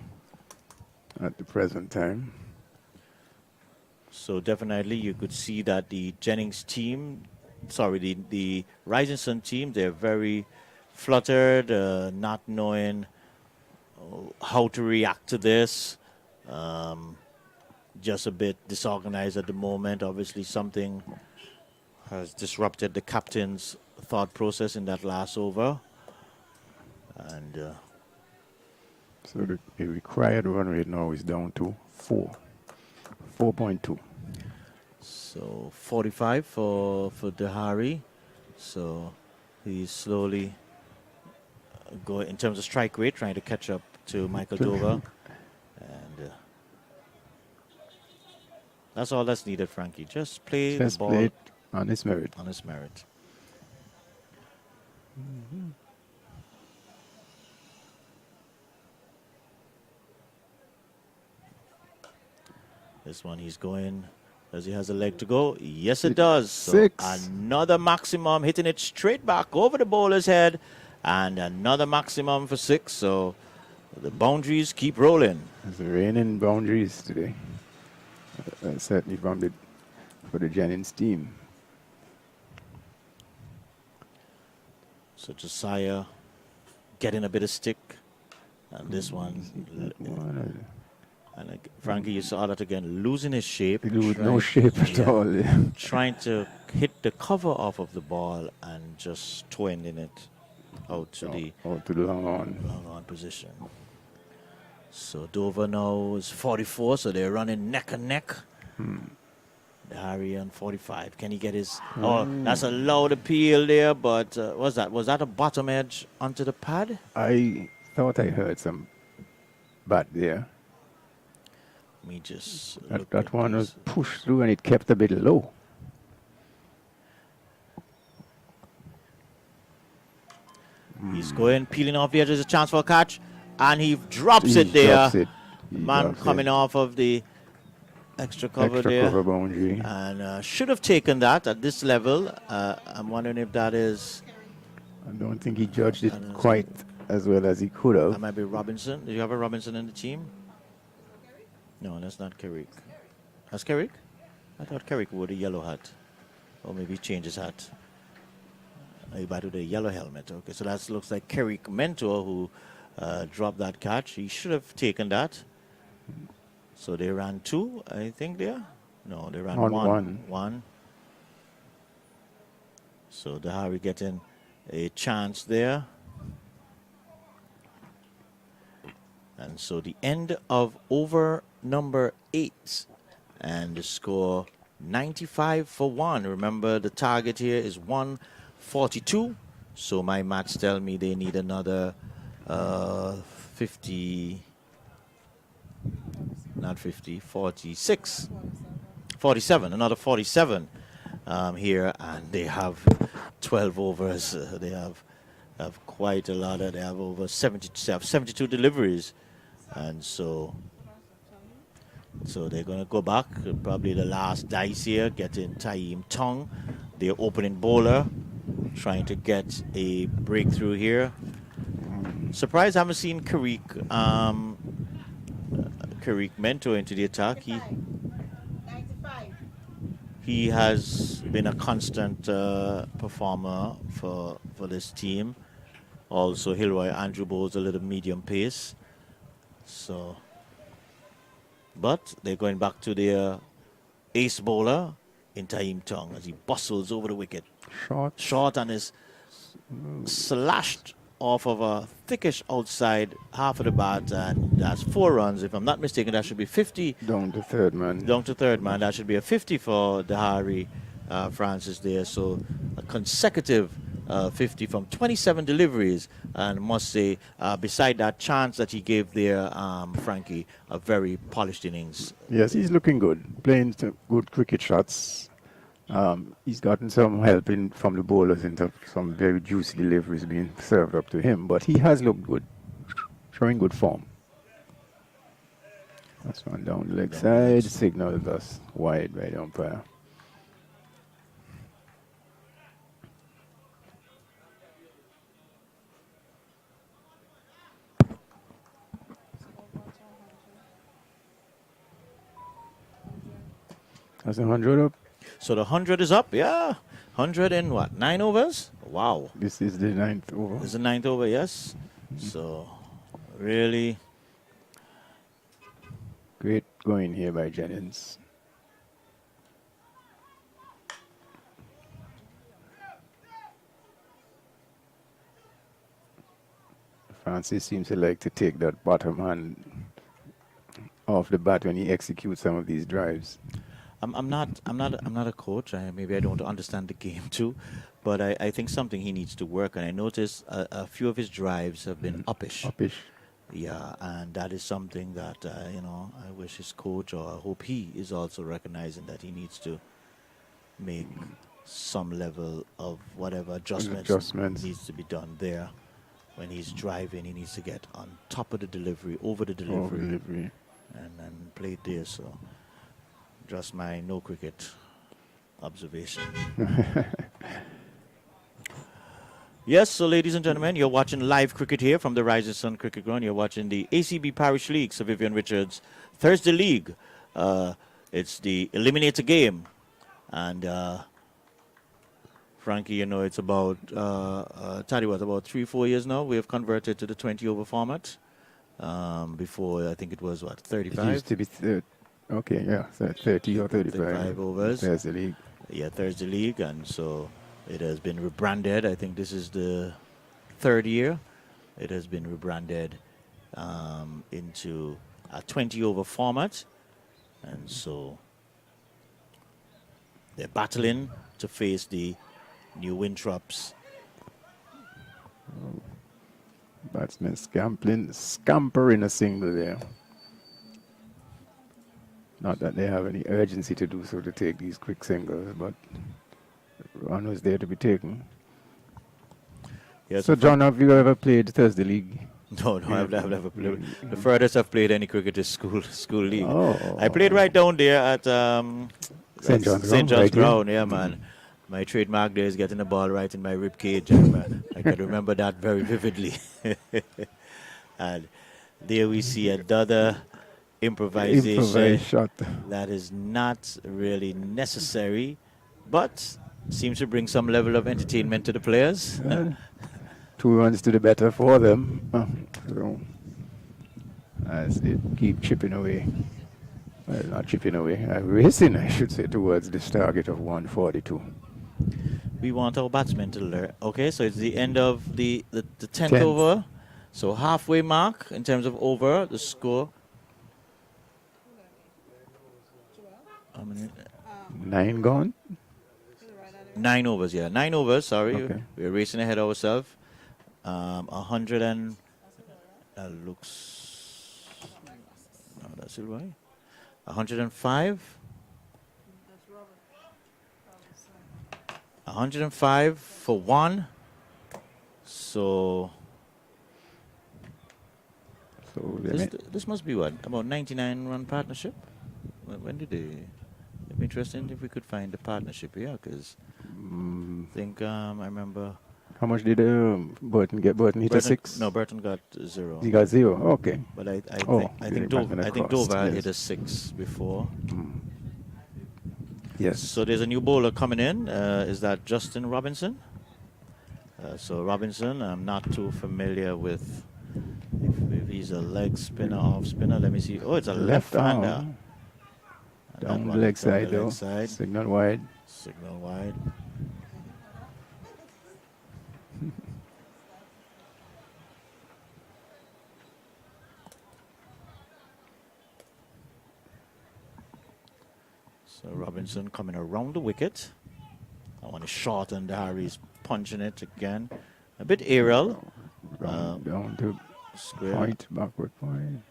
at the present time. So definitely you could see that the Jennings team, sorry, the Rising Sun team, they're very fluttered, not knowing how to react to this. Just a bit disorganized at the moment. Obviously something has disrupted the captain's thought process in that last over. And so the required run rate now is down to 4.2. So 45 for Dehari. So he's slowly going in terms of strike rate, trying to catch up to Michael Dover. And that's all that's needed, Frankie. Just play the ball play it on his merit. On his merit. This one he's going. Does he has a leg to go? Yes, it does. So 6. another maximum, hitting it straight back over the bowler's head. And another maximum for 6. So the boundaries keep rolling. It's raining boundaries today. Certainly for the Jennings team. So Josiah getting a bit of stick. And this one. And Frankie, you saw that again, losing his shape. No shape at all. Yeah. Trying to hit the cover off of the ball and just twinning it out to the long on position. So Dover now is 44, so they're running neck and neck. Harry on 45. Can he get his... Oh, that's a loud appeal there, but was that a bottom edge onto the pad? I thought I heard some bat there. Me just that one was pushed through and it kept a bit low. He's going, peeling off the edge. There's a chance for a catch, and he drops it there. Man coming off of the extra cover there. Cover boundary. And should have taken that at this level. I'm wondering if that is... I don't think he judged it quite as well as he could have. That might be Robinson. Do you have a Robinson in the team? No, that's not Carrick. That's Carrick? I thought Carrick wore the yellow hat. Or maybe he changed his hat. He batted the yellow helmet. Okay, so that looks like Carrick Mentor who dropped that catch. He should have taken that. So they ran 2, I think, there. No, they ran 1. So Dehari getting a chance there. And so the end of over number 8, and the score 95 for 1. Remember, the target here is 142. So my maths tell me they need another 50, not 50, 46, 47, another 47 here, and they have 12 overs. They have quite a lot. They have over 72 deliveries. And so they're going to go back. Probably the last dice here, getting Taim Tong, their opening bowler, trying to get a breakthrough here. Surprised I haven't seen Carrick Mentor into the attack. He has been a constant performer for this team. Also, Hilroy Andrew bowls a little medium pace. But they're going back to their ace bowler, in Taim Tong as he bustles over the wicket. Short. Short and is slashed off of a thickish outside half of the bat, and that's 4 runs. If I'm not mistaken, that should be 50. Down to third man. Down to third man. That should be a 50 for Dahari Francis there. So a consecutive 50 from 27 deliveries. And I must say, beside that chance that he gave there, Frankie, a very polished innings. Yes, he's looking good. Playing some good cricket shots. He's gotten some help from the bowlers in terms of some very juicy deliveries being served up to him, but he has looked good, showing good form. That's one down the leg side, signal thus wide by the umpire. That's 100 up. So the 100 is up, yeah. 100 in what, 9 overs? Wow. This is the 9th over. This is the 9th over, yes. So really Great going here by Jennings. Francis seems to like to take that bottom hand off the bat when he executes some of these drives. I'm not a coach. Maybe I don't understand the game too, but I think something he needs to work on. I noticed a few of his drives have been uppish. Uppish. Yeah, and that is something that I wish his coach, or I hope he is also recognizing that he needs to make some level of whatever adjustments needs to be done there. When he's driving, he needs to get on top of the delivery, over the delivery, and play it there. So. Just my no cricket observation. Yes, so ladies and gentlemen, you're watching live cricket here from the Rising Sun Cricket Ground. You're watching the ACB Parish League, Sir Vivian Richards Thursday League. It's the eliminator game. And Frankie, it's about, about 3-4 years now. We have converted to the 20-over format. Before, I think it was, 35? It used to be 30 or 35 overs. Thursday League. Yeah, Thursday League, and so it has been rebranded. I think this is the 3rd year. It has been rebranded into a 20-over format, and so they're battling to face the New Winthrops. Batsman scampering a single there. Not that they have any urgency to do so, to take these quick singles, but one was there to be taken. Yes, so, John, have you ever played Thursday League? No, I've never played. The furthest I've played any cricket is school league. Oh. I played right down there at St. John's Ground. Yeah, man. My trademark there is getting the ball right in my rib cage. I can remember that very vividly. And there we see another improvisation shot that is not really necessary, but seems to bring some level of entertainment to the players. 2 runs to the better for them. So, as they keep chipping away, well, not chipping away, racing, I should say, towards this target of 142. We want our batsmen to learn. Okay, so it's the end of the 10th over. So halfway mark in terms of over, the score. How many? 9 gone? 9 overs, yeah. 9 overs, sorry. Okay. We're racing ahead ourselves. 100 and... looks... No, that's it, right? 105. 105 for 1. So this must be what? About 99-run partnership? When did they... It'd be interesting if we could find the partnership here, because I think I remember... How much did Burton get? Burton hit a 6? No, Burton got 0. He got 0, okay. But I think Dover hit a 6 before. Yes. So there's a new bowler coming in. Is that Justin Robinson? So Robinson, I'm not too familiar with if he's a leg spinner, off spinner. Let me see. Oh, it's a left-hander. Down the one leg down side, the though. leg side. Signal wide. Signal wide. So Robinson coming around the wicket. I want to shorten the Harry's punching it again. A bit aerial. Down to Square. point, backward point.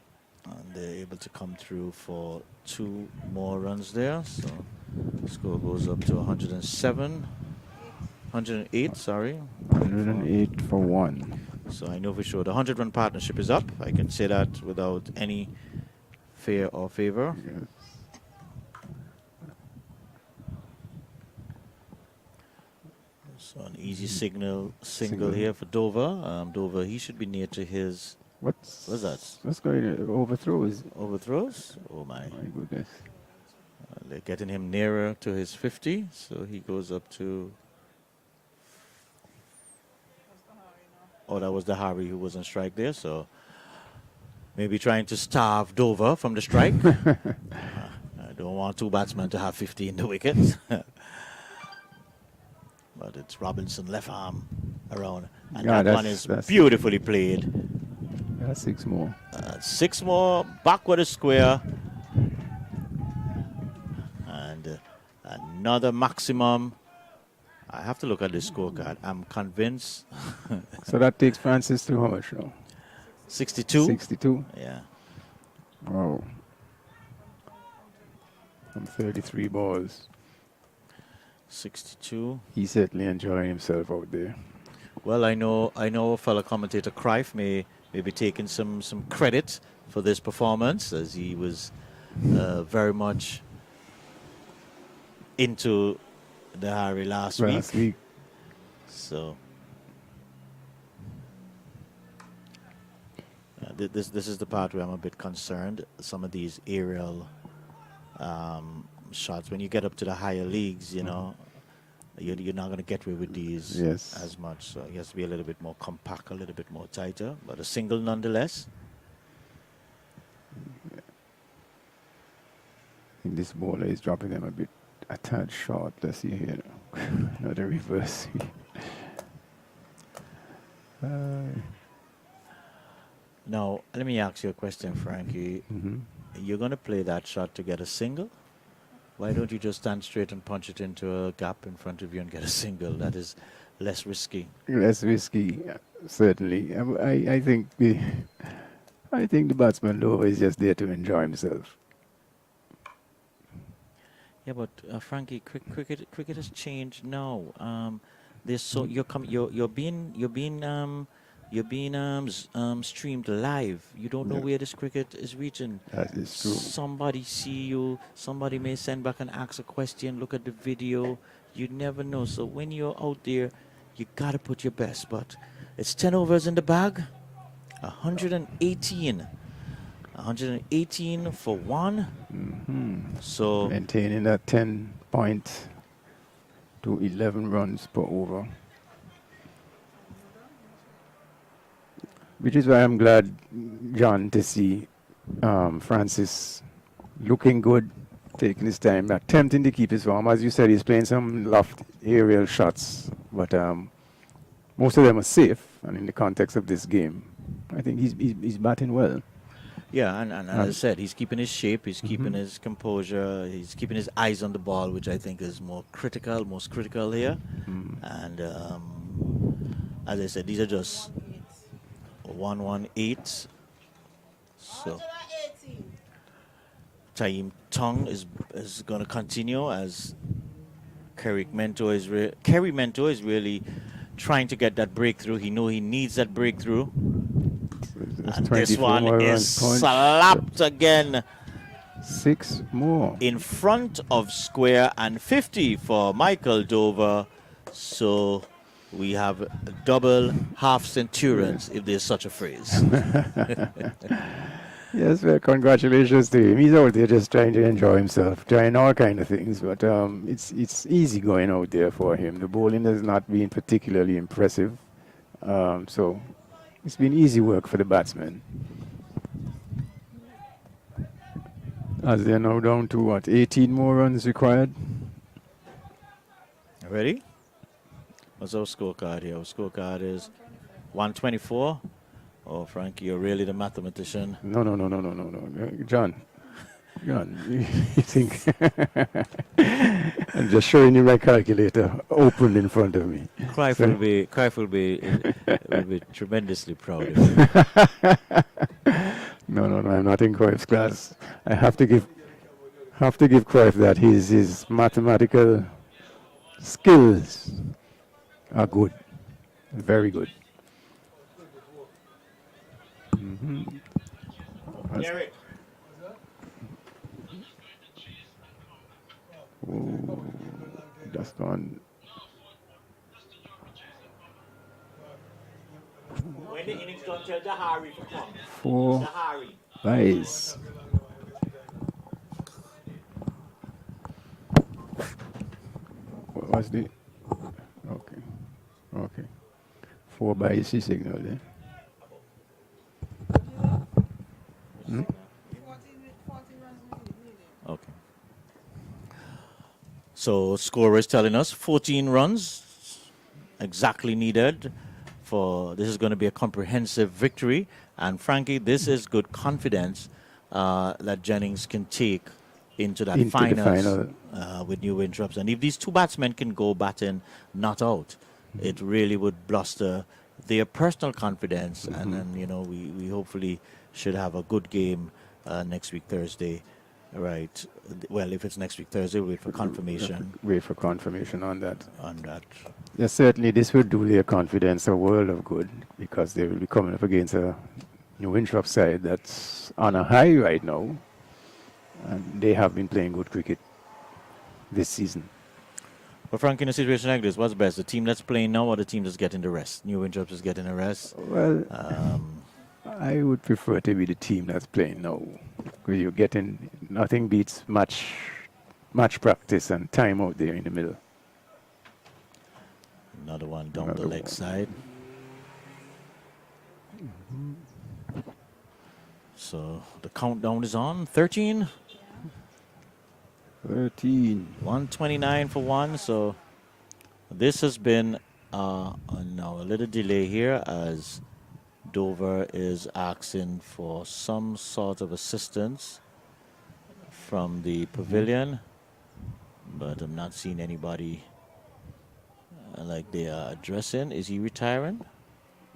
And they're able to come through for 2 more runs there. So score goes up to 107. 108, sorry. 108 for 1. So I know for sure the 100-run partnership is up. I can say that without any fear or favor. Yes. So an easy single here for Dover. Dover, he should be near to his What's that? What's going on? Overthrows? overthrows. Oh my. My goodness. They're getting him nearer to his 50, so he goes up to. Oh, that was the Harry who was on strike there, so maybe trying to starve Dover from the strike. I don't want 2 batsmen to have 50 in the wicket. But it's Robinson left arm around, and Yeah, that one that's- is that's- beautifully played. 6 more. 6 more, backward a square, and another maximum. I have to look at the scorecard. I'm convinced. So that takes Francis to how much now? 62. 62. Yeah. Wow. From 33 balls. 62. He's certainly enjoying himself out there. Well, I know fellow commentator Cruyff may be taking some credit for this performance, as he was very much into the Harry last week. So this is the part where I'm a bit concerned. Some of these aerial shots, when you get up to the higher leagues, you know, you're not going to get away with these as much. So he has to be a little bit more compact, a little bit more tighter, but a single nonetheless. I think this bowler is dropping them a tad short. Let's see here. Another reverse. Now, let me ask you a question, Frankie. You're going to play that shot to get a single? Why don't you just stand straight and punch it into a gap in front of you and get a single? That is less risky. Less risky, certainly. I think the batsman though is just there to enjoy himself. Yeah, but Frankie, cricket has changed now. There's so you're being streamed live. You don't know where this cricket is reaching. That is true. Somebody see you. Somebody may send back and ask a question. Look at the video. You never know. So when you're out there, you gotta put your best. But it's 10 overs in the bag. 118. 118 for 1. So Maintaining that 10 point to 11 runs per over. Which is why I'm glad, John, to see Francis looking good, taking his time, attempting to keep his form. As you said, he's playing some loft aerial shots, but most of them are safe. And in the context of this game, I think he's batting well. yeah, and as I said, he's keeping his shape, he's keeping his composure, he's keeping his eyes on the ball, which I think is most critical here. And as I said, these are just 118. So 118. Taim Tong is going to continue as Kerry Mento is really trying to get that breakthrough. He needs that breakthrough. And this one is slapped again. 6 more. In front of square and 50 for Michael Dover. So we have double half centurions, if there's such a phrase. Yes, well, congratulations to him. He's out there just trying to enjoy himself, trying all kind of things. But it's easy going out there for him. The bowling has not been particularly impressive. So it's been easy work for the batsman. As they're now down to what, 18 more runs required? Ready? What's our scorecard here? Our scorecard is 124. Oh, Frankie, you're really the mathematician. No. John, you think I'm just showing you my calculator open in front of me. Cruyff So- will be tremendously proud of you. No, I'm not in Cruyff's class. I have to give Cruyff that his mathematical skills are good, very good. Derek. Oh, that's gone. When the innings done, tell Jahari to come. 4 Jahari. byes. What was the? Okay. 4 byes he signaled, eh? 40 runs needed. Okay. So scorer is telling us 14 runs exactly needed for this is going to be a comprehensive victory. And Frankie, this is good confidence that Jennings can take into that Into the finals final. with new interrupts. And if these two batsmen can go batting not out, it really would bluster their personal confidence. And then, you know, we hopefully should have a good game next week, Thursday. Right. Well, if it's next week, Thursday, we'll wait for confirmation Wait for confirmation on that. on that. Yes, certainly this will do their confidence a world of good because they will be coming up against a New Winthrop side that's on a high right now, and they have been playing good cricket this season. But Frank, in a situation like this, what's best? The team that's playing now or the team that's getting the rest? New Winthrop is getting the rest. Well, I would prefer to be the team that's playing now, because you're getting nothing beats match practice and time out there in the middle. Another one down Another the leg one. side. So the countdown is on. 13, 13. 129 for one. So this has been now a little delay here as Dover is asking for some sort of assistance from the pavilion, but I'm not seeing anybody like they are addressing. Is he retiring?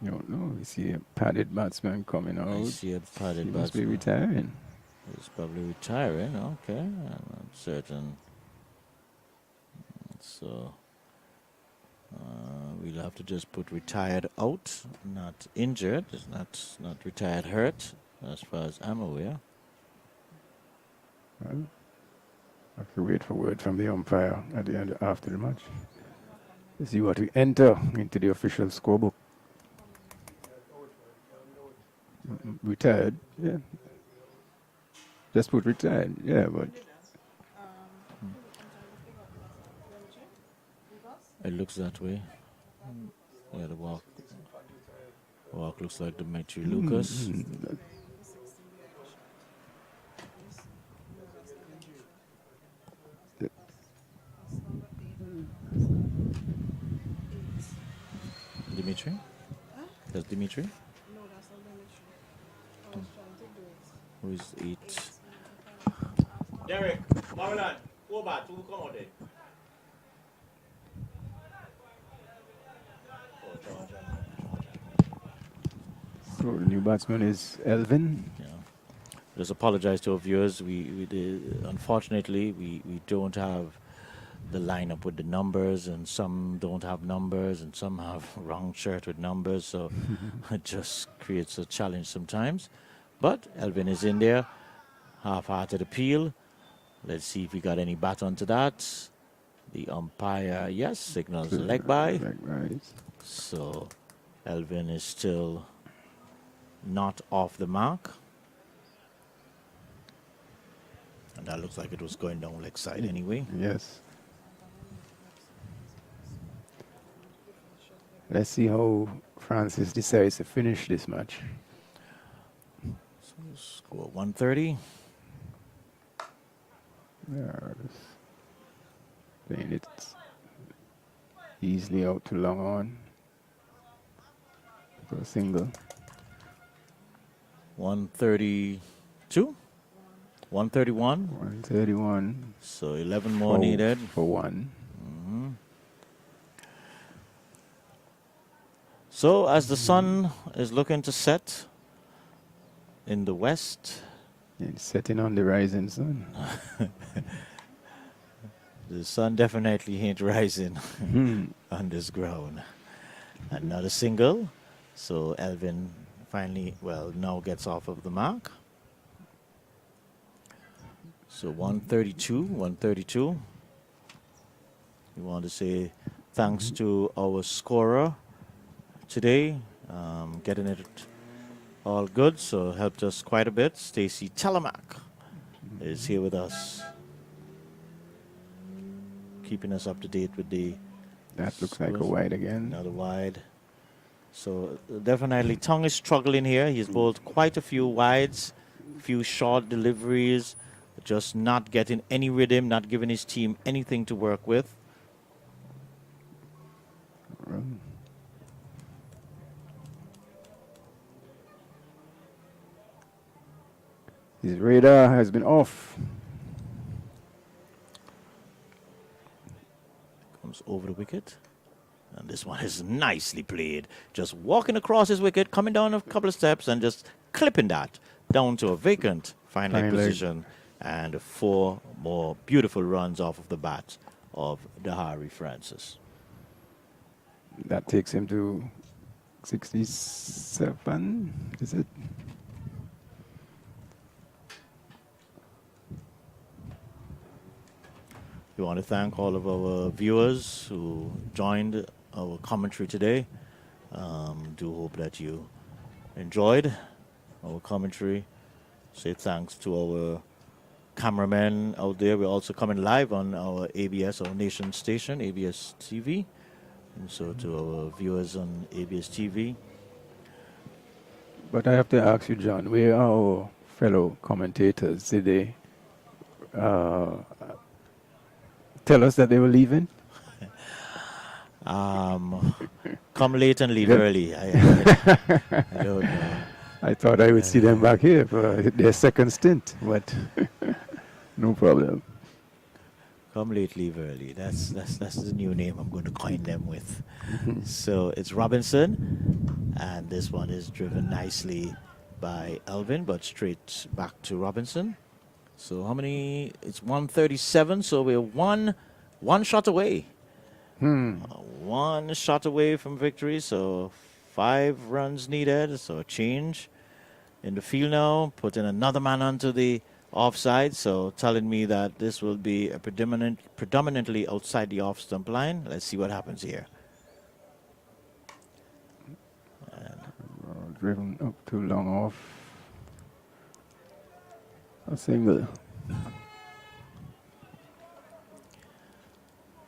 Don't know. We see a padded batsman coming out. I see a He padded must be batsman. retiring. He's probably retiring. Okay, I'm not certain. So we'll have to just put retired out, not injured. It's not retired hurt, as far as I'm aware. Well, I have to wait for word from the umpire at the end after the match. To see what we enter into the official scorebook. Retired, yeah. Just put retired, yeah, but It looks that way. Yeah, the walk looks like Dimitri Lucas. Dimitri? That's Dimitri? No, that's not Dimitri. I was trying to do it. Who is 8? Derek, Maryland, go back. Who come out there? so the new batsman is Elvin. Yeah. Just apologize to our viewers. Unfortunately, we don't have the lineup with the numbers, and some don't have numbers, and some have wrong shirt with numbers. So it just creates a challenge sometimes. But Elvin is in there, half-hearted appeal. Let's see if we got any bat onto that. The umpire, yes, signals leg by. Right. So Elvin is still not off the mark. And that looks like it was going down leg side anyway. Yes. Let's see how Francis decides to finish this match. Score 130. Yeah, just playing it easily out to long on for a single. 132, 131. 131 So 11 more needed. for one. So as the sun is looking to set in the west, It's setting on the rising sun. the sun definitely ain't rising Hmm. on this ground. Another single. So Elvin finally, well, now gets off of the mark. So 132, 132. We want to say thanks to our scorer today, getting it all good. So helped us quite a bit. Stacy Telemack is here with us, keeping us up to date with the That looks like a scores. wide again. Another wide. So definitely Tong is struggling here. He's bowled quite a few wides, few short deliveries, just not getting any rhythm, not giving his team anything to work with. His radar has been off. Comes over the wicket. And this one is nicely played. Just walking across his wicket, coming down a couple of steps and just clipping that down to a vacant fine leg Fine leg. position. And 4 more beautiful runs off of the bat of Dahari Francis. That takes him to 67, is it? We want to thank all of our viewers who joined our commentary today. Do hope that you enjoyed our commentary. Say thanks to our cameramen out there. We're also coming live on our ABS, our nation station, ABS TV. And so to our viewers on ABS TV. But I have to ask you, John, where are our fellow commentators? Did they tell us that they were leaving? Come late and leave Yeah. early. I don't know. I thought I would see them back here for their second stint, but no problem. Come late, leave early. That's the new name I'm going to coin them with. So it's Robinson, and this one is driven nicely by Elvin, but straight back to Robinson. So how many? It's 137. So we're one shot away. One shot away from victory. So 5 runs needed. So a change in the field now. Putting another man onto the offside. So telling me that this will be a predominantly outside the off stump line. Let's see what happens here. Driven up too long off. A single.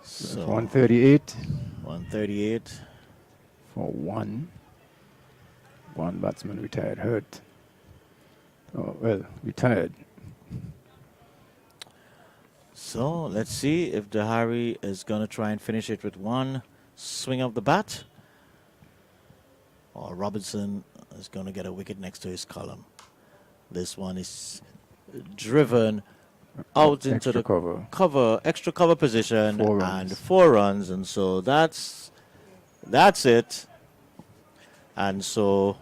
So 138 138. for one. One batsman retired hurt. Oh, well, retired. So let's see if Dahari is going to try and finish it with one swing of the bat, or Robinson is going to get a wicket next to his column. This one is driven out into Extra the extra cover position, 4 and runs. 4 runs, and so that's it. And so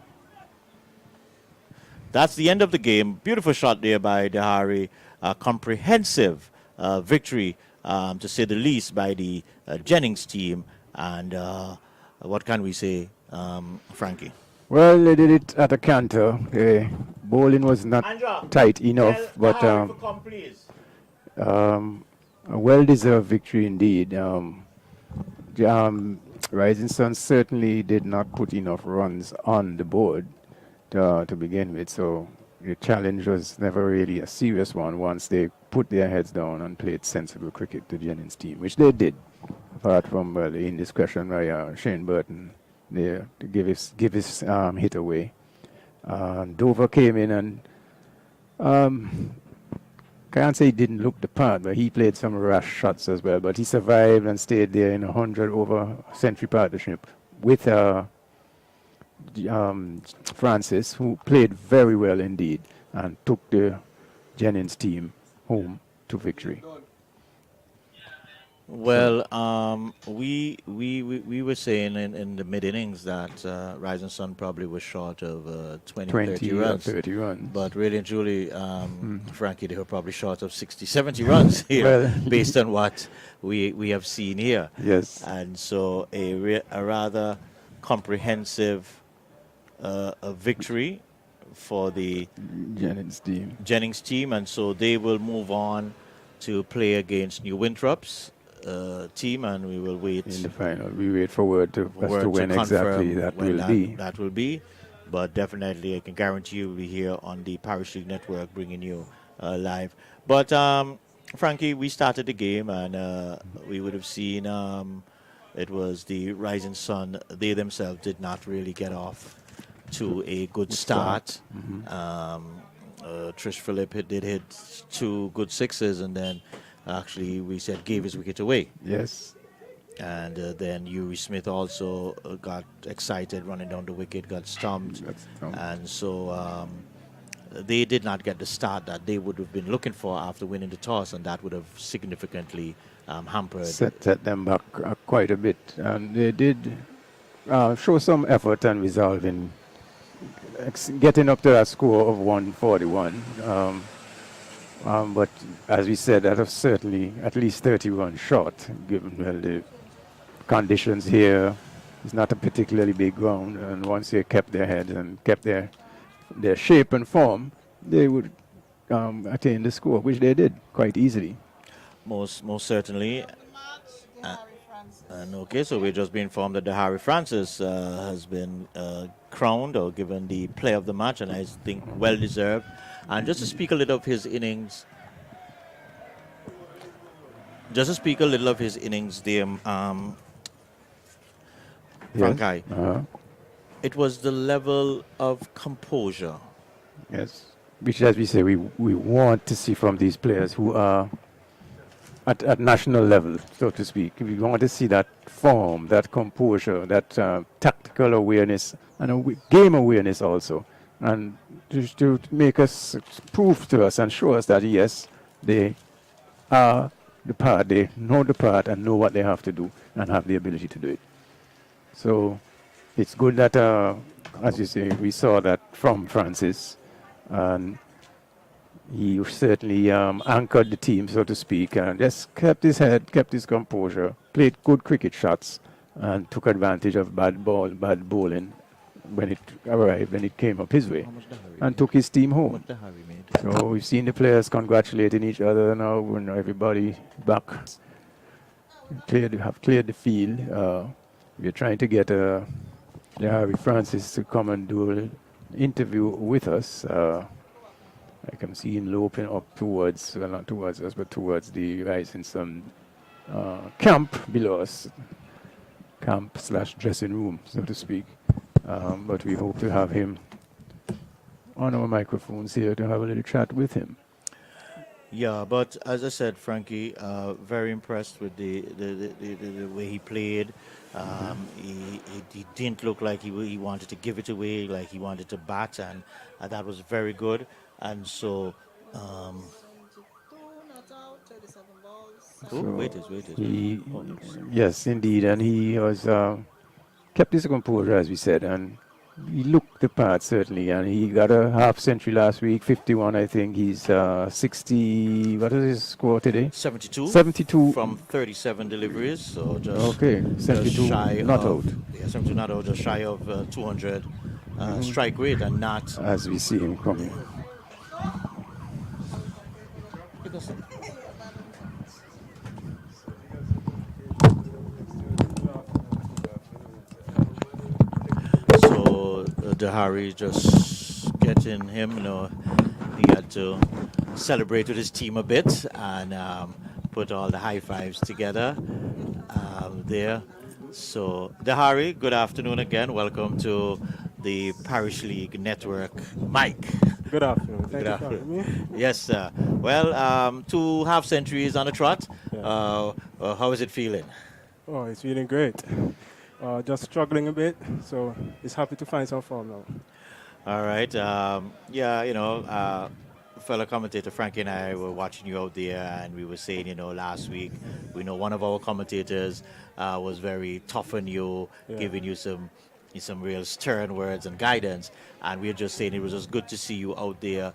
that's the end of the game. Beautiful shot there by Dahari. Comprehensive victory, to say the least, by the Jennings team. And what can we say, Frankie? Well, they did it at a canter. Bowling was not tight enough, but a well-deserved victory indeed. Rising Sun certainly did not put enough runs on the board to begin with, so the challenge was never really a serious one once they put their heads down and played sensible cricket to Jennings' team, which they did, apart from the indiscretion by Shane Burton there to give his hit away. Dover came in and can't say he didn't look the part, but he played some rash shots as well. But he survived and stayed there in a 100 over century partnership with Francis, who played very well indeed and took the Jennings team home to victory. Well, we were saying in the mid innings that Rising Sun probably was short of 20, 30 or runs. 30 runs. But really and truly, Frankie, they were probably short of 60, 70 runs here, Well, based on what we have seen here. Yes. And so a rather comprehensive a victory for the Jennings team. and so they will move on to play against New Winthrop's team, and we will wait In the final, we wait for word to when exactly that when will be. That will be, but definitely I can guarantee you we'll be here on the Parish League Network bringing you live. But Frankie, we started the game, and we would have seen it was the Rising Sun. They themselves did not really get off to a good start. Trish Phillip did hit 2 good sixes, and then actually we said gave his wicket away. Yes. And then Yuri Smith also got excited running down the wicket, got stumped. And so they did not get the start that they would have been looking for after winning the toss, and that would have significantly hampered. Set them back quite a bit. And they did show some effort and resolve in getting up to that score of 141. But as we said, that was certainly at least 30 runs short, given the conditions here. It's not a particularly big ground, and once they kept their heads and kept their shape and form, they would attain the score, which they did quite easily. Most certainly. And okay, so we're just being informed that the Harry Francis has been crowned or given the player of the match, and I think well deserved. And just to speak a little of his innings, there, Frankai, it was the level of composure. Yes, which, as we say, we want to see from these players who are at national level, so to speak. We want to see that form, that composure, that tactical awareness, and game awareness also. And just to make us prove to us and show us that, yes, they are the part, they know the part and know what they have to do and have the ability to do it. So it's good that, as you say, we saw that from Francis, and he certainly anchored the team, so to speak, and just kept his head, kept his composure, played good cricket shots, and took advantage of bad bowling when it arrived, when it came up his way, and took his team home. So we've seen the players congratulating each other now when everybody back have cleared the field. We're trying to get Harry Francis to come and do an interview with us. I can see him loping up towards, well, not towards us, but towards the Rising Sun camp below us, camp/dressing room, so to speak. But we hope to have him on our microphones here to have a little chat with him. Yeah, but as I said, Frankie, very impressed with the way he played. He didn't look like he wanted to give it away, like he wanted to bat, and that was very good. And so, wait. Yes, indeed, and he was kept his composure, as we said, and he looked the part, certainly, and he got a half century last week, 51, I think. He's 60, what is his score today? 72. 72. From 37 deliveries, so just, okay, 72 just shy not of, out. Yeah, 72 not out, just shy of 200 strike rate, and not... As we see him coming. So Dahari just getting him, he had to celebrate with his team a bit and put all the high fives together there. So Dahari, good afternoon again. Welcome to the Parish League Network, Mike. Good afternoon. Thank Good you for having me. Yes, sir. Well, 2 half centuries on the trot. Yeah. How is it feeling? Oh, it's feeling great. Just struggling a bit, so it's happy to find some form now. All right. Fellow commentator Frankie and I were watching you out there, and we were saying, last week, we know one of our commentators was very tough on you, Yeah. giving you some real stern words and guidance, and we were just saying it was just good to see you out there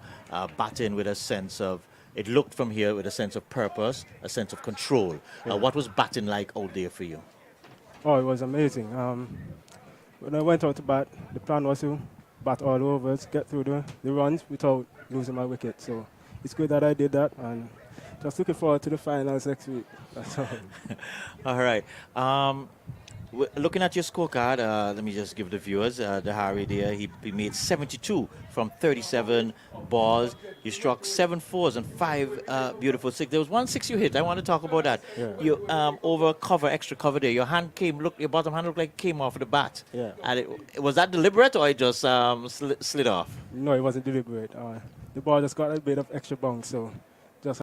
batting with a sense of. It looked from here with a sense of purpose, a sense of control. Yeah. What was batting like out there for you? Oh, it was amazing. When I went out to bat, the plan was to bat all overs, get through the runs without losing my wicket. So it's good that I did that, and just looking forward to the finals next week. That's all. All right. Looking at your scorecard, let me just give the viewers the Harry there. He made 72 from 37 balls. You struck 7 fours and 5 beautiful 6. There was 1 6 you hit. I want to talk about that. Yeah. You over cover, extra cover there. Your bottom hand looked like it came off the bat. Yeah. And was that deliberate or it just slid off? No, it wasn't deliberate. The ball just got a bit of extra bounce, so